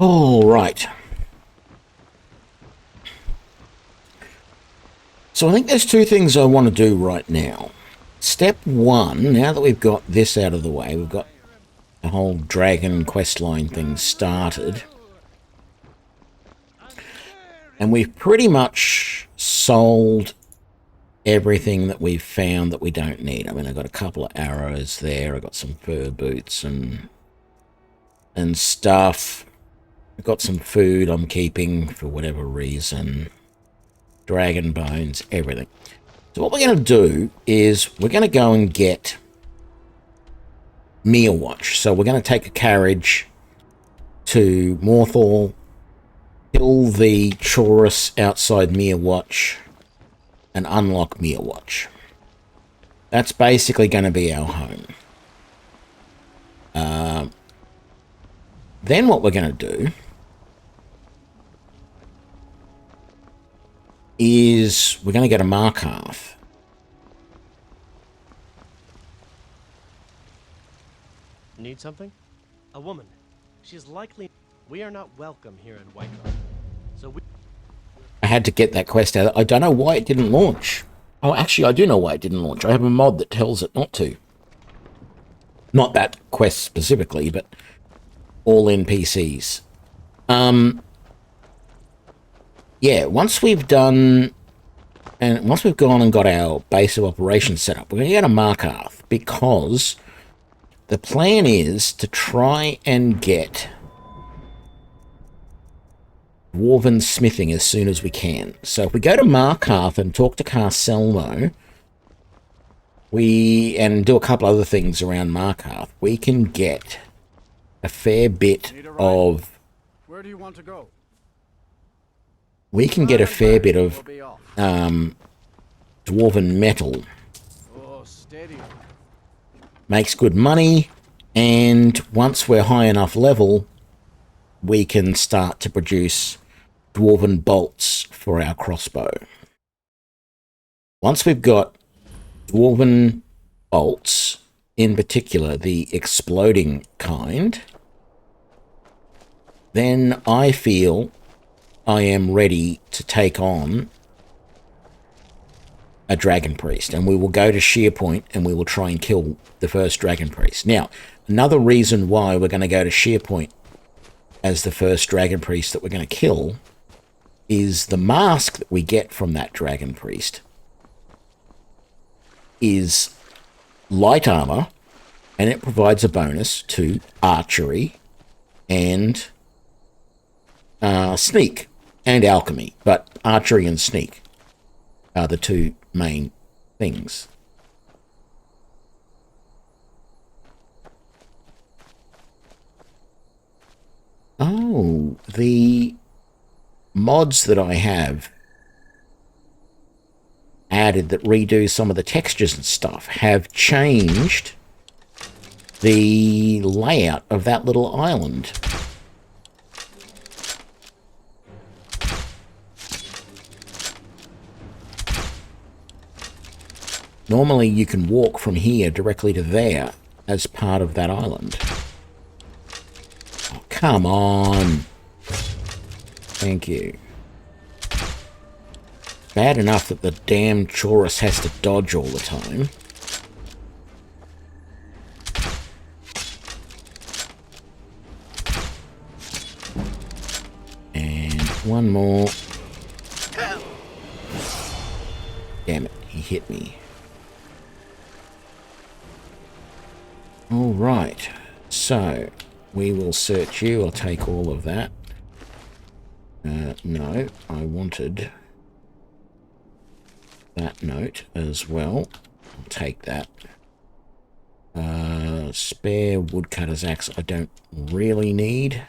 All right. So I think there's two things I want to do right now. Step one, now that we've got this out of the way, we've got the whole dragon questline thing started. And we've pretty much sold everything that we've found that we don't need. I mean, I've got a couple of arrows there. I've got some fur boots and stuff. I've got some food I'm keeping for whatever reason. Dragon bones, everything. So what we're going to do is we're going to go and get Mealwatch. So we're going to take a carriage to Morthal, kill the Chorus outside Mealwatch, and unlock Mealwatch. That's basically going to be our home. Then what we're going to do is we're going to get a Markarth. Need something? A woman. She's likely... We are not welcome here in Whiterun. So we... I had to get that quest out. I don't know why it didn't launch. Oh, actually, I do know why it didn't launch. I have a mod that tells it not to. Not that quest specifically, but all NPCs. Yeah, once we've done... And once we've gone and got our base of operations set up, we're going to get a Markarth, because the plan is to try and get Dwarven smithing as soon as we can. So if we go to Markarth and talk to Carcelmo, and do a couple other things around Markarth, we can get a fair bit of... Where do you want to go? We can get a fair bit of Dwarven metal. Oh, steady. Makes good money, and once we're high enough level, we can start to produce Dwarven bolts for our crossbow. Once we've got Dwarven bolts, in particular the exploding kind, then I feel I am ready to take on a Dragon Priest, and we will go to Shearpoint and we will try and kill the first Dragon Priest. Now, another reason why we're going to go to Shearpoint as the first Dragon Priest that we're going to kill is the mask that we get from that Dragon Priest is light armor, and it provides a bonus to archery and sneak and alchemy, but archery and sneak are the two main things. Oh, the mods that I have added that redo some of the textures and stuff have changed the layout of that little island. Normally you can walk from here directly to there as part of that island. Oh, come on. Thank you. Bad enough that the damn Chorus has to dodge all the time. And one more. Damn it, he hit me. Alright, so we will search you. I'll take all of that. No, I wanted that note as well. I'll take that. Spare woodcutter's axe I don't really need.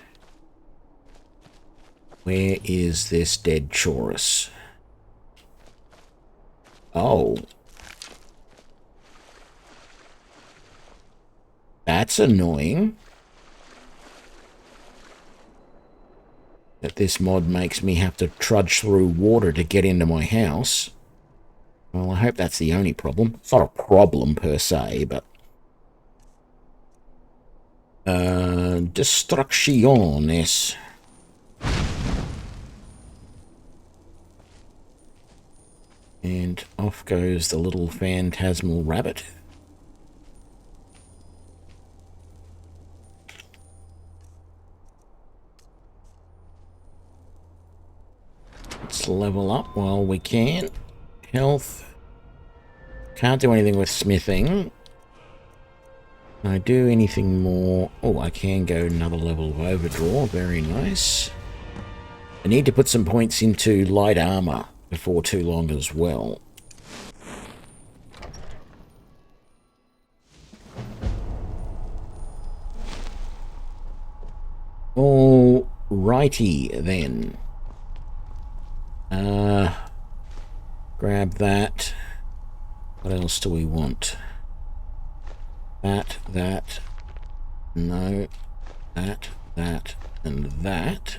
Where is this dead Chorus? Oh. That's annoying. That this mod makes me have to trudge through water to get into my house. Well, I hope that's the only problem. It's not a problem per se, but... Destrucciones. And off goes the little phantasmal rabbit. Let's level up while we can. Health. Can't do anything with smithing. Can I do anything more? Oh, I can go another level of overdraw. Very nice. I need to put some points into light armor before too long as well. Alrighty then. Grab that. What else do we want? That, no, that, and that.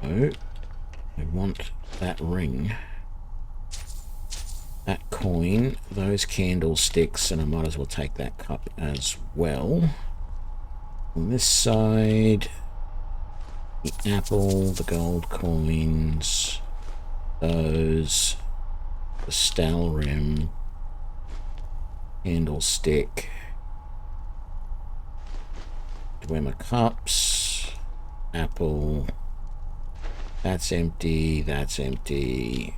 Oh, I want that ring, that coin, those candlesticks, and I might as well take that cup as well. On this side, the apple, the gold coins, those, the Stalrim, candlestick, Dwemer cups, apple, that's empty, that's empty.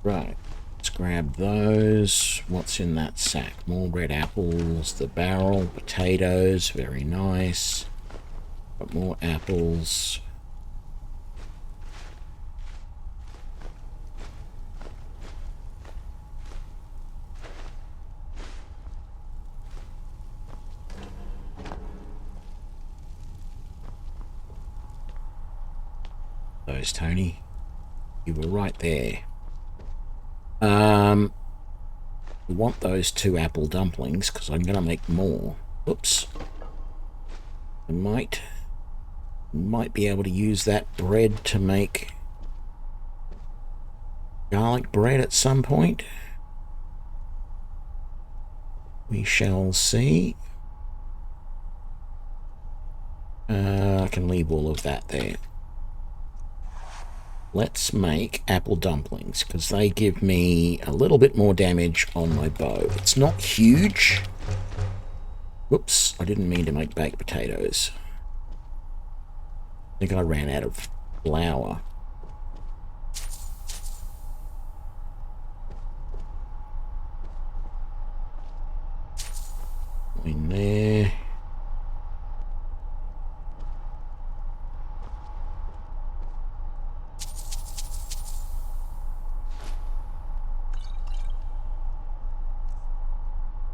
Right, let's grab those. What's in that sack? More red apples, the barrel, potatoes, very nice. Got more apples. Those, Tony. You were right there. We want those 2 apple dumplings because I'm going to make more. Oops. I might be able to use that bread to make garlic bread at some point. We shall see. I can leave all of that there. Let's make apple dumplings, because they give me a little bit more damage on my bow. It's not huge. Whoops, I didn't mean to make baked potatoes. I think I ran out of flour. In there.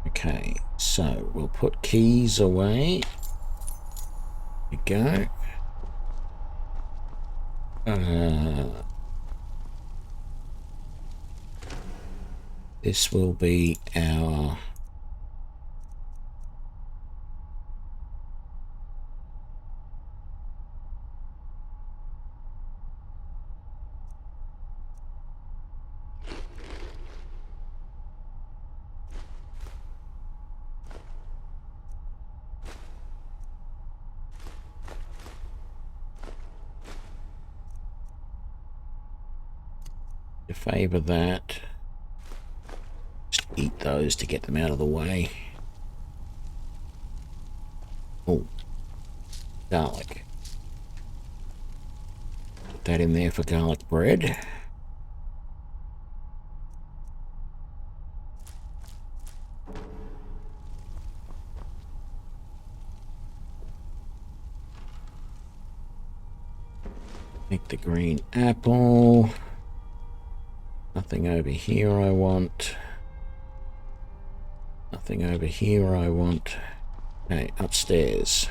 Okay, so we'll put keys away. There we go. This will be our favor that. Just eat those to get them out of the way. Oh, garlic. Put that in there for garlic bread. Make the green apple. Nothing over here I want. Nothing over here I want. Okay, upstairs.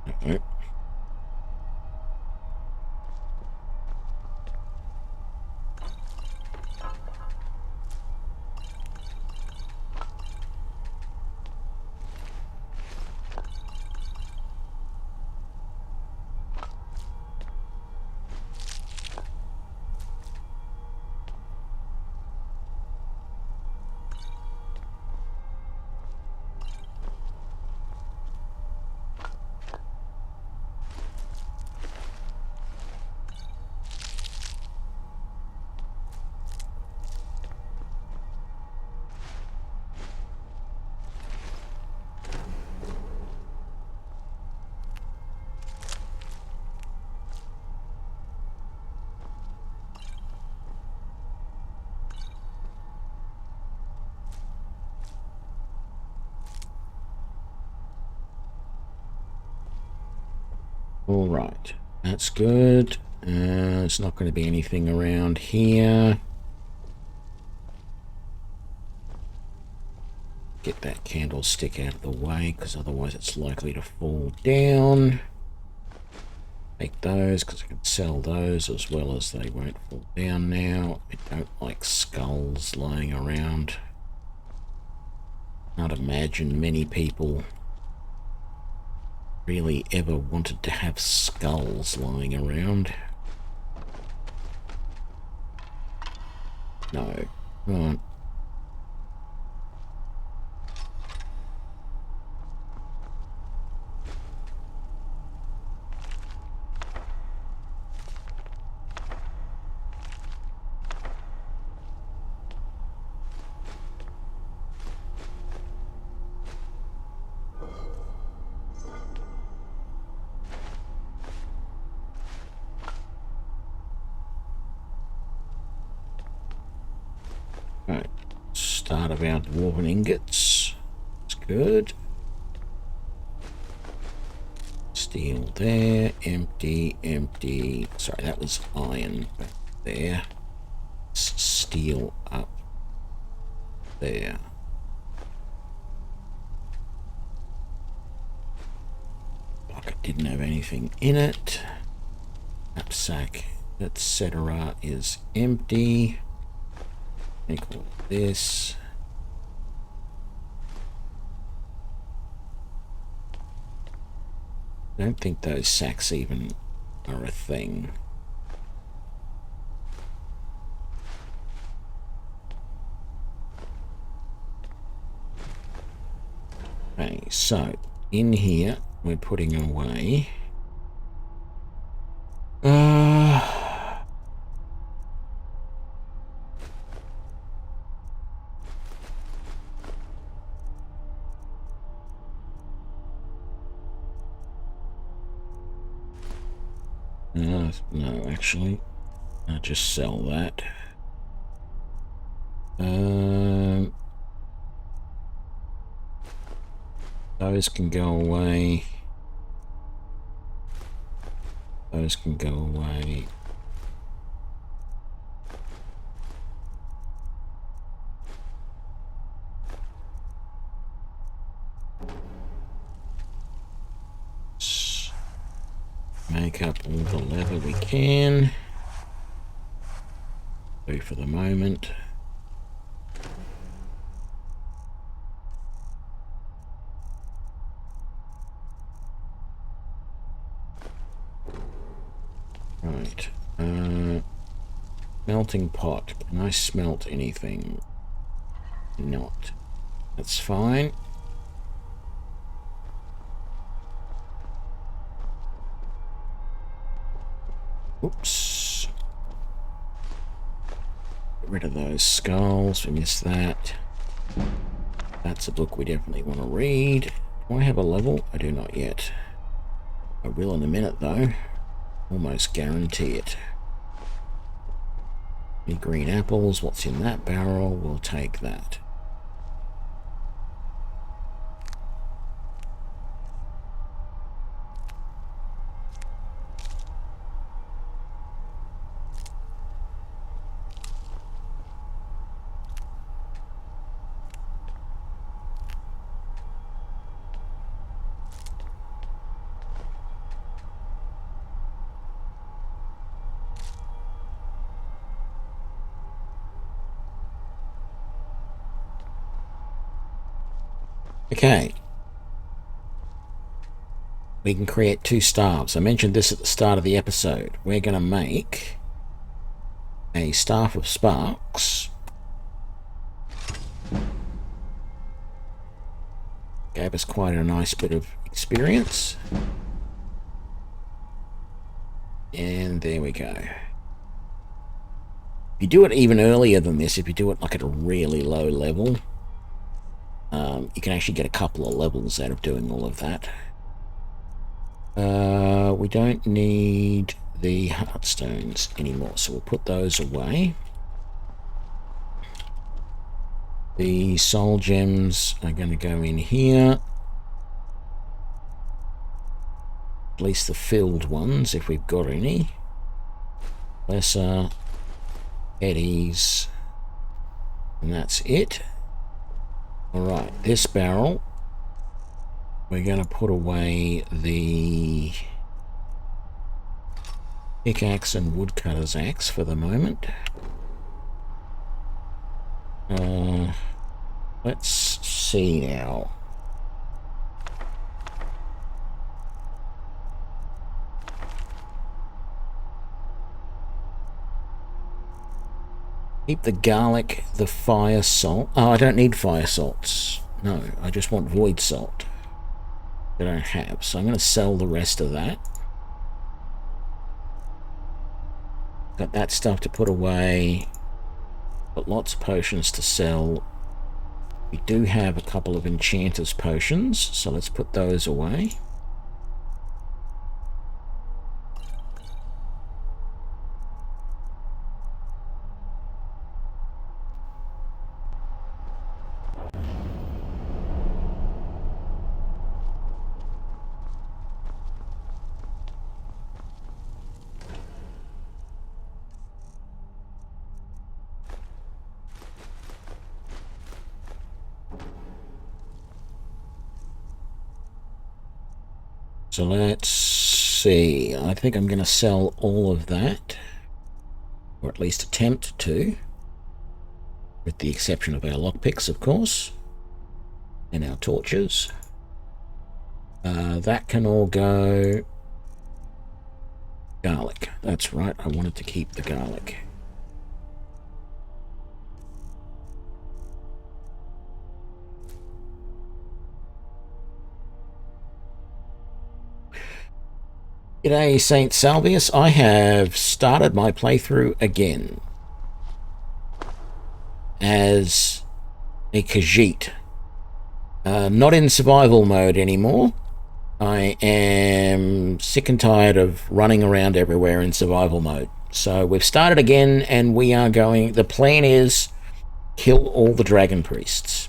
Okay. All right, that's good. It's not going to be anything around here. Get that candlestick out of the way, because otherwise it's likely to fall down. Take those, because I can sell those as well as they won't fall down now. I don't like skulls lying around. Can't imagine many people really ever wanted to have skulls lying around. No. Come on. Right, start of our dwarven ingots. That's good. Steel there, empty, empty. Sorry, that was iron back there. Steel up there. Bucket didn't have anything in it. Knapsack, etc. is empty. Equal this. I don't think those sacks even are a thing. Okay, so in here we're putting away no, actually, I'll just sell that. Those can go away. Those can go away. Make up all the leather we can. Do for the moment. Right. Melting pot. Can I smelt anything? Not. That's fine. Oops. Get rid of those skulls. We missed that. That's a book we definitely want to read. Do I have a level? I do not yet. I will in a minute though. Almost guarantee it. Any green apples? What's in that barrel? We'll take that. Okay, we can create 2 staffs. I mentioned this at the start of the episode. We're going to make a staff of sparks. Gave us quite a nice bit of experience. And there we go. If you do it even earlier than this, if you do it like at a really low level, you can actually get a couple of levels out of doing all of that. We don't need the heartstones anymore, so we'll put those away. The soul gems are going to go in here. At least the filled ones, if we've got any. Lesser, eddies, and that's it. Alright, this barrel, we're going to put away the pickaxe and woodcutter's axe for the moment. Let's see now. Keep the garlic, the fire salt. Oh, I don't need fire salts. No, I just want void salt. I don't have, so I'm going to sell the rest of that. Got that stuff to put away. Got lots of potions to sell. We do have a couple of enchanter's potions, so let's put those away. So let's see, I think I'm going to sell all of that, or at least attempt to, with the exception of our lockpicks, of course, and our torches. That can all go garlic. That's right, I wanted to keep the garlic. G'day, Saint Salvius. I have started my playthrough again as a Khajiit. Not in survival mode anymore. I am sick and tired of running around everywhere in survival mode. So we've started again, and we are going... The plan is kill all the dragon priests.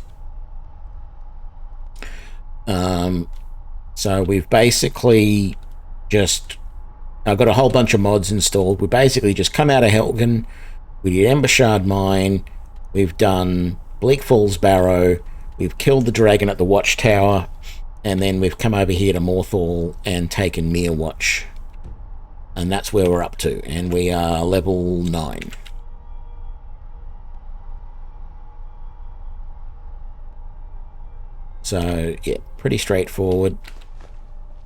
So we've basically... I've got a whole bunch of mods installed. We basically just come out of Helgen, we did Embershard Mine, we've done Bleak Falls Barrow, we've killed the dragon at the Watchtower, and then we've come over here to Morthal and taken Meerwatch. And that's where we're up to, and we are level 9. So, yeah, pretty straightforward.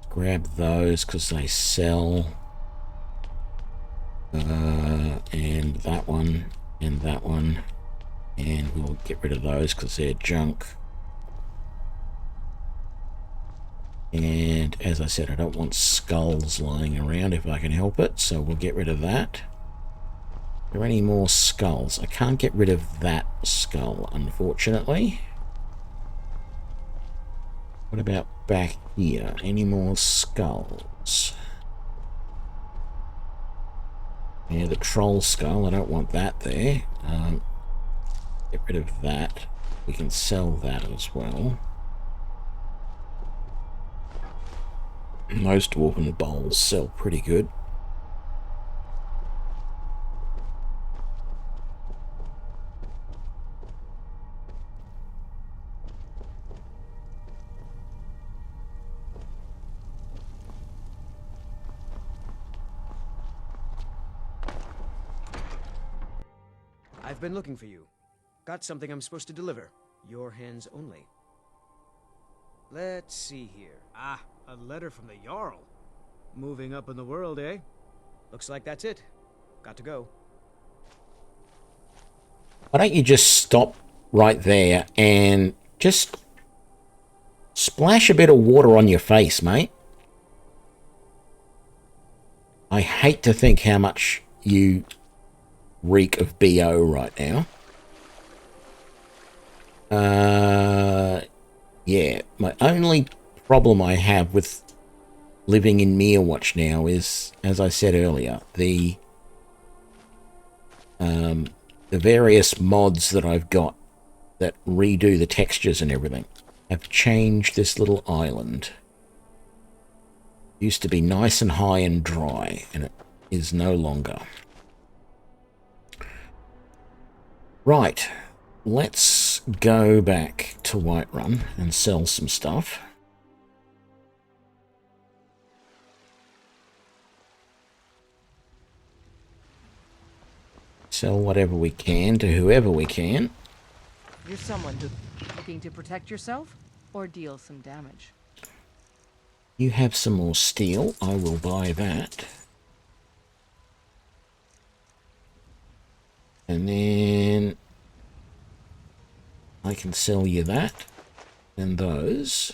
Grab those because they sell. And that one, and that one. And we'll get rid of those because they're junk. And as I said, I don't want skulls lying around if I can help it, so we'll get rid of that. Are there any more skulls? I can't get rid of that skull, unfortunately. What about back here? Any more skulls? Yeah, the troll skull. I don't want that there. Get rid of that. We can sell that as well. Most dwarven bowls sell pretty good. I've been looking for you. Got something I'm supposed to deliver. Your hands only. Let's see here. Ah, a letter from the Jarl. Moving up in the world, eh? Looks like that's it. Got to go. Why don't you just stop right there and just splash a bit of water on your face, mate? I hate to think how much you reek of BO right now. Yeah, my only problem I have with living in Meerwatch now is, as I said earlier, the various mods that I've got that redo the textures and everything have changed this little island. Used to be nice and high and dry, and it is no longer. Right, let's go back to Whiterun and sell some stuff. Sell whatever we can to whoever we can. You're someone who's looking to protect yourself or deal some damage. You have some more steel. I will buy that. And then I can sell you that and those.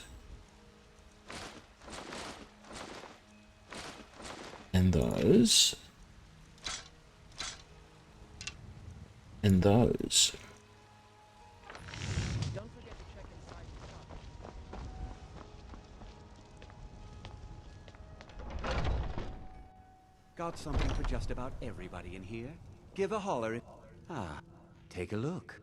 And those. And those. Don't forget to check inside the shop. Got something for just about everybody in here? Give a holler. Ah, take a look.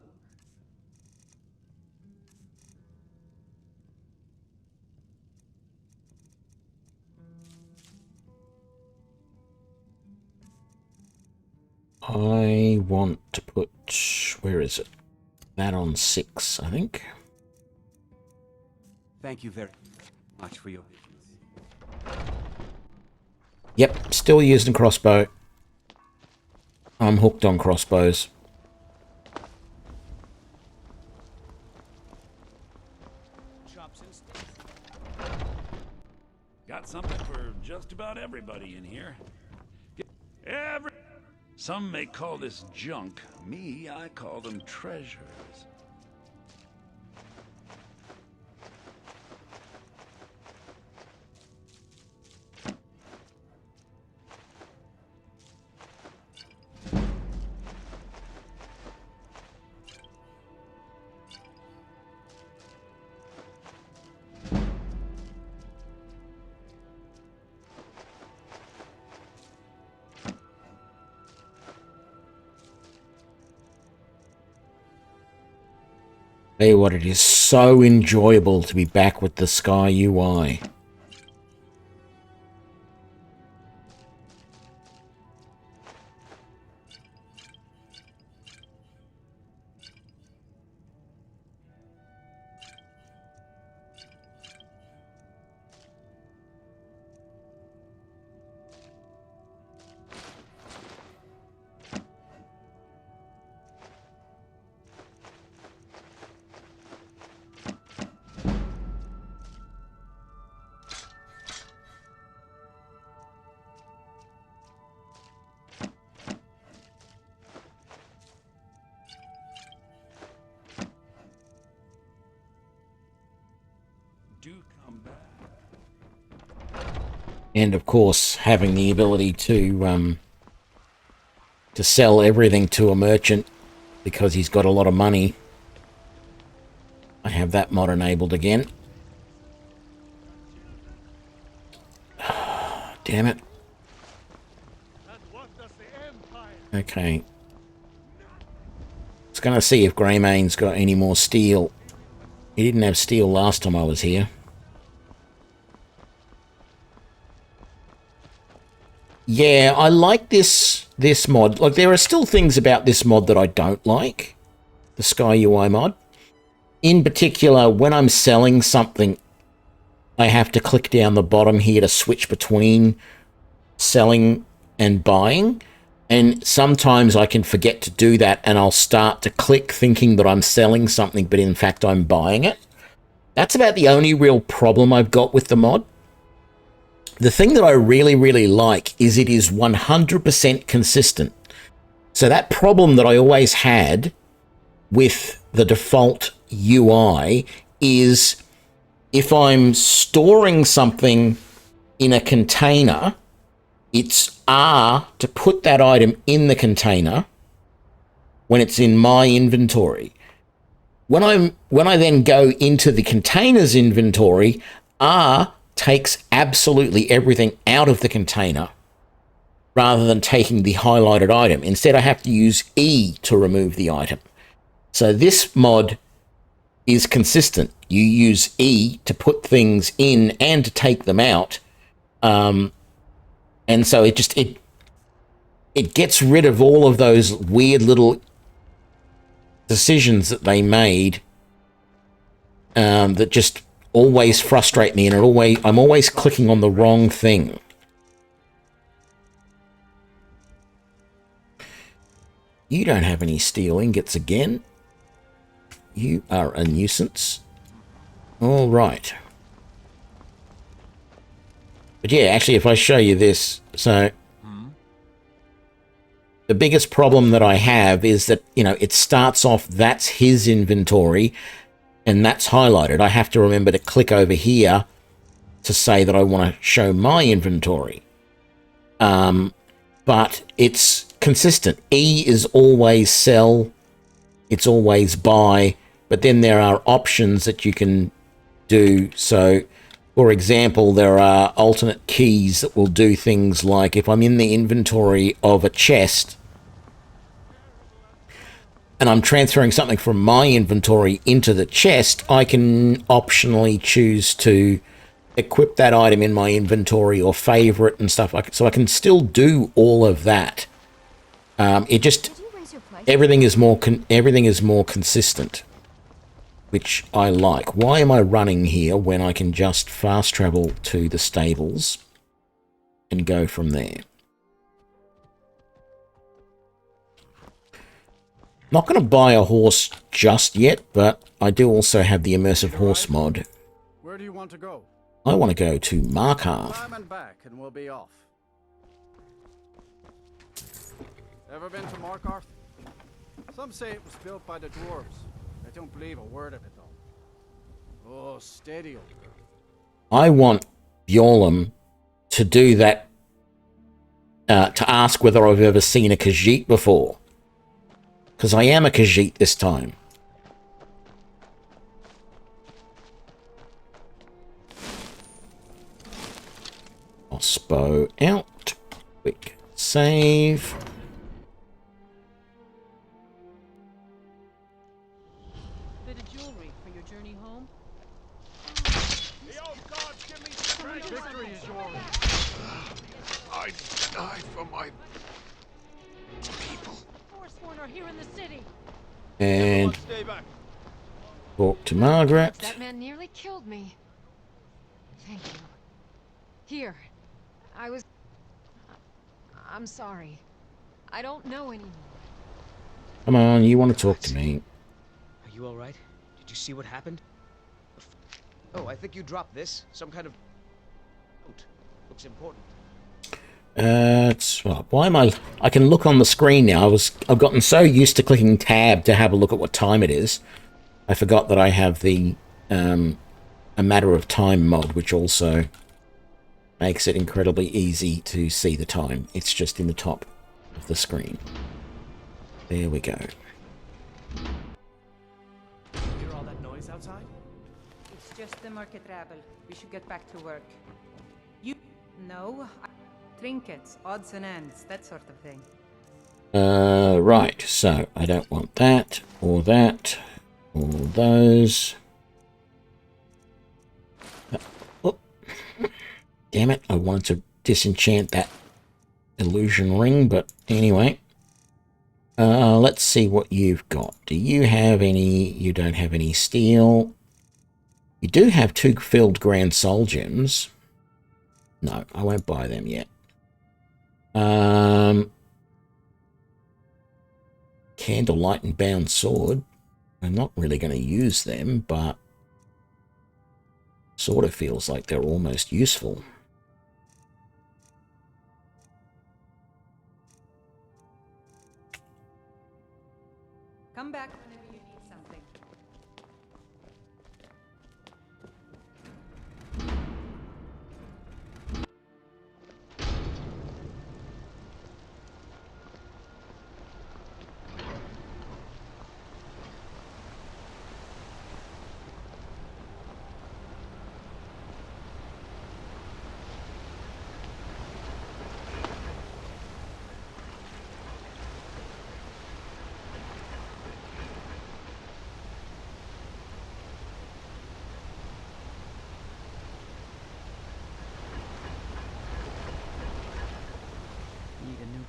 I want to put, where is it? That on 6, I think. Thank you very much for your business. Yep, still using crossbow. I'm hooked on crossbows. Got something for just about everybody in here. Some may call this junk. Me, I call them treasures. Tell you what, it is so enjoyable to be back with the SkyUI. And of course, having the ability to sell everything to a merchant because he's got a lot of money. I have that mod enabled again. Damn it. Okay. I was going to see if Greymane's got any more steel. He didn't have steel last time I was here. Yeah, I like this mod. Like, there are still things about this mod that I don't like. The SkyUI mod. In particular, when I'm selling something, I have to click down the bottom here to switch between selling and buying. And sometimes I can forget to do that, and I'll start to click thinking that I'm selling something, but in fact I'm buying it. That's about the only real problem I've got with the mod. The thing that I really, really like is it is 100% consistent. So that problem that I always had with the default UI is if I'm storing something in a container, it's R to put that item in the container when it's in my inventory. When I then go into the containers inventory, R takes absolutely everything out of the container rather than taking the highlighted item. Instead, I have to use E to remove the item. So this mod is consistent. You use E to put things in and to take them out. And so it gets rid of all of those weird little decisions that they made that just always frustrate me, and I'm always clicking on the wrong thing. You don't have any steel ingots again. You are a nuisance. All right. But yeah, actually, if I show you this, so the biggest problem that I have is that, you know, it starts off, that's his inventory, and that's highlighted. I have to remember to click over here to say that I want to show my inventory. But it's consistent. E is always sell, it's always buy, but then there are options that you can do. So, for example, there are alternate keys that will do things like if I'm in the inventory of a chest and I'm transferring something from my inventory into the chest, I can optionally choose to equip that item in my inventory or favorite and stuff like it. So I can still do all of that. It just, everything is more consistent, which I like. Why am I running here when I can just fast travel to the stables and go from there? Not going to buy a horse just yet, but I do also have the Immersive Horse mod. Where do you want to go? I want to go to Markarth. Climb and back and we'll be off. Ever been to Markarth? Some say it was built by the dwarves. I don't believe a word of it though. Oh, steady, old girl. I want Bjorlum to do that, to ask whether I've ever seen a Khajiit before. Because I am a Khajiit this time. Crossbow out. Quick save. Bit of jewelry for your journey home. The old gods give me strength. Victory is yours. I die for my people. Forsworn are here in the city. And talk to Margaret. That man nearly killed me. Thank you. Here. I'm sorry. I don't know anymore. Come on, you want to talk to me. Are you all right? Did you see what happened? Oh, I think you dropped this. Some kind of note. Looks important. Why am I can look on the screen now. I've gotten so used to clicking tab to have a look at what time it is. I forgot that I have the a matter of time mod, which also makes it incredibly easy to see the time. It's just in the top of the screen. There we go. Hear all that noise outside? It's just the market rabble. We should get back to work. Trinkets, odds and ends, that sort of thing. Right, so I don't want that, or that, or those. Oh. Damn it, I wanted to disenchant that illusion ring, but anyway. Let's see what you've got. Do you have any? You don't have any steel. You do have 2 filled Grand Soul Gems. No, I won't buy them yet. Candlelight and Bound Sword. I'm not really going to use them, but sort of feels like they're almost useful. Come back whenever you need something.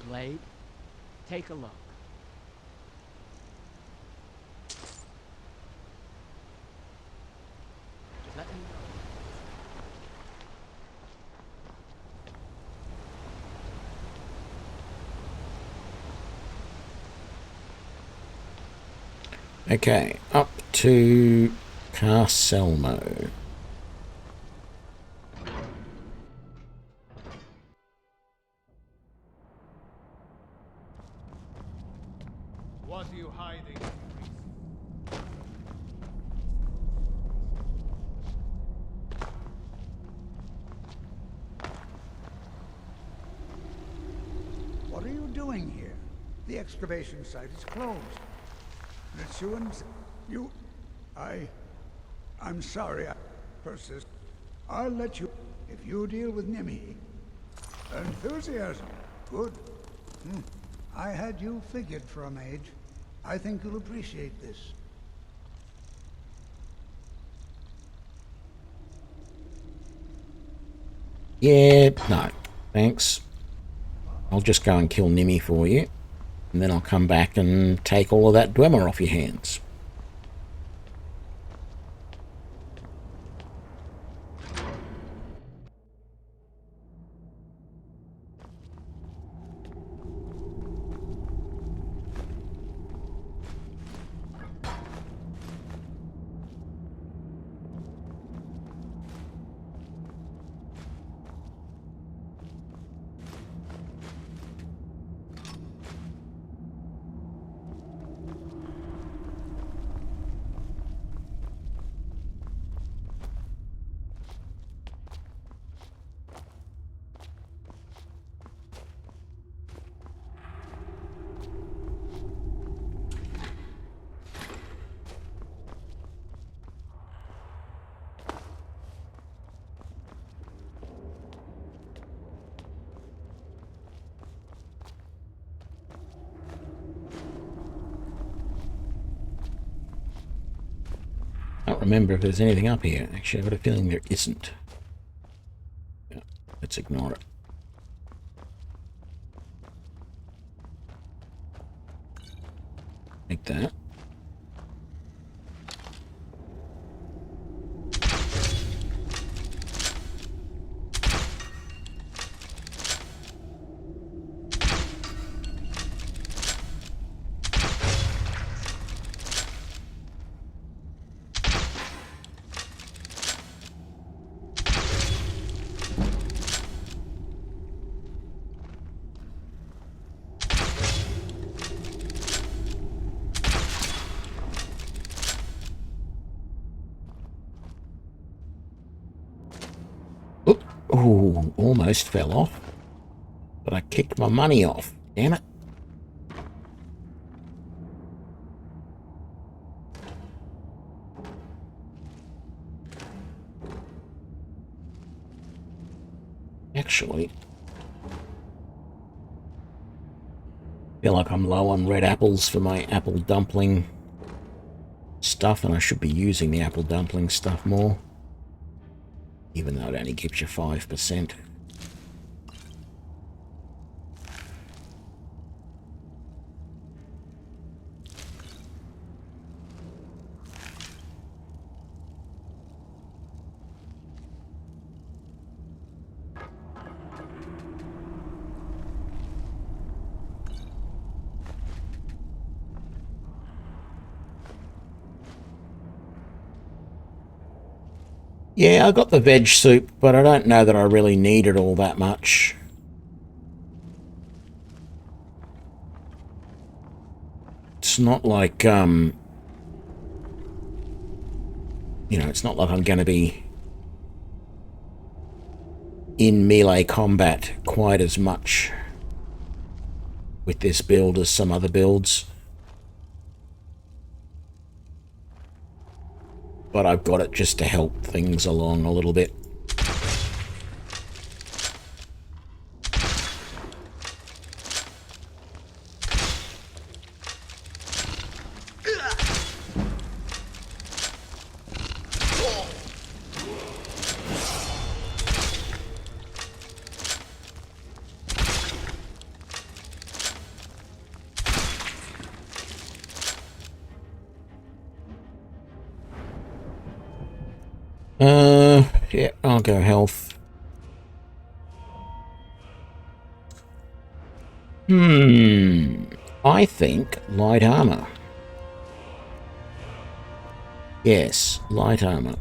blade? Take a look. Let me know. Okay, up to Carcelmo. What are you hiding? What are you doing here? The excavation site is closed. Pursuant, I'm sorry, I persist. I'll let you, if you deal with Nimi. Enthusiasm, good. I had you figured for a mage. I think you'll appreciate this. Yeah, no, thanks. I'll just go and kill Nimi for you, and then I'll come back and take all of that Dwemer off your hands. I don't remember if there's anything up here. Actually, I've got a feeling there isn't. Yeah, let's ignore it. Like that. Ooh, almost fell off. But I kicked my money off. Damn it. Actually, I feel like I'm low on red apples for my apple dumpling stuff, and I should be using the apple dumpling stuff more. Even though it only gives you 5%. Yeah, I got the veg soup, but I don't know that I really need it all that much. It's not like, you know, it's not like I'm going to be in melee combat quite as much with this build as some other builds. But I've got it just to help things along a little bit. Yeah, I'll go health. I think light armor. Yes, light armor.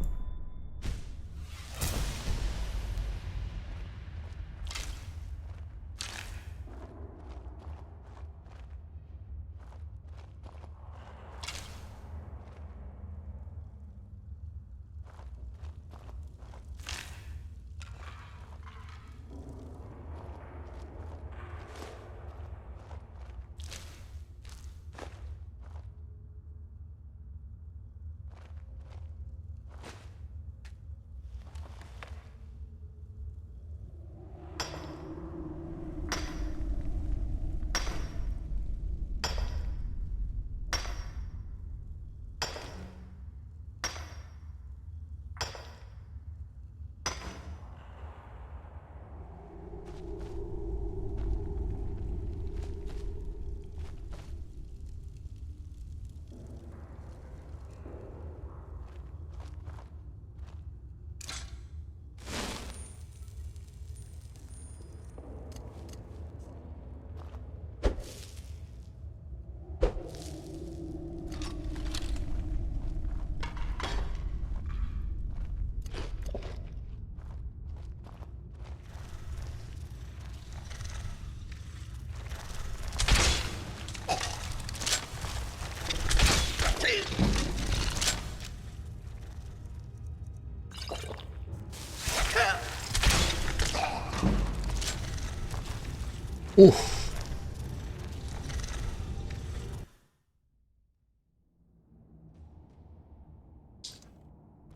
Oof.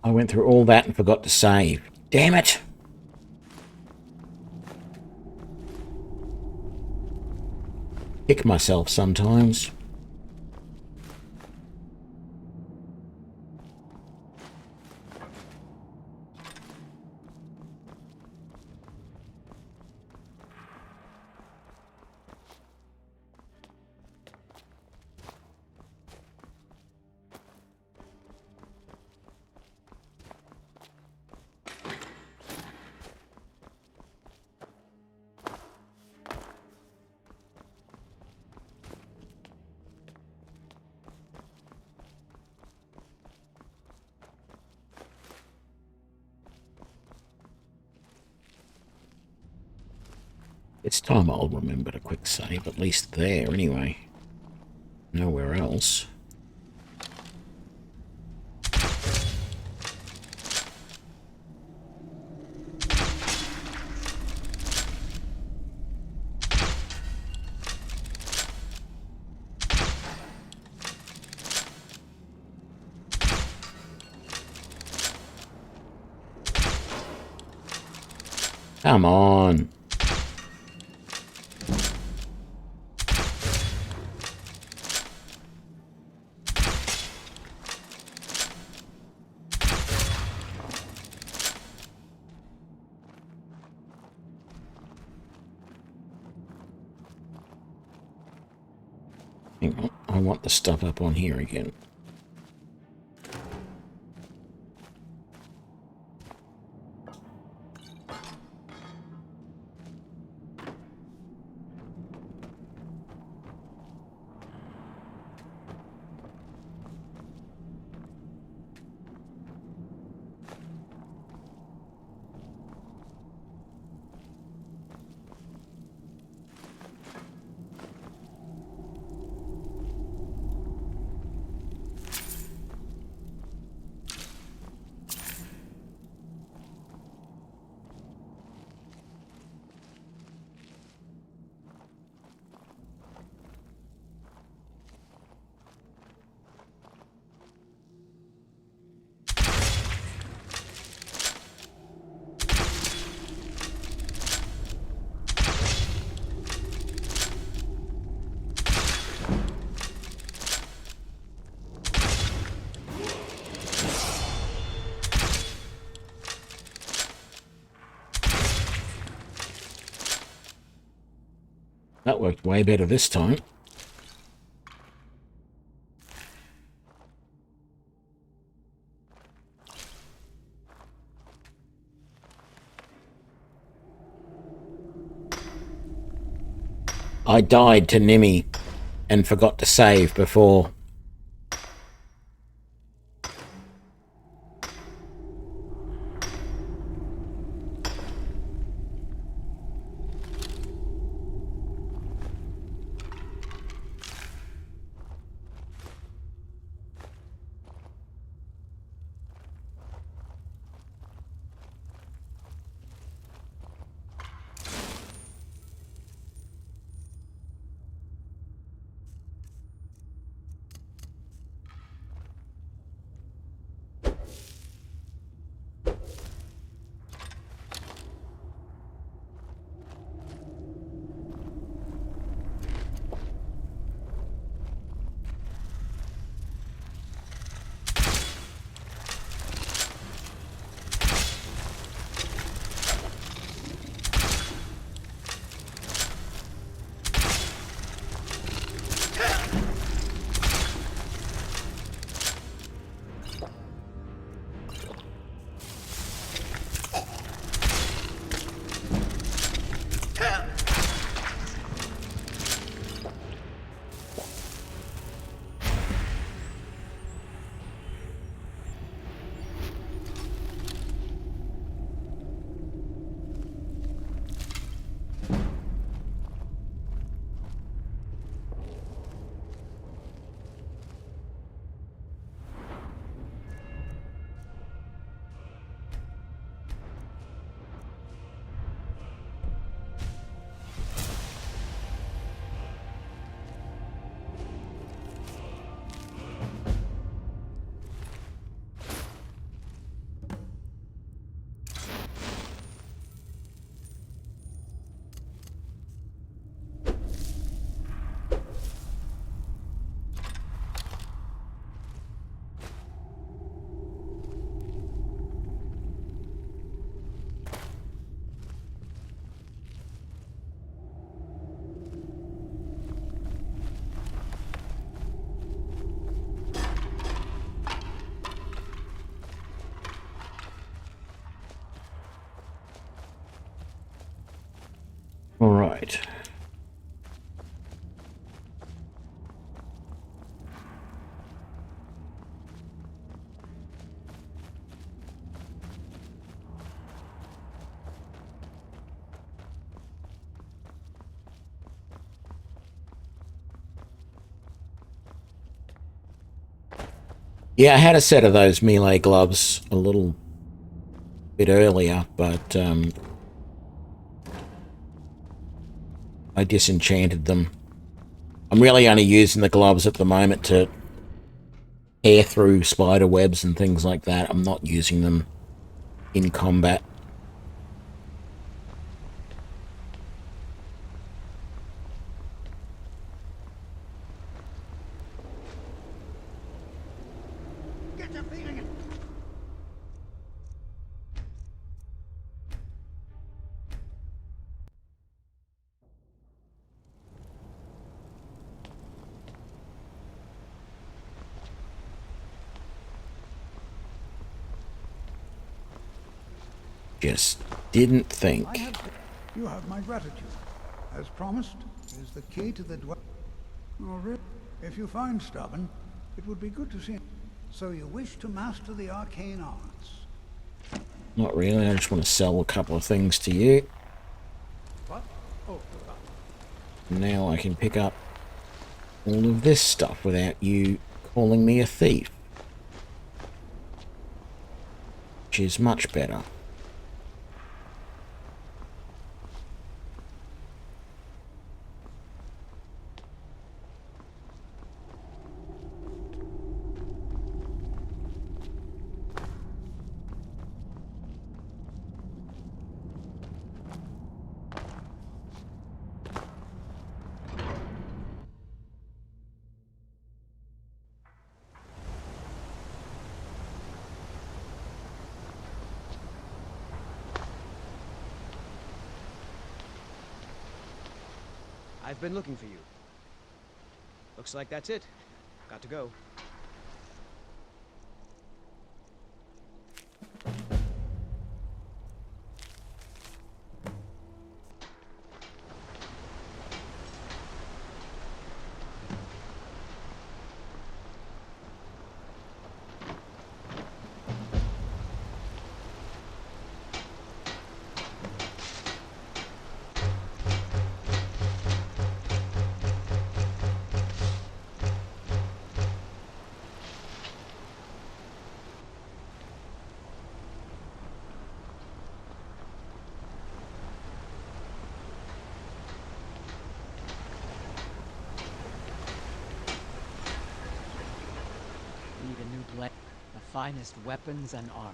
I went through all that and forgot to save. Damn it! Kick myself sometimes. It's time I'll remember to quick save, at least there anyway. Nowhere else. Come on. Hang on, I want the stuff up on here again. That worked way better this time. I died to Nimi and forgot to save before. All right. Yeah, I had a set of those melee gloves a little bit earlier, but I disenchanted them. I'm really only using the gloves at the moment to tear through spider webs and things like that. I'm not using them in combat. Just didn't think. You have my gratitude. As promised, is the key to the dwelling. Oh, really? If you find stubborn, it would be good to see. So you wish to master the arcane arts? Not really. I just want to sell a couple of things to you. What? Oh, Now I can pick up all of this stuff without you calling me a thief. Which is much better. I've been looking for you. Looks like that's it. Got to go. finest weapons and armor.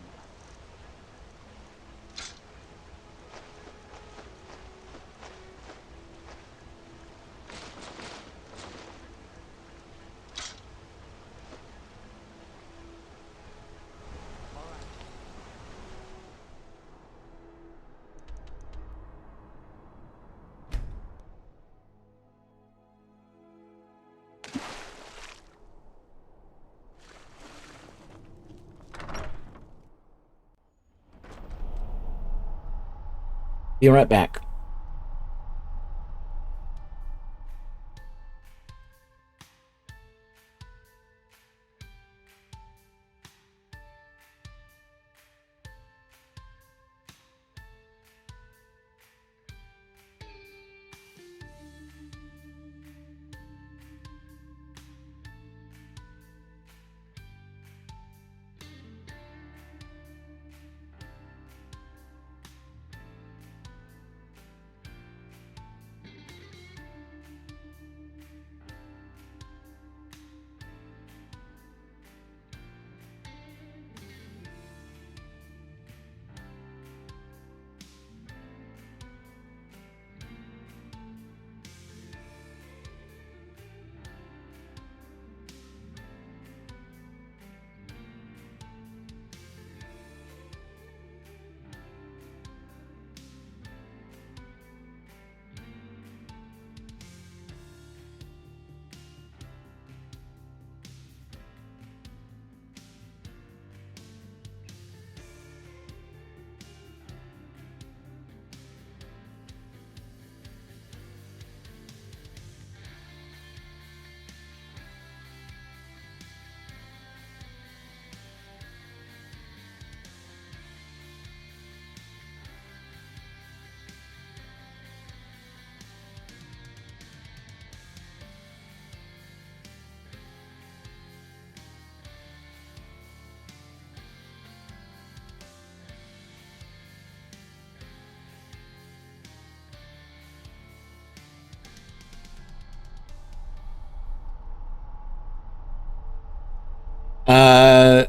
Be right back.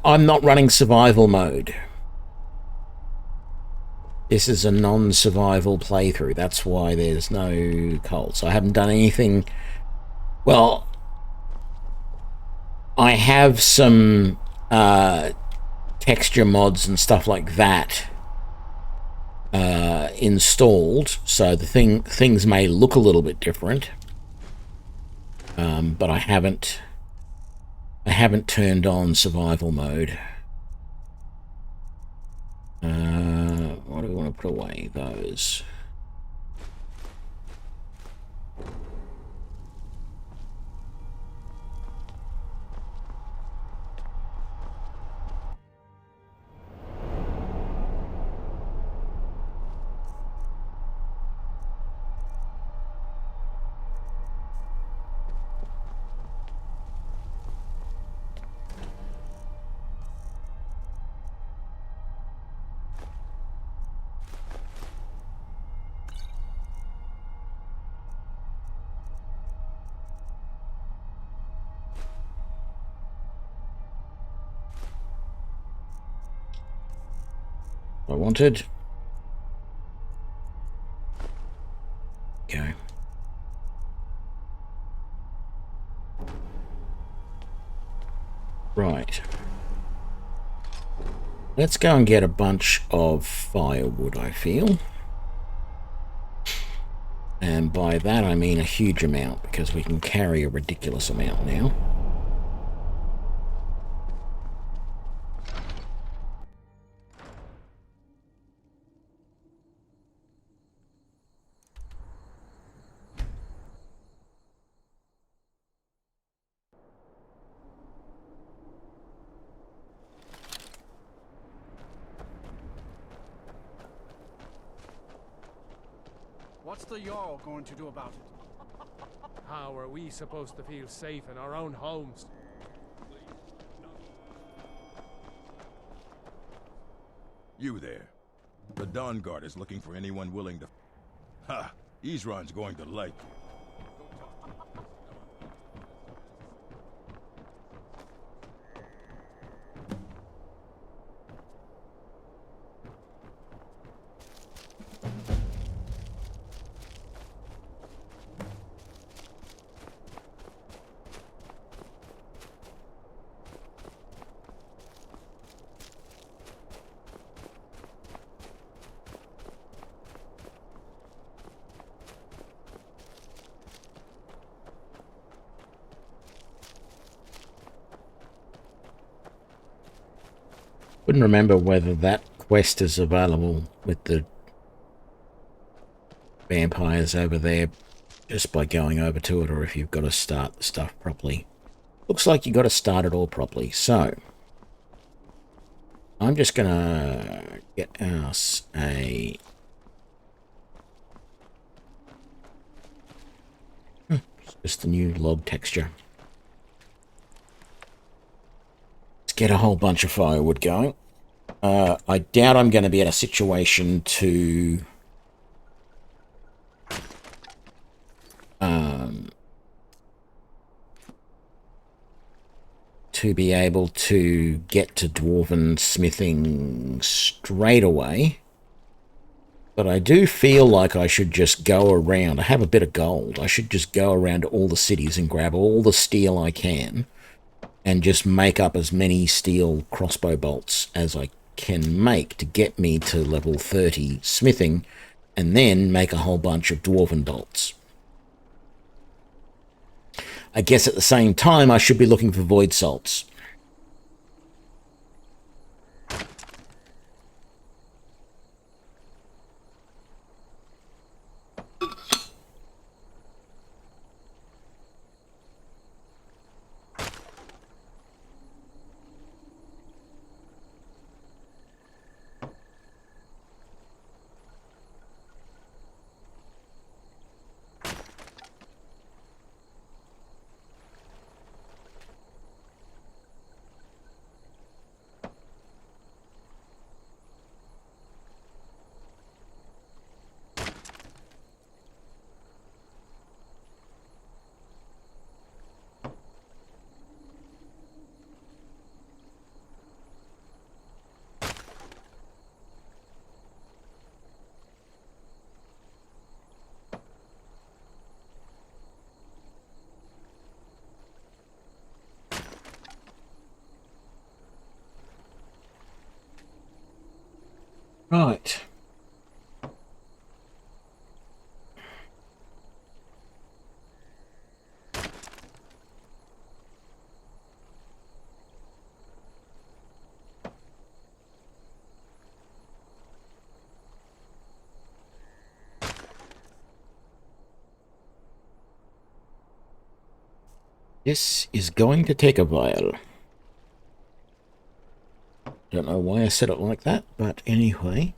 I'm not running survival mode. This is a non-survival playthrough. That's why there's no cults. I haven't done anything. Well, I have some texture mods and stuff like that installed, so the things may look a little bit different, but I haven't turned on survival mode. What do we want to put away? Those. I wanted. Okay. Right. Let's go and get a bunch of firewood, I feel. And by that I mean a huge amount, because we can carry a ridiculous amount now. What's the Jarl going to do about it? How are we supposed to feel safe in our own homes? You there. The Dawn Guard is looking for anyone willing to... Ha! Isran's going to like you. Couldn't remember whether that quest is available with the vampires over there just by going over to it, or if you've got to start the stuff properly. Looks like you've got to start it all properly. So, I'm just going to get us a... It's just a new log texture. Let's get a whole bunch of firewood going. I doubt I'm going to be in a situation to... to be able to get to dwarven smithing straight away. But I do feel like I should just go around. I have a bit of gold. I should just go around to all the cities and grab all the steel I can and just make up as many steel crossbow bolts as I can make to get me to level 30 smithing, and then make a whole bunch of dwarven bolts. I guess at the same time I should be looking for void salts. Right. This is going to take a while. Don't know why I said it like that, but anyway.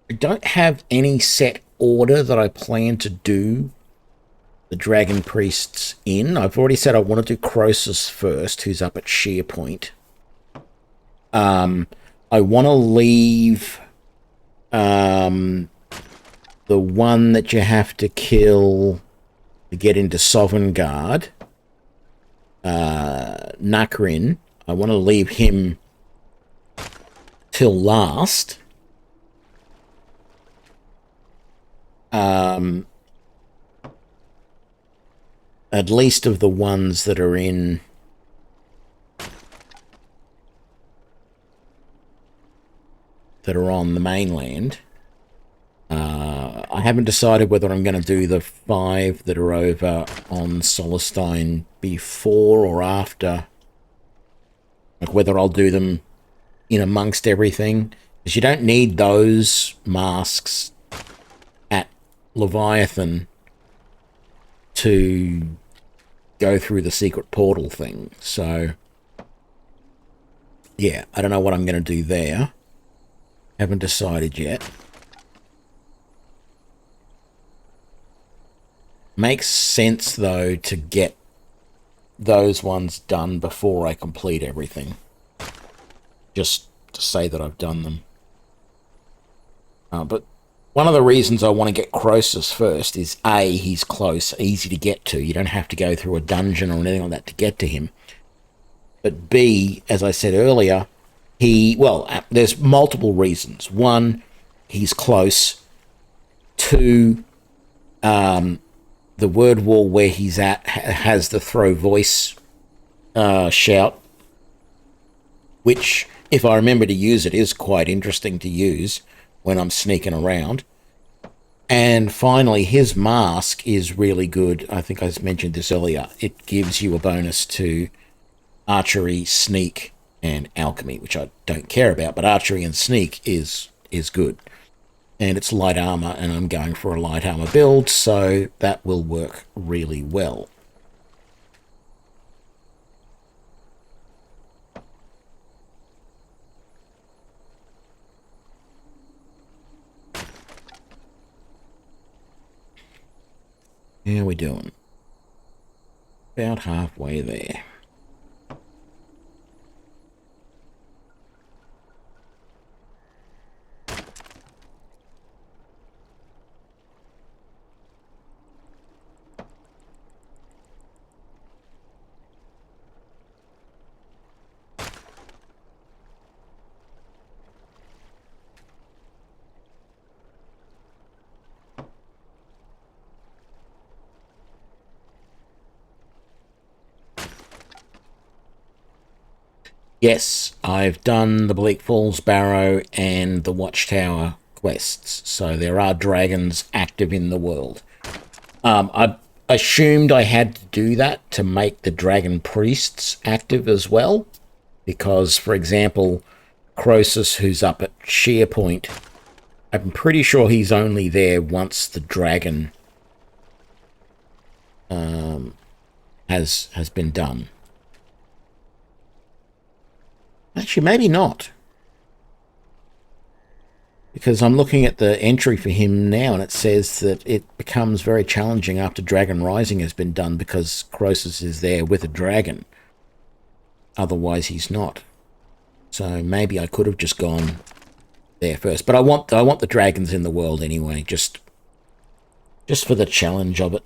I don't have any set order that I plan to do the Dragon Priests in. I've already said I want to do Croesus first, who's up at Sheer Point. I want to leave the one that you have to kill to get into Sovngarde, Nakrin. I want to leave him till last. At least of the ones that are in on the mainland. I haven't decided whether I'm going to do the 5 that are over on Solestein before or after. Like whether I'll do them in amongst everything. Because you don't need those masks at Leviathan to go through the secret portal thing. So, yeah, I don't know what I'm going to do there. Haven't decided yet. Makes sense, though, to get those ones done before I complete everything. Just to say that I've done them. But one of the reasons I want to get Croesus first is A, he's close, easy to get to. You don't have to go through a dungeon or anything like that to get to him. But B, as I said earlier, there's multiple reasons. One, he's close. Two, the word wall where he's at has the throw voice shout, which if I remember to use it, is quite interesting to use when I'm sneaking around. And finally, his mask is really good. I think I mentioned this earlier. It gives you a bonus to archery, sneak, and alchemy, which I don't care about, but archery and sneak is good. And it's light armor, and I'm going for a light armor build, so that will work really well. How are we doing? About halfway there. Yes, I've done the Bleak Falls Barrow and the Watchtower quests, so there are dragons active in the world. I assumed I had to do that to make the dragon priests active as well, because, for example, Croesus, who's up at Shearpoint, I'm pretty sure he's only there once the dragon has been done. Actually, maybe not. Because I'm looking at the entry for him now, and it says that it becomes very challenging after Dragon Rising has been done because Croesus is there with a dragon. Otherwise, he's not. So maybe I could have just gone there first. But I want the dragons in the world anyway, just for the challenge of it.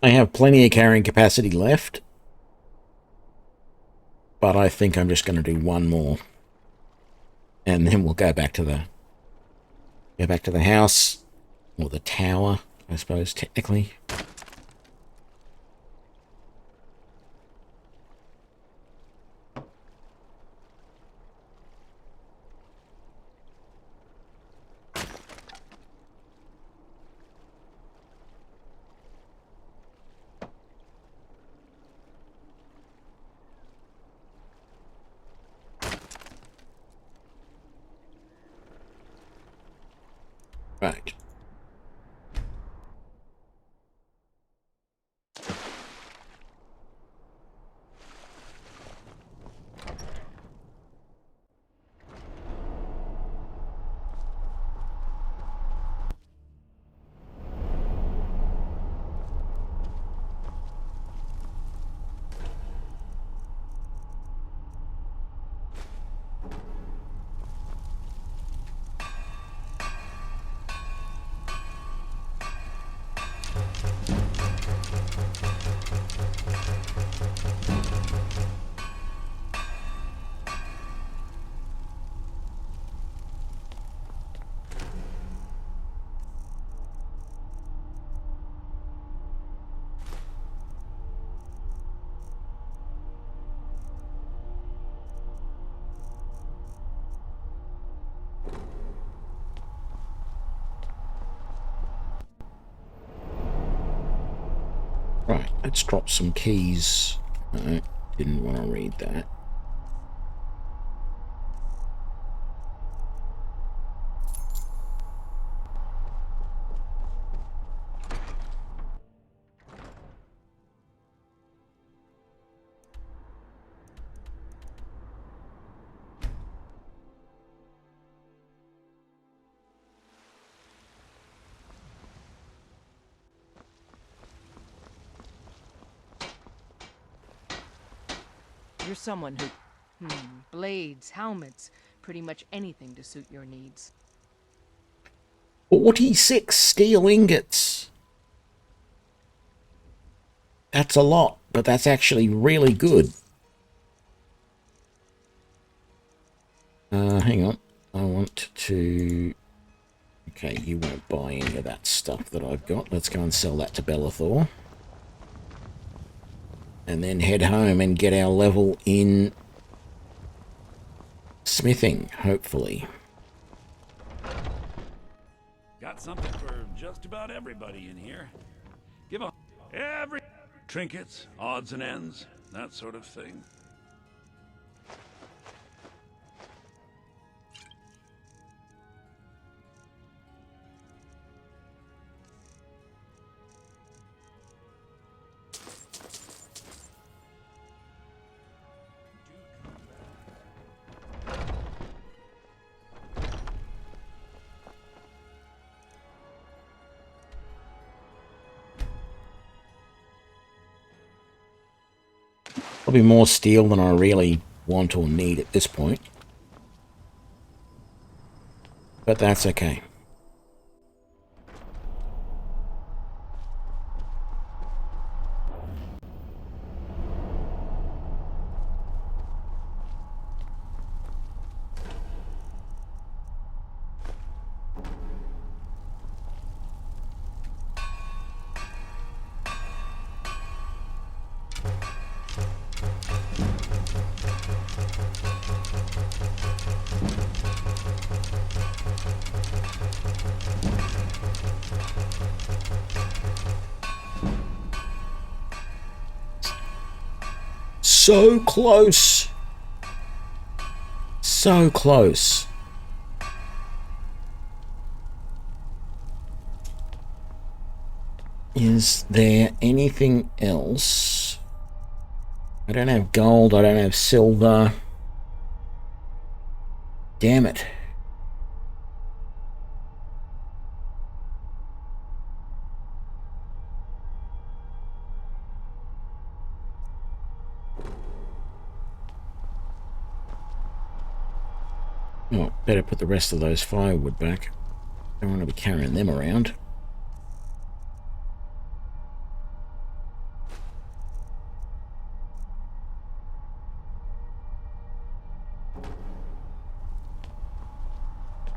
I have plenty of carrying capacity left, but I think I'm just going to do one more, and then we'll go back to the house, or the tower, I suppose, technically. Right. Let's drop some keys. No, didn't want to read that. You're someone who... blades, helmets, pretty much anything to suit your needs. 46 steel ingots. That's a lot, but that's actually really good. Hang on. I want to... Okay, you won't buy any of that stuff that I've got. Let's go and sell that to Bellathor. And then head home and get our level in smithing, hopefully. Got something for just about everybody in here. Give a every trinkets, odds and ends, that sort of thing. Probably more steel than I really want or need at this point. But that's okay. So close. So close. Is there anything else? I don't have gold, I don't have silver. Damn it. Oh, better put the rest of those firewood back. Don't want to be carrying them around.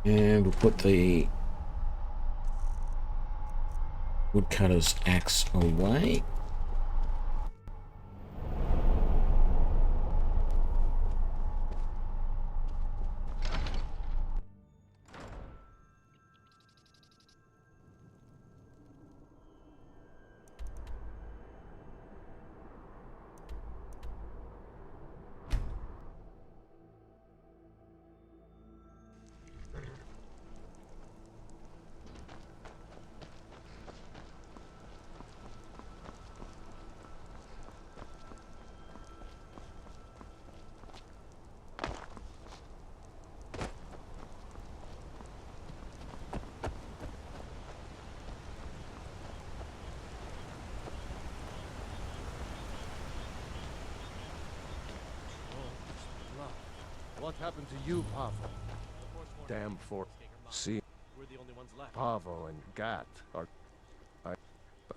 And we'll put the woodcutter's axe away. What happened to you, Pavo? Damn for... See, Pavo and Gat are... But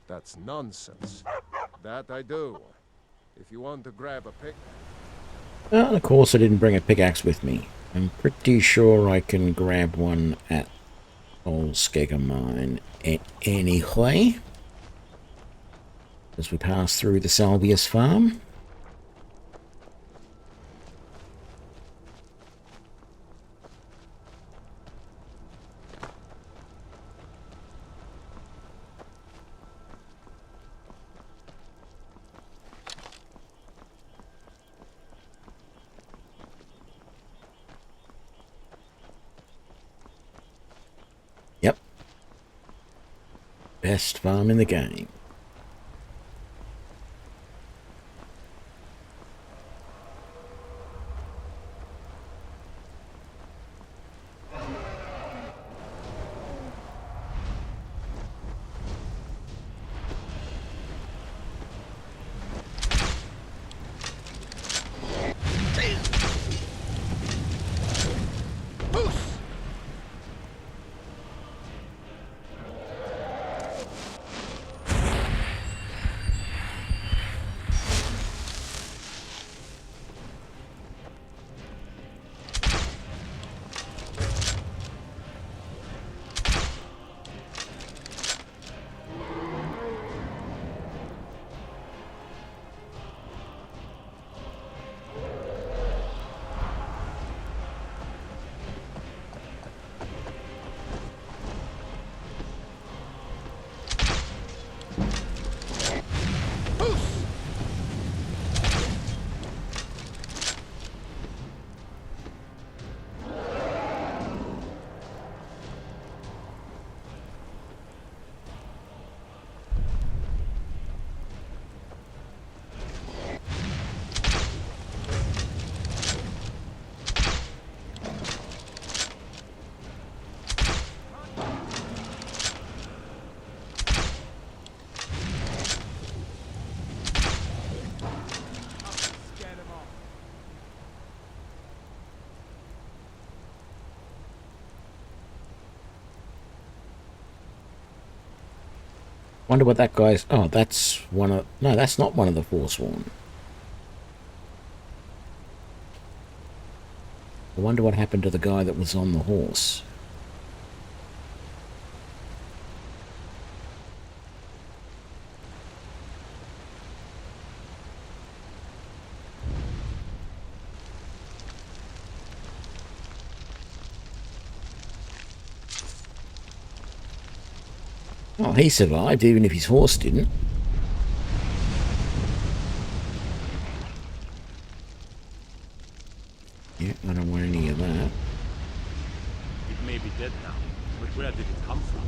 that's nonsense. That I do. If you want to grab a pick... And of course I didn't bring a pickaxe with me. I'm pretty sure I can grab one at Old Skegger Mine anyway. As we pass through the Salvius farm. Best farm in the game. Wonder what that guy's... Oh, that's one of... No, that's not one of the Forsworn. I wonder what happened to the guy that was on the horse. Oh, he survived, even if his horse didn't. Yeah, I don't want any of that. It may be dead now, but where did it come from?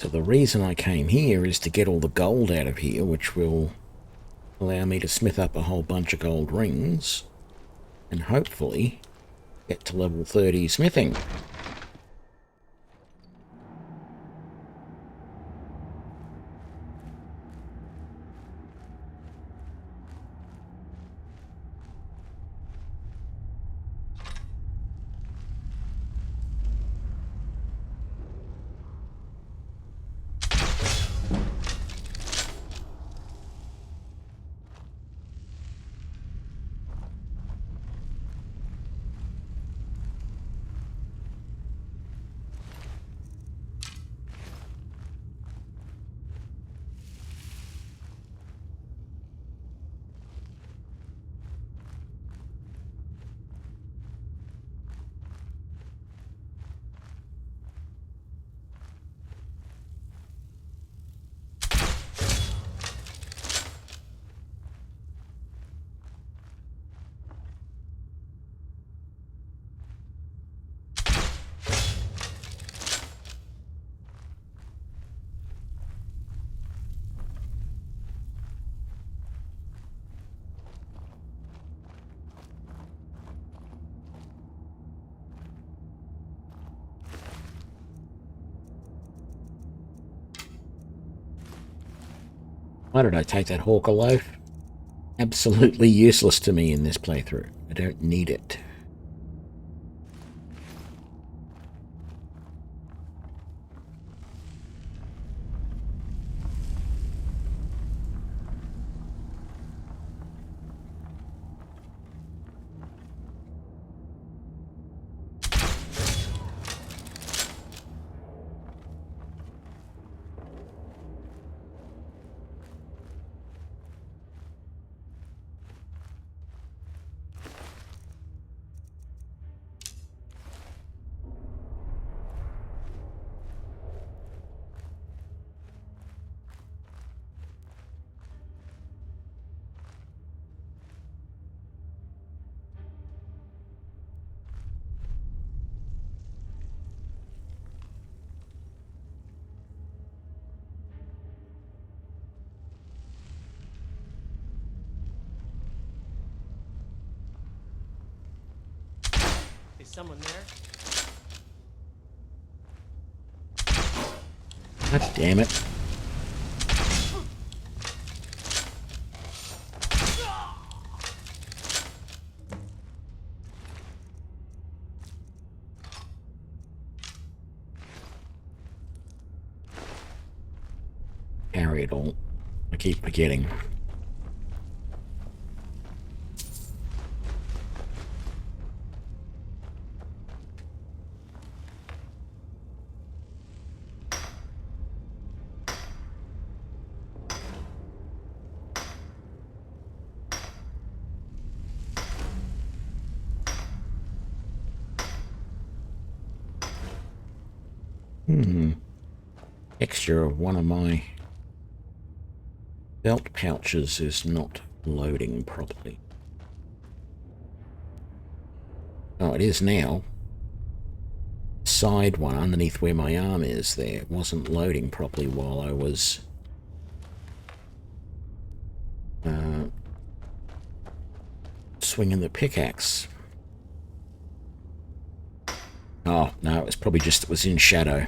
So the reason I came here is to get all the gold out of here, which will allow me to smith up a whole bunch of gold rings and hopefully get to level 30 smithing. Why did I take that hawker loaf? Absolutely useless to me in this playthrough. I don't need it. someone there? God damn it. Carry it all. I keep forgetting. Texture of one of my belt pouches is not loading properly. Oh, it is now. Side one underneath where my arm is there wasn't loading properly while I was swinging the pickaxe. Oh, no, it was probably just it was in shadow.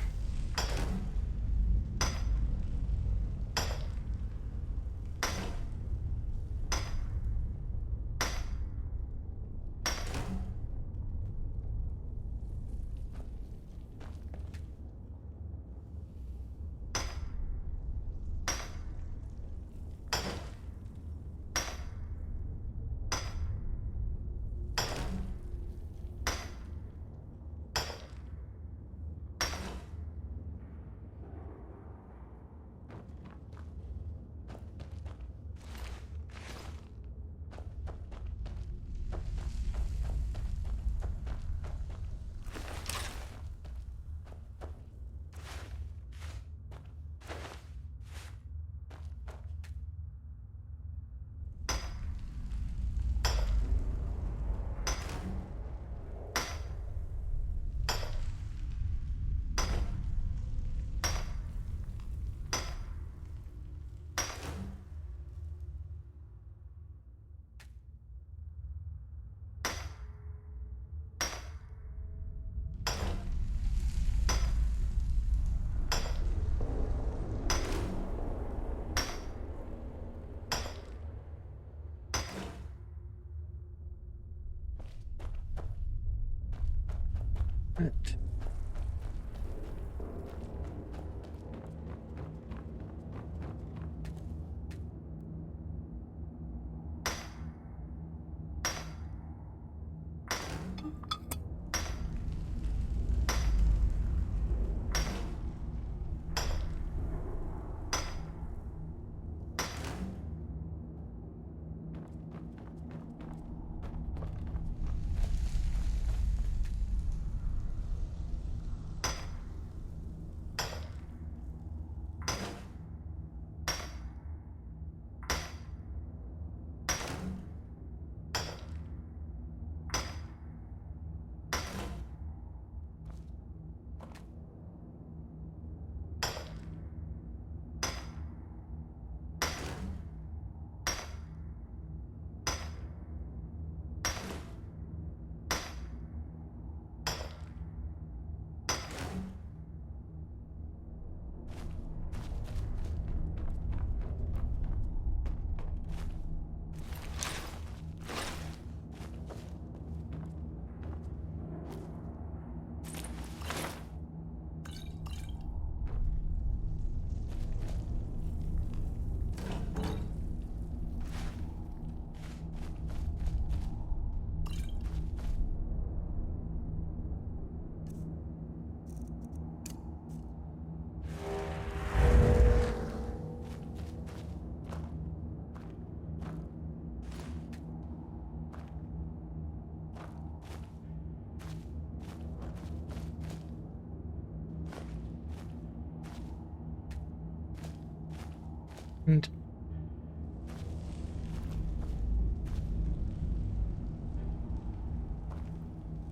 And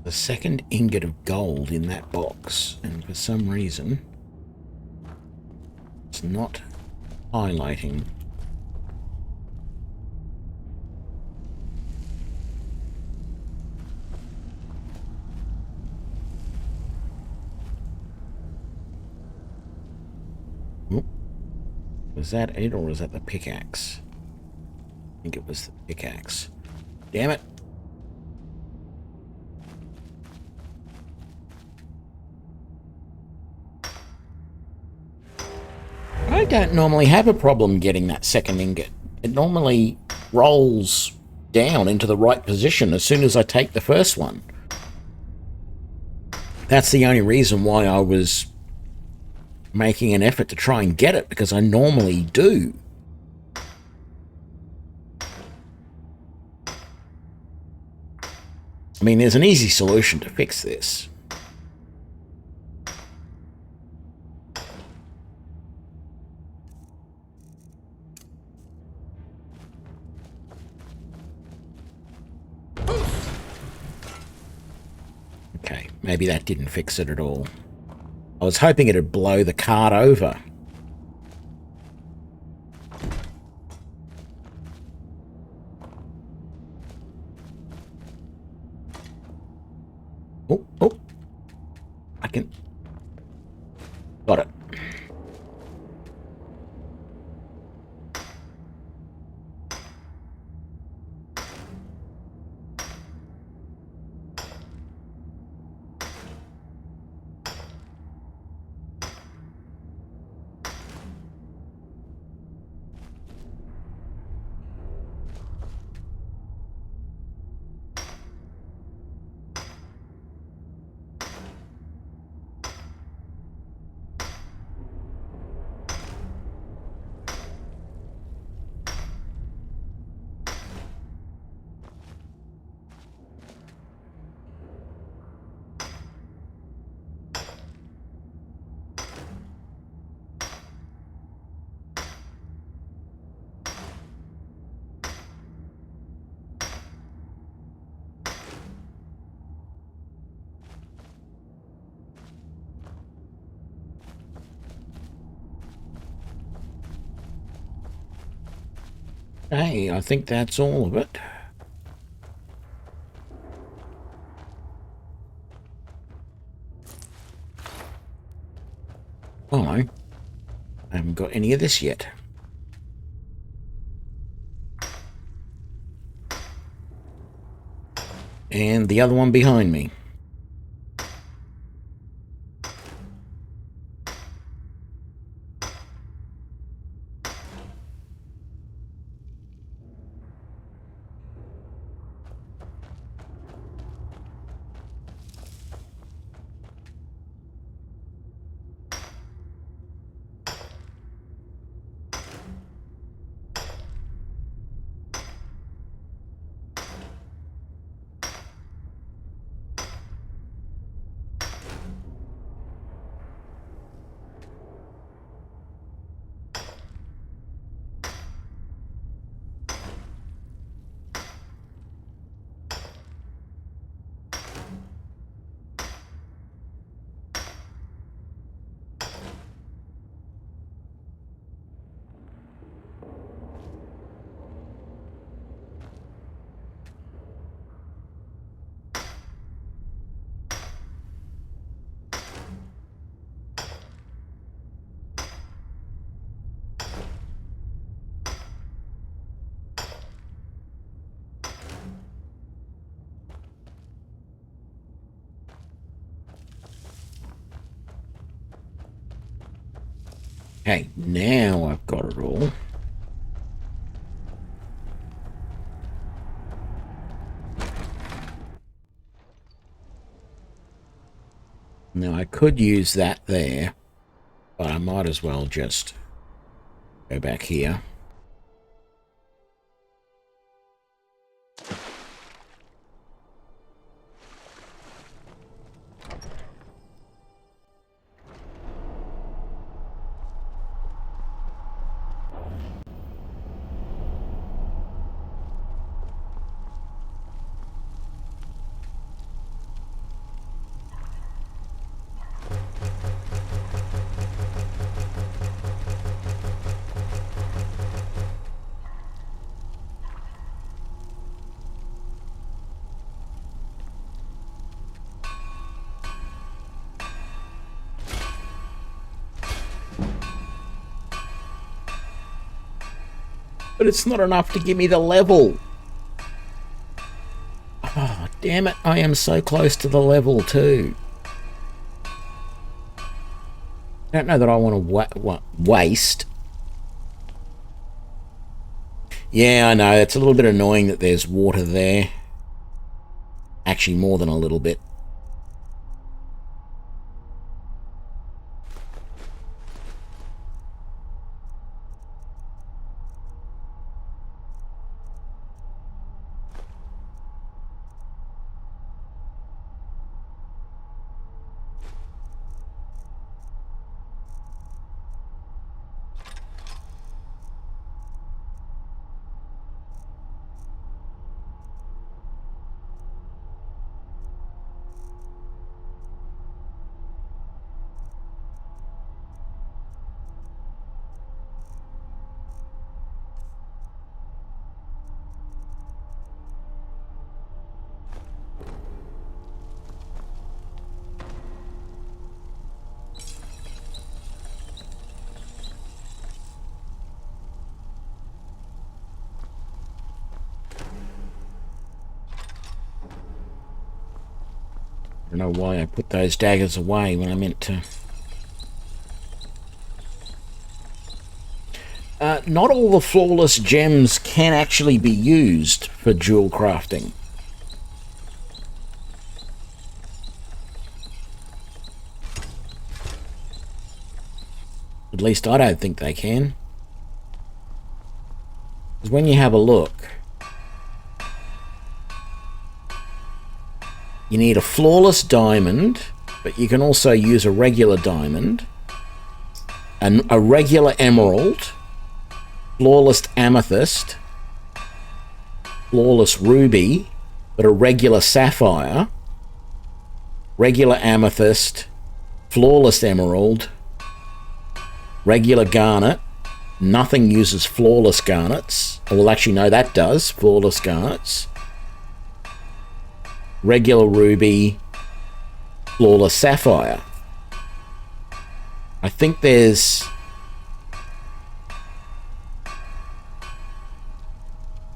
the second ingot of gold in that box, and for some reason it's not highlighting. Oop. Was that it, or was that the pickaxe? I think it was the pickaxe. Damn it. I don't normally have a problem getting that second ingot. It normally rolls down into the right position as soon as I take the first one. That's the only reason why I was making an effort to try and get it, because I normally do. I mean, there's an easy solution to fix this. Okay, maybe that didn't fix it at all. I was hoping it'd blow the cart over. Oh, oh. I can... Got it. Hey, I think that's all of it. Oh, I haven't got any of this yet. And the other one behind me. Okay, now I've got it all. Now I could use that there, but I might as well just go back here. But it's not enough to give me the level. Oh, damn it. I am so close to the level too. I don't know that I want to waste. Yeah, I know. It's a little bit annoying that there's water there. Actually, more than a little bit. I don't know why I put those daggers away when I meant to. Not all the flawless gems can actually be used for jewel crafting. At least I don't think they can. Because when you have a look, you need a flawless diamond, but you can also use a regular diamond, and a regular emerald, flawless amethyst, flawless ruby, but a regular sapphire, regular amethyst, flawless emerald, regular garnet. Nothing uses flawless garnets. Well, actually, no, that does. Flawless garnets. Regular ruby, flawless sapphire. I think there's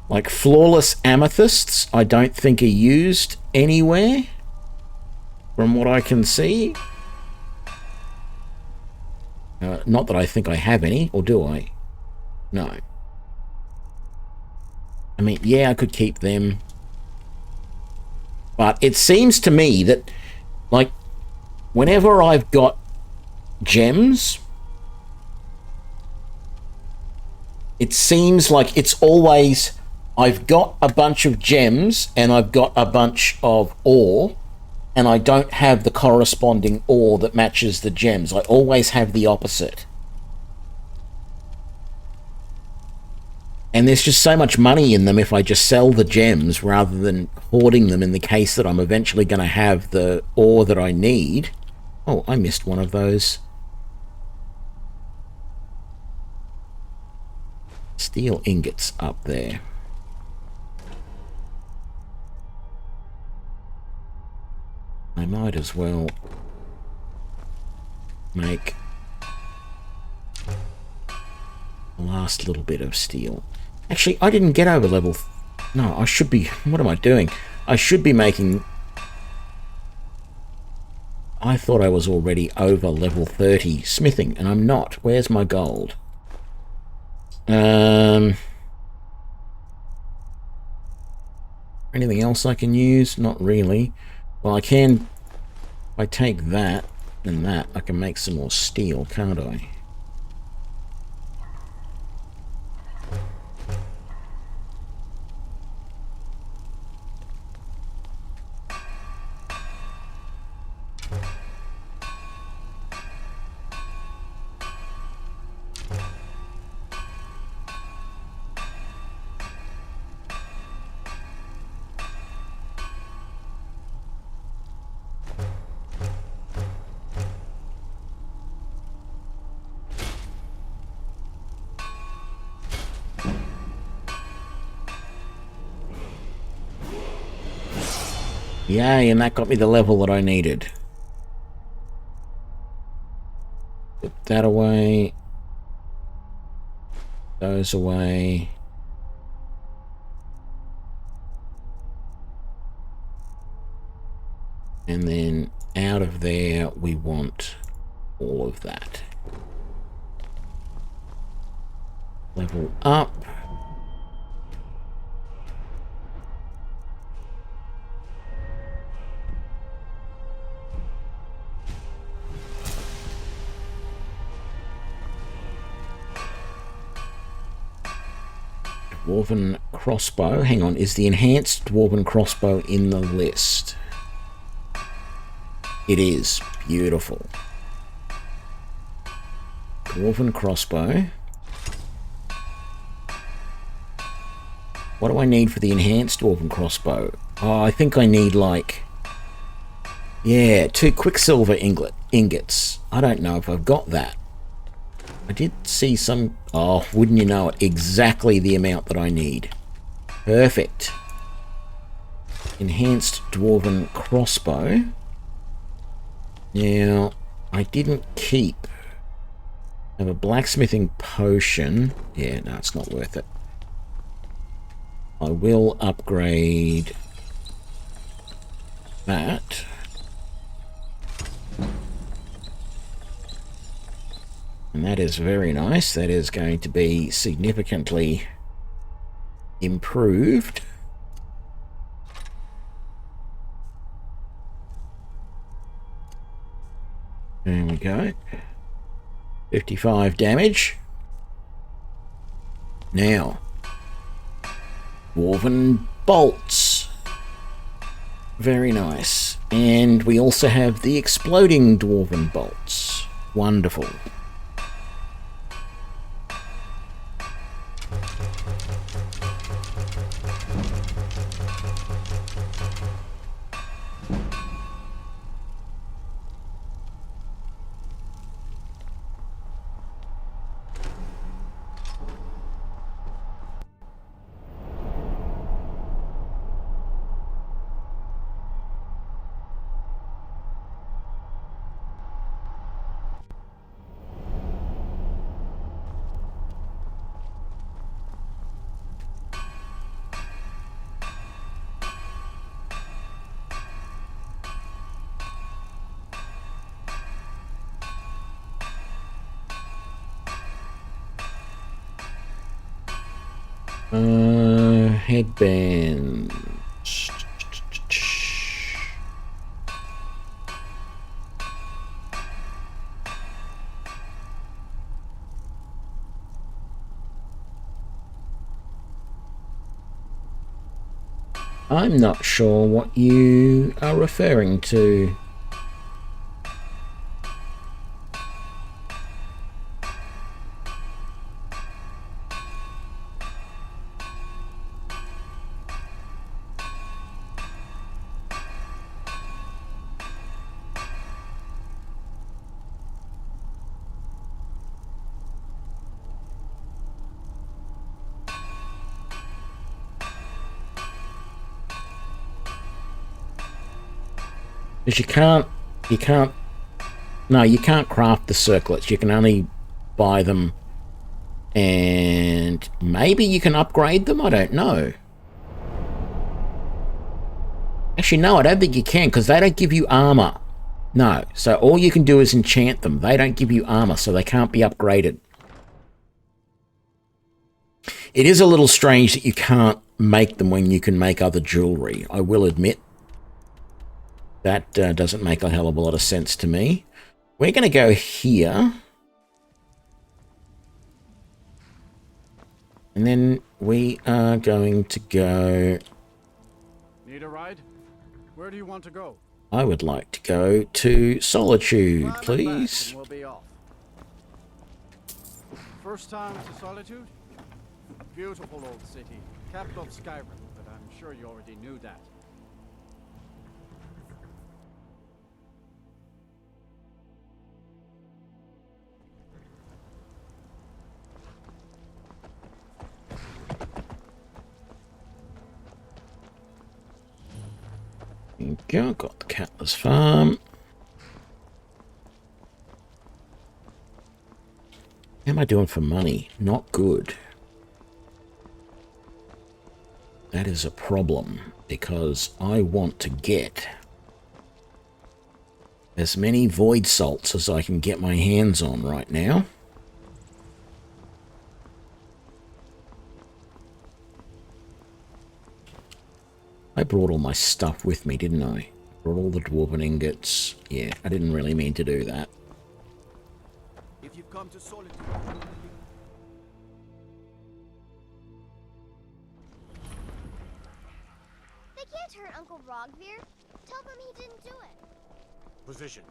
like flawless amethysts I don't think are used anywhere from what I can see. Not that I think I have any, or do I? No. I mean, yeah, I could keep them. But it seems to me that, like, whenever I've got gems, it seems like it's always, I've got a bunch of gems and I've got a bunch of ore, and I don't have the corresponding ore that matches the gems. I always have the opposite. And there's just so much money in them if I just sell the gems rather than hoarding them in the case that I'm eventually going to have the ore that I need. Oh, I missed one of those. Steel ingots up there. I might as well make the last little bit of steel. Actually, I didn't get over level... No, I should be... What am I doing? I should be making... I thought I was already over level 30 smithing, and I'm not. Where's my gold? Anything else I can use? Not really. Well, I can... If I take that and that, I can make some more steel, can't I? Yay, and that got me the level that I needed. Put that away. Those away. And then out of there, we want all of that. Level up. Dwarven crossbow. Hang on, is the enhanced dwarven crossbow in the list? It is. Beautiful. Dwarven crossbow. What do I need for the enhanced dwarven crossbow? Oh, I think I need like... yeah, 2 quicksilver ingots. I don't know if I've got that. I did see some... oh, wouldn't you know it? Exactly the amount that I need. Perfect. Enhanced dwarven crossbow. Now, I didn't keep... I have a blacksmithing potion. Yeah, no, it's not worth it. I will upgrade that. And that is very nice. That is going to be significantly improved. There we go. 55 damage. Now, Dwarven bolts. Very nice. And we also have the exploding Dwarven bolts. Wonderful. Headbands. I'm not sure what you are referring to. Because you can't craft the circlets. You can only buy them, and maybe you can upgrade them. I don't know. Actually, no, I don't think you can, because they don't give you armor. No, so all you can do is enchant them. They don't give you armor, so they can't be upgraded. It is a little strange that you can't make them when you can make other jewelry, I will admit. That doesn't make a hell of a lot of sense to me. We're going to go here. And then we are going to go... Need a ride? Where do you want to go? I would like to go to Solitude, please. We'll be off. First time to Solitude? Beautiful old city, capital of Skyrim, but I'm sure you already knew that. There you go, got the Cattler's Farm. How am I doing for money? Not good. That is a problem, because I want to get as many void salts as I can get my hands on right now. I brought all my stuff with me, didn't I? Brought all the dwarven ingots. Yeah, I didn't really mean to do that. If you've come to Solitude, they can't hurt Uncle Rogvir. Tell them he didn't do it. Positions.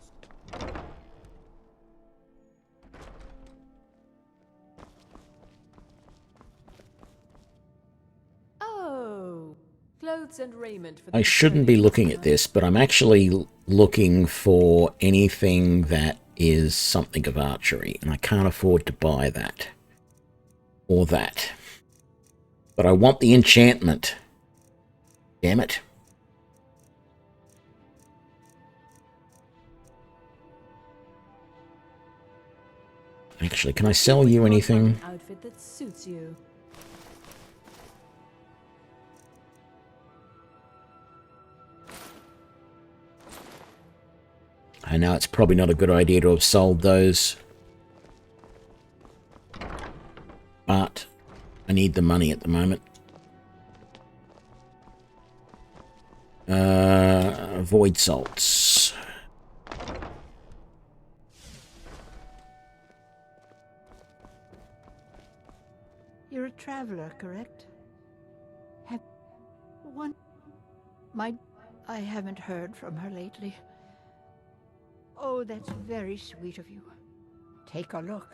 Oh, clothes and raiment for the I shouldn't be looking at this, but I'm actually looking for anything that is something of archery, and I can't afford to buy that. Or that. But I want the enchantment. Damn it. Actually, can I sell you anything? Outfit that suits you. I know it's probably not a good idea to have sold those. But I need the money at the moment. Void salts. You're a traveler, correct? Have one... I haven't heard from her lately. Oh, that's very sweet of you. Take a look.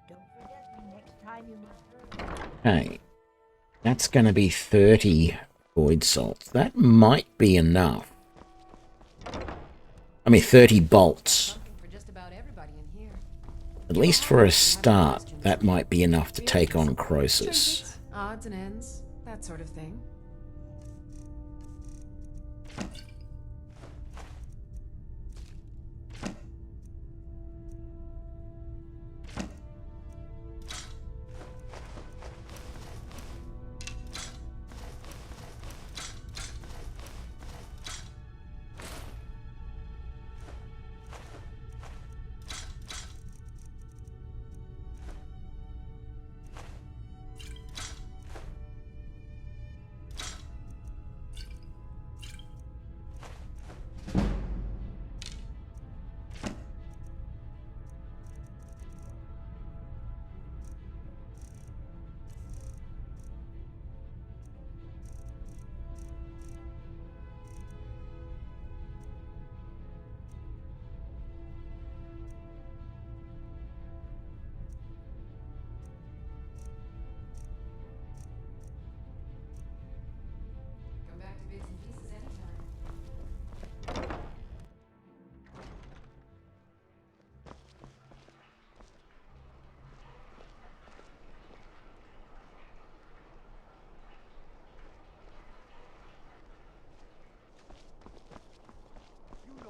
Don't forget me next time you need... Okay. That's going to be 30 void salts. That might be enough. I mean, 30 bolts. At least for a start, that might be enough to take on Croesus. Trinkets, odds and ends, that sort of thing.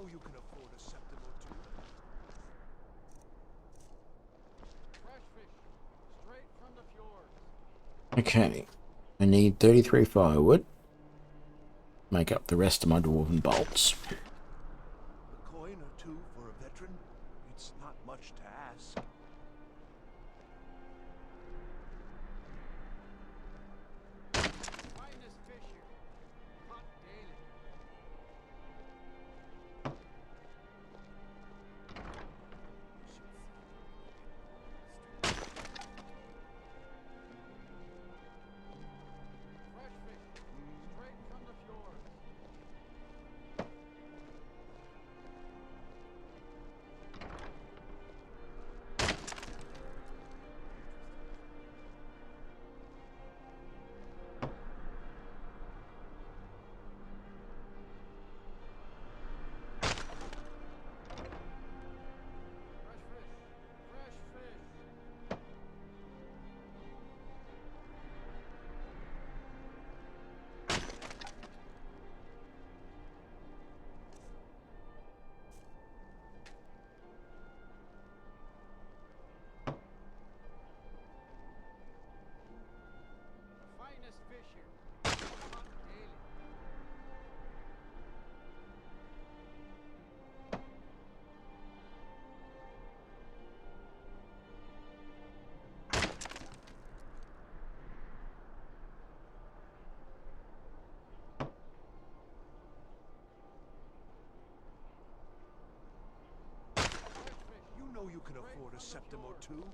You can afford a septim or two. Fresh fish, straight from the fjords. Okay. I need 33 firewood. Make up the rest of my dwarven bolts. A coin or two for a veteran? It's not much to ask. Finest fish here, caught daily. Fresh fish, straight from the fjords. can afford a septim or two.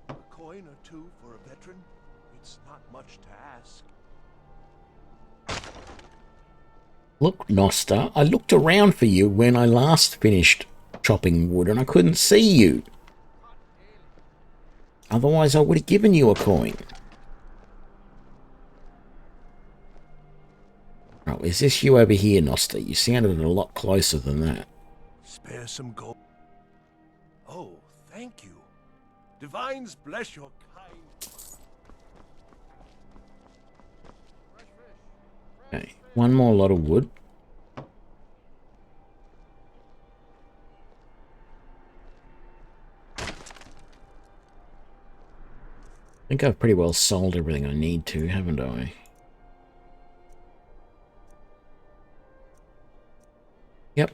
A coin or two for a veteran? It's not much to ask. Look, Nosta, I looked around for you when I last finished chopping wood and I couldn't see you. Otherwise, I would have given you a coin. Oh, is this you over here, Nosta? You sounded a lot closer than that. Spare some gold. Oh, thank you. Divines bless your kind. Okay, one more lot of wood. I think I've pretty well sold everything I need to, haven't I? Yep.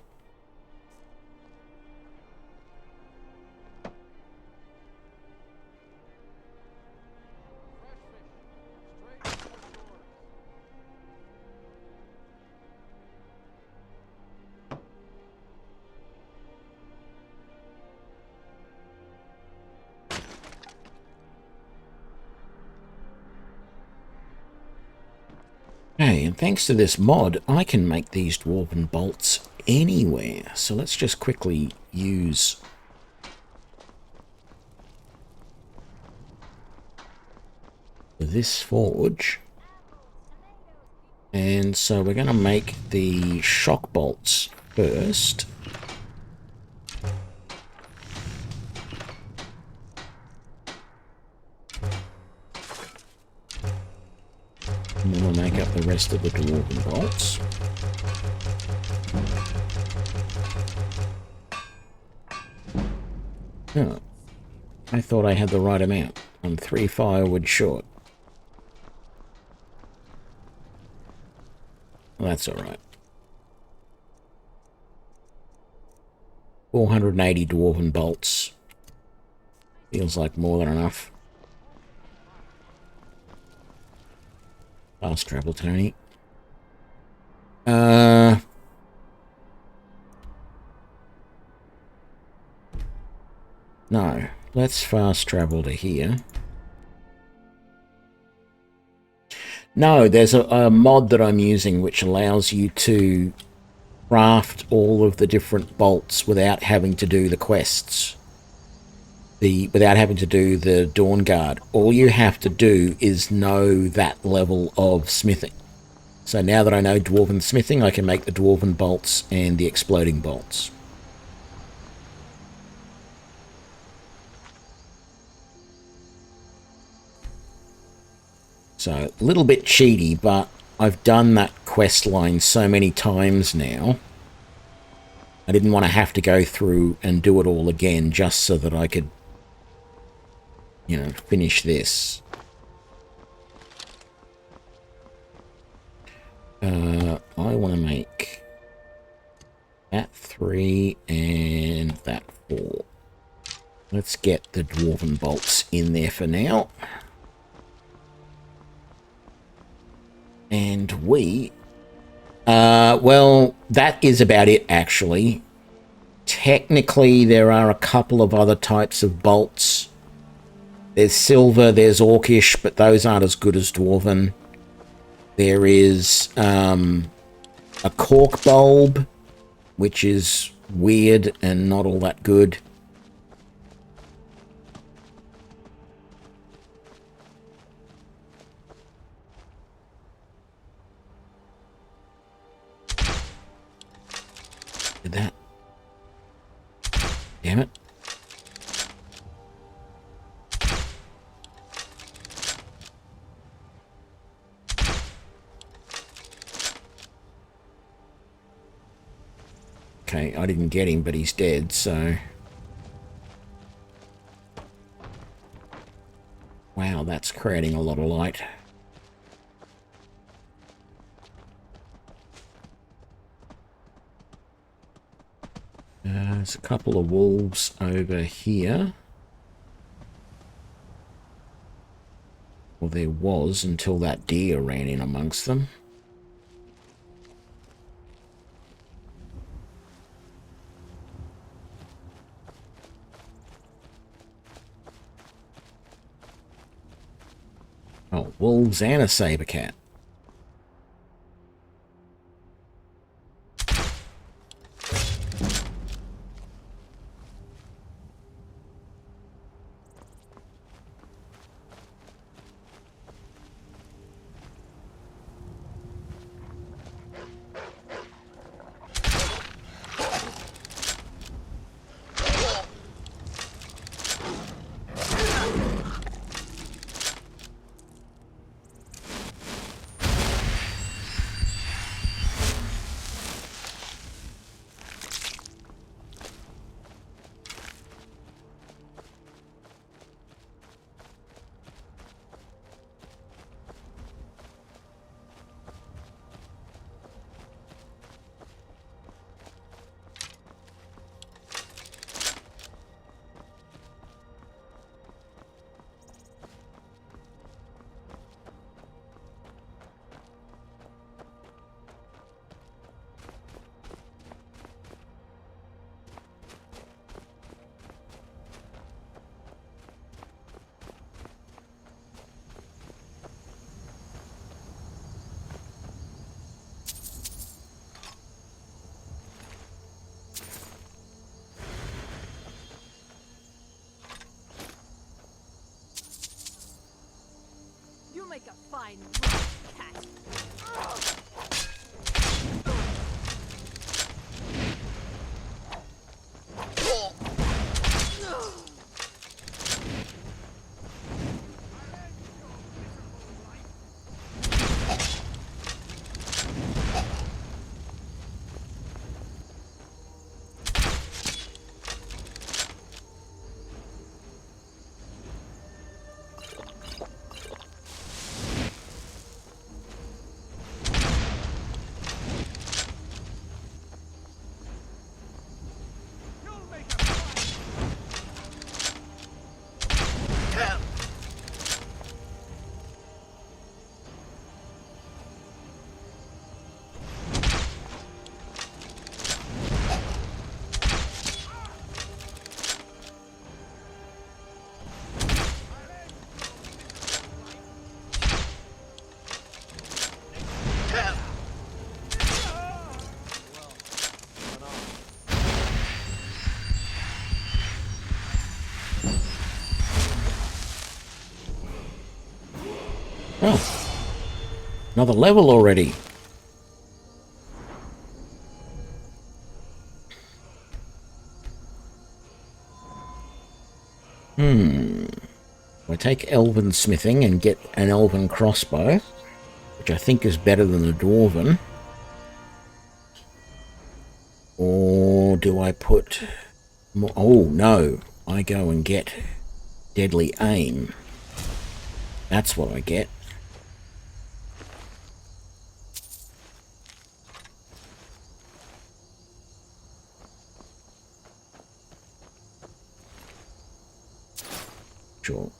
Okay, and thanks to this mod, I can make these dwarven bolts anywhere. So let's just quickly use this forge. And so we're going to make the shock bolts first. And then we'll make up the rest of the dwarven bolts. Oh, I thought I had the right amount. I'm 3 firewood short. Well, that's alright. 480 dwarven bolts. Feels like more than enough. Fast travel, Tony. No, let's fast travel to here. No, there's a mod that I'm using which allows you to craft all of the different bolts without having to do the quests. Without having to do the Dawn Guard. All you have to do is know that level of smithing. So now that I know dwarven smithing, I can make the dwarven bolts and the exploding bolts. So, a little bit cheaty, but I've done that quest line so many times now. I didn't want to have to go through and do it all again just so that I could, you know, finish this. I want to make that 3 and that 4. Let's get the dwarven bolts in there for now. And well, that is about it, actually. Technically, there are a couple of other types of bolts. There's silver, there's orcish, but those aren't as good as dwarven. There is a cork bulb, which is weird and not all that good. Did that? Damn it. Okay, I didn't get him, but he's dead, so... Wow, that's creating a lot of light. There's a couple of wolves over here. Well, there was until that deer ran in amongst them. Oh, wolves and a saber cat. You make a fine cat. Oh, another level already. I take elven smithing and get an elven crossbow, which I think is better than a dwarven. Or do I put more? Oh no, I go and get deadly aim. That's what I get. Sure.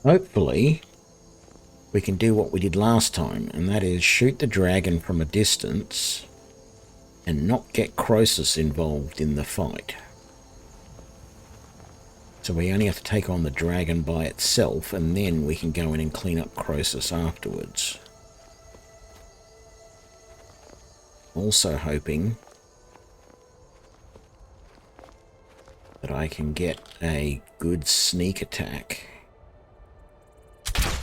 Hopefully, we can do what we did last time, and that is shoot the dragon from a distance and not get Croesus involved in the fight. So we only have to take on the dragon by itself, and then we can go in and clean up Croesus afterwards. Also hoping that I can get a good sneak attack. I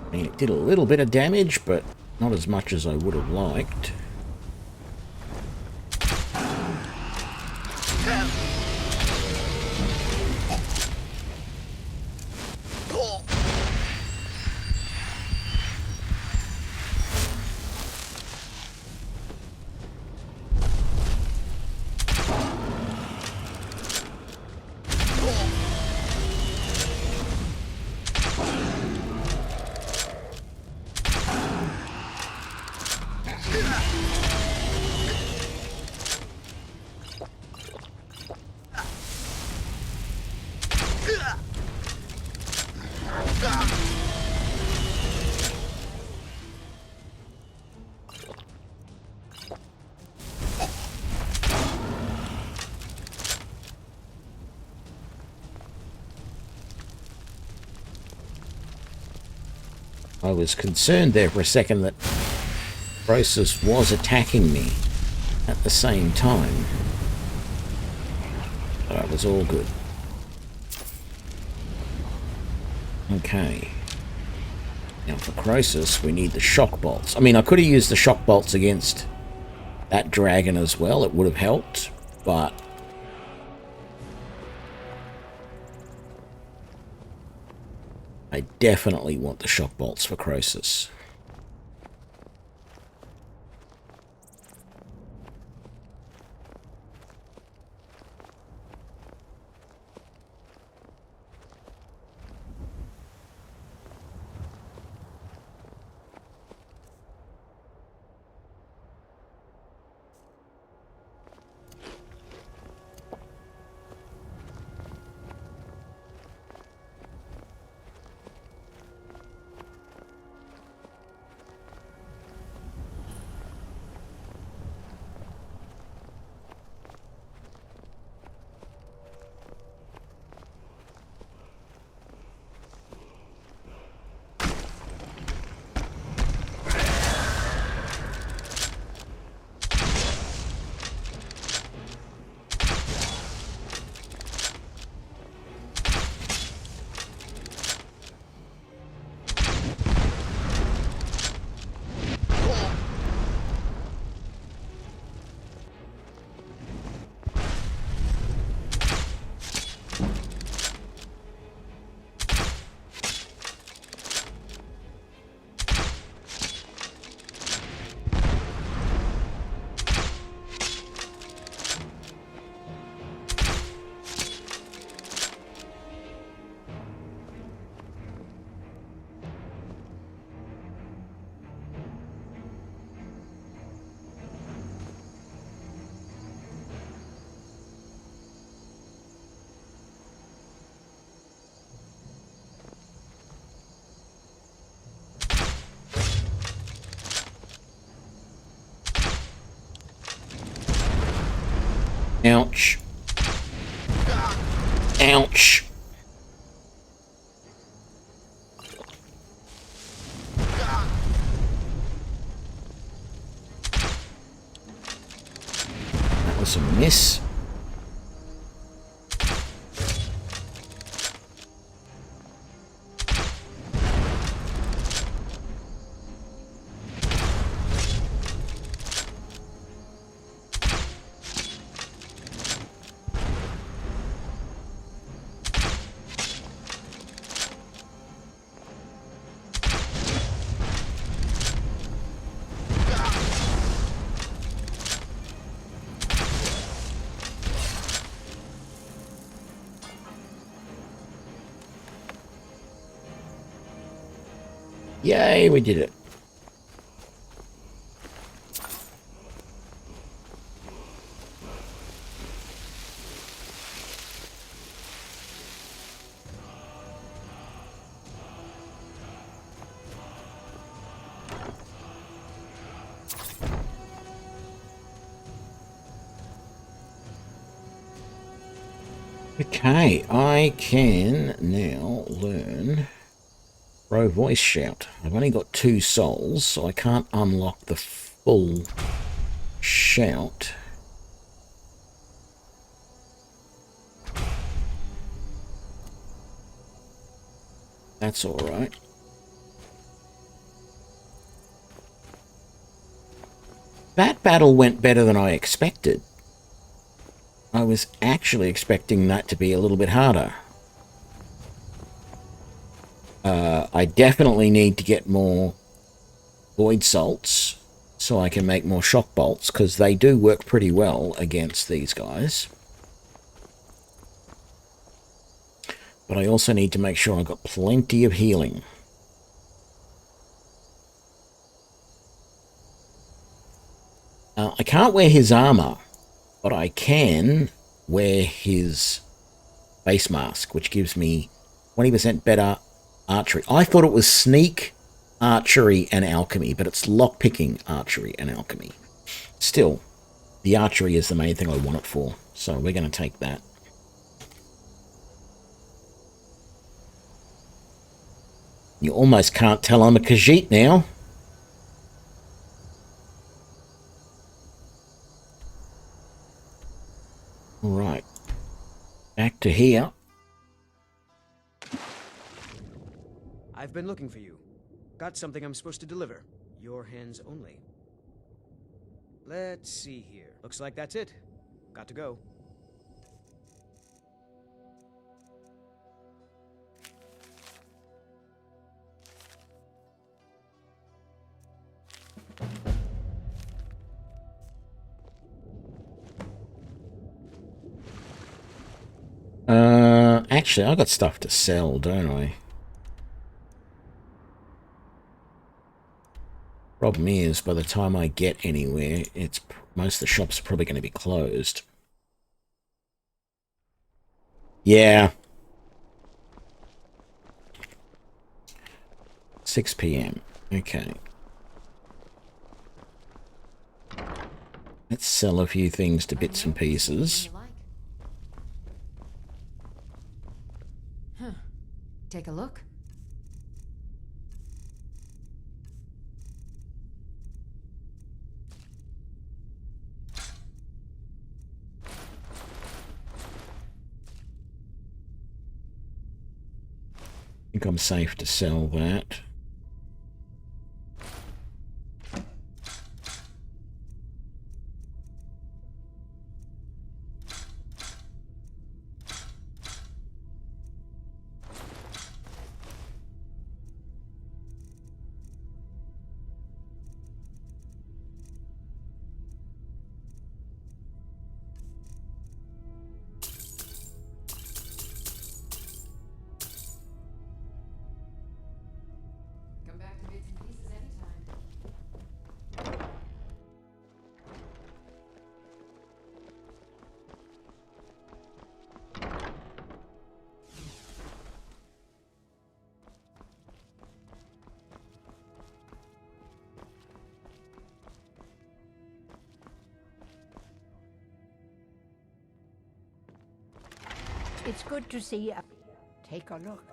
mean, it did a little bit of damage, but not as much as I would have liked. I was concerned there for a second that Croesus was attacking me at the same time. But it was all good. Okay. Now for Croesus, we need the shock bolts. I mean, I could have used the shock bolts against that dragon as well. It would have helped, but I definitely want the shock bolts for Croesus. Ouch. Ouch. That was a miss. Yay, we did it. Okay, I can now learn Pro Voice Shout. I've only got 2 souls, so I can't unlock the full shout. That's alright. That battle went better than I expected. I was actually expecting that to be a little bit harder. I definitely need to get more void salts so I can make more shock bolts, because they do work pretty well against these guys. But I also need to make sure I've got plenty of healing. I can't wear his armor, but I can wear his face mask, which gives me 20% better archery. I thought it was sneak, archery, and alchemy, but it's lockpicking, archery, and alchemy. Still, the archery is the main thing I want it for, so we're going to take that. You almost can't tell I'm a Khajiit now. Right, back to here. I've been looking for you. Got something I'm supposed to deliver. Your hands only. Let's see here. Looks like that's it. Got to go. Actually, I got stuff to sell, don't I? Problem is, by the time I get anywhere, most of the shops are probably going to be closed. Yeah. 6 p.m. Okay. Let's sell a few things to bits and pieces. Take a look. I think I'm safe to sell that. It's good to see you. Take a look.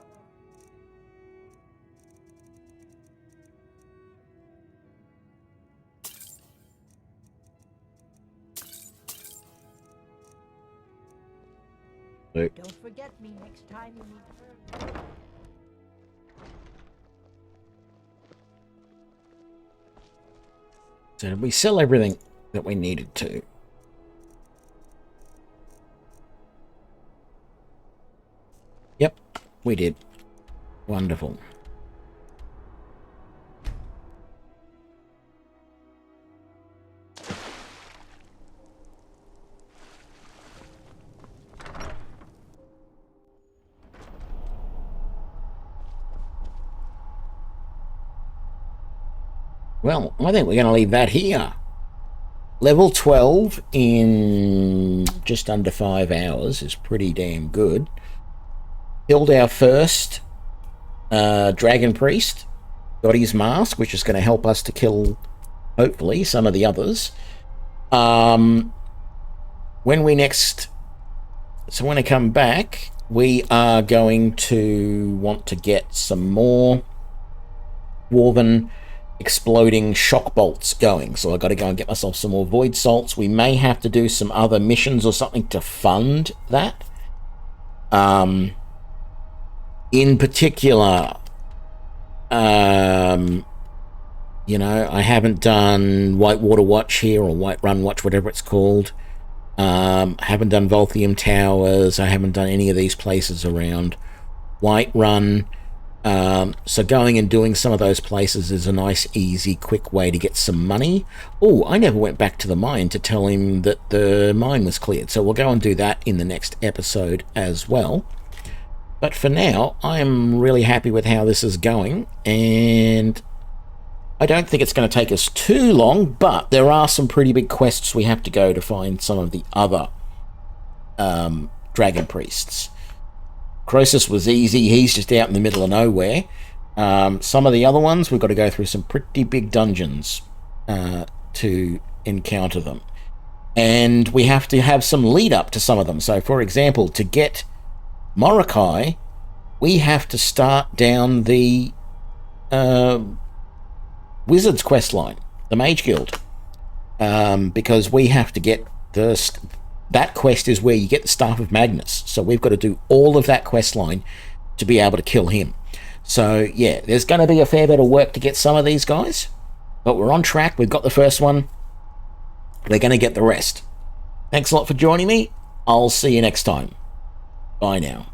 Don't forget me next time you need her. So did we sell everything that we needed to? Yep, we did. Wonderful. Well, I think we're going to leave that here. Level 12 in just under 5 hours is pretty damn good. Killed our first Dragon Priest. Got his mask, which is going to help us to kill, hopefully, some of the others. When we next So when I come back, we are going to want to get some more Dwarven exploding shock bolts going. So I've got to go and get myself some more void salts. We may have to do some other missions or something to fund that. In particular, you know, I haven't done Whitewater Watch here, or Whiterun Watch, whatever it's called. I haven't done Volthium Towers. I haven't done any of these places around Whiterun. So going and doing some of those places is a nice, easy, quick way to get some money. Oh, I never went back to the mine to tell him that the mine was cleared. So we'll go and do that in the next episode as well. But for now, I'm really happy with how this is going, and I don't think it's going to take us too long, but there are some pretty big quests we have to go to find some of the other dragon priests. Croesus was easy. He's just out in the middle of nowhere. Some of the other ones, we've got to go through some pretty big dungeons to encounter them. And we have to have some lead up to some of them. So, for example, to get Morokai, we have to start down the Wizard's quest line, the Mage Guild, because we have to get that quest is where you get the Staff of Magnus. So we've got to do all of that quest line to be able to kill him. So yeah, there's going to be a fair bit of work to get some of these guys, but we're on track. We've got the first one. We're going to get the rest. Thanks a lot for joining me. I'll see you next time. Bye now.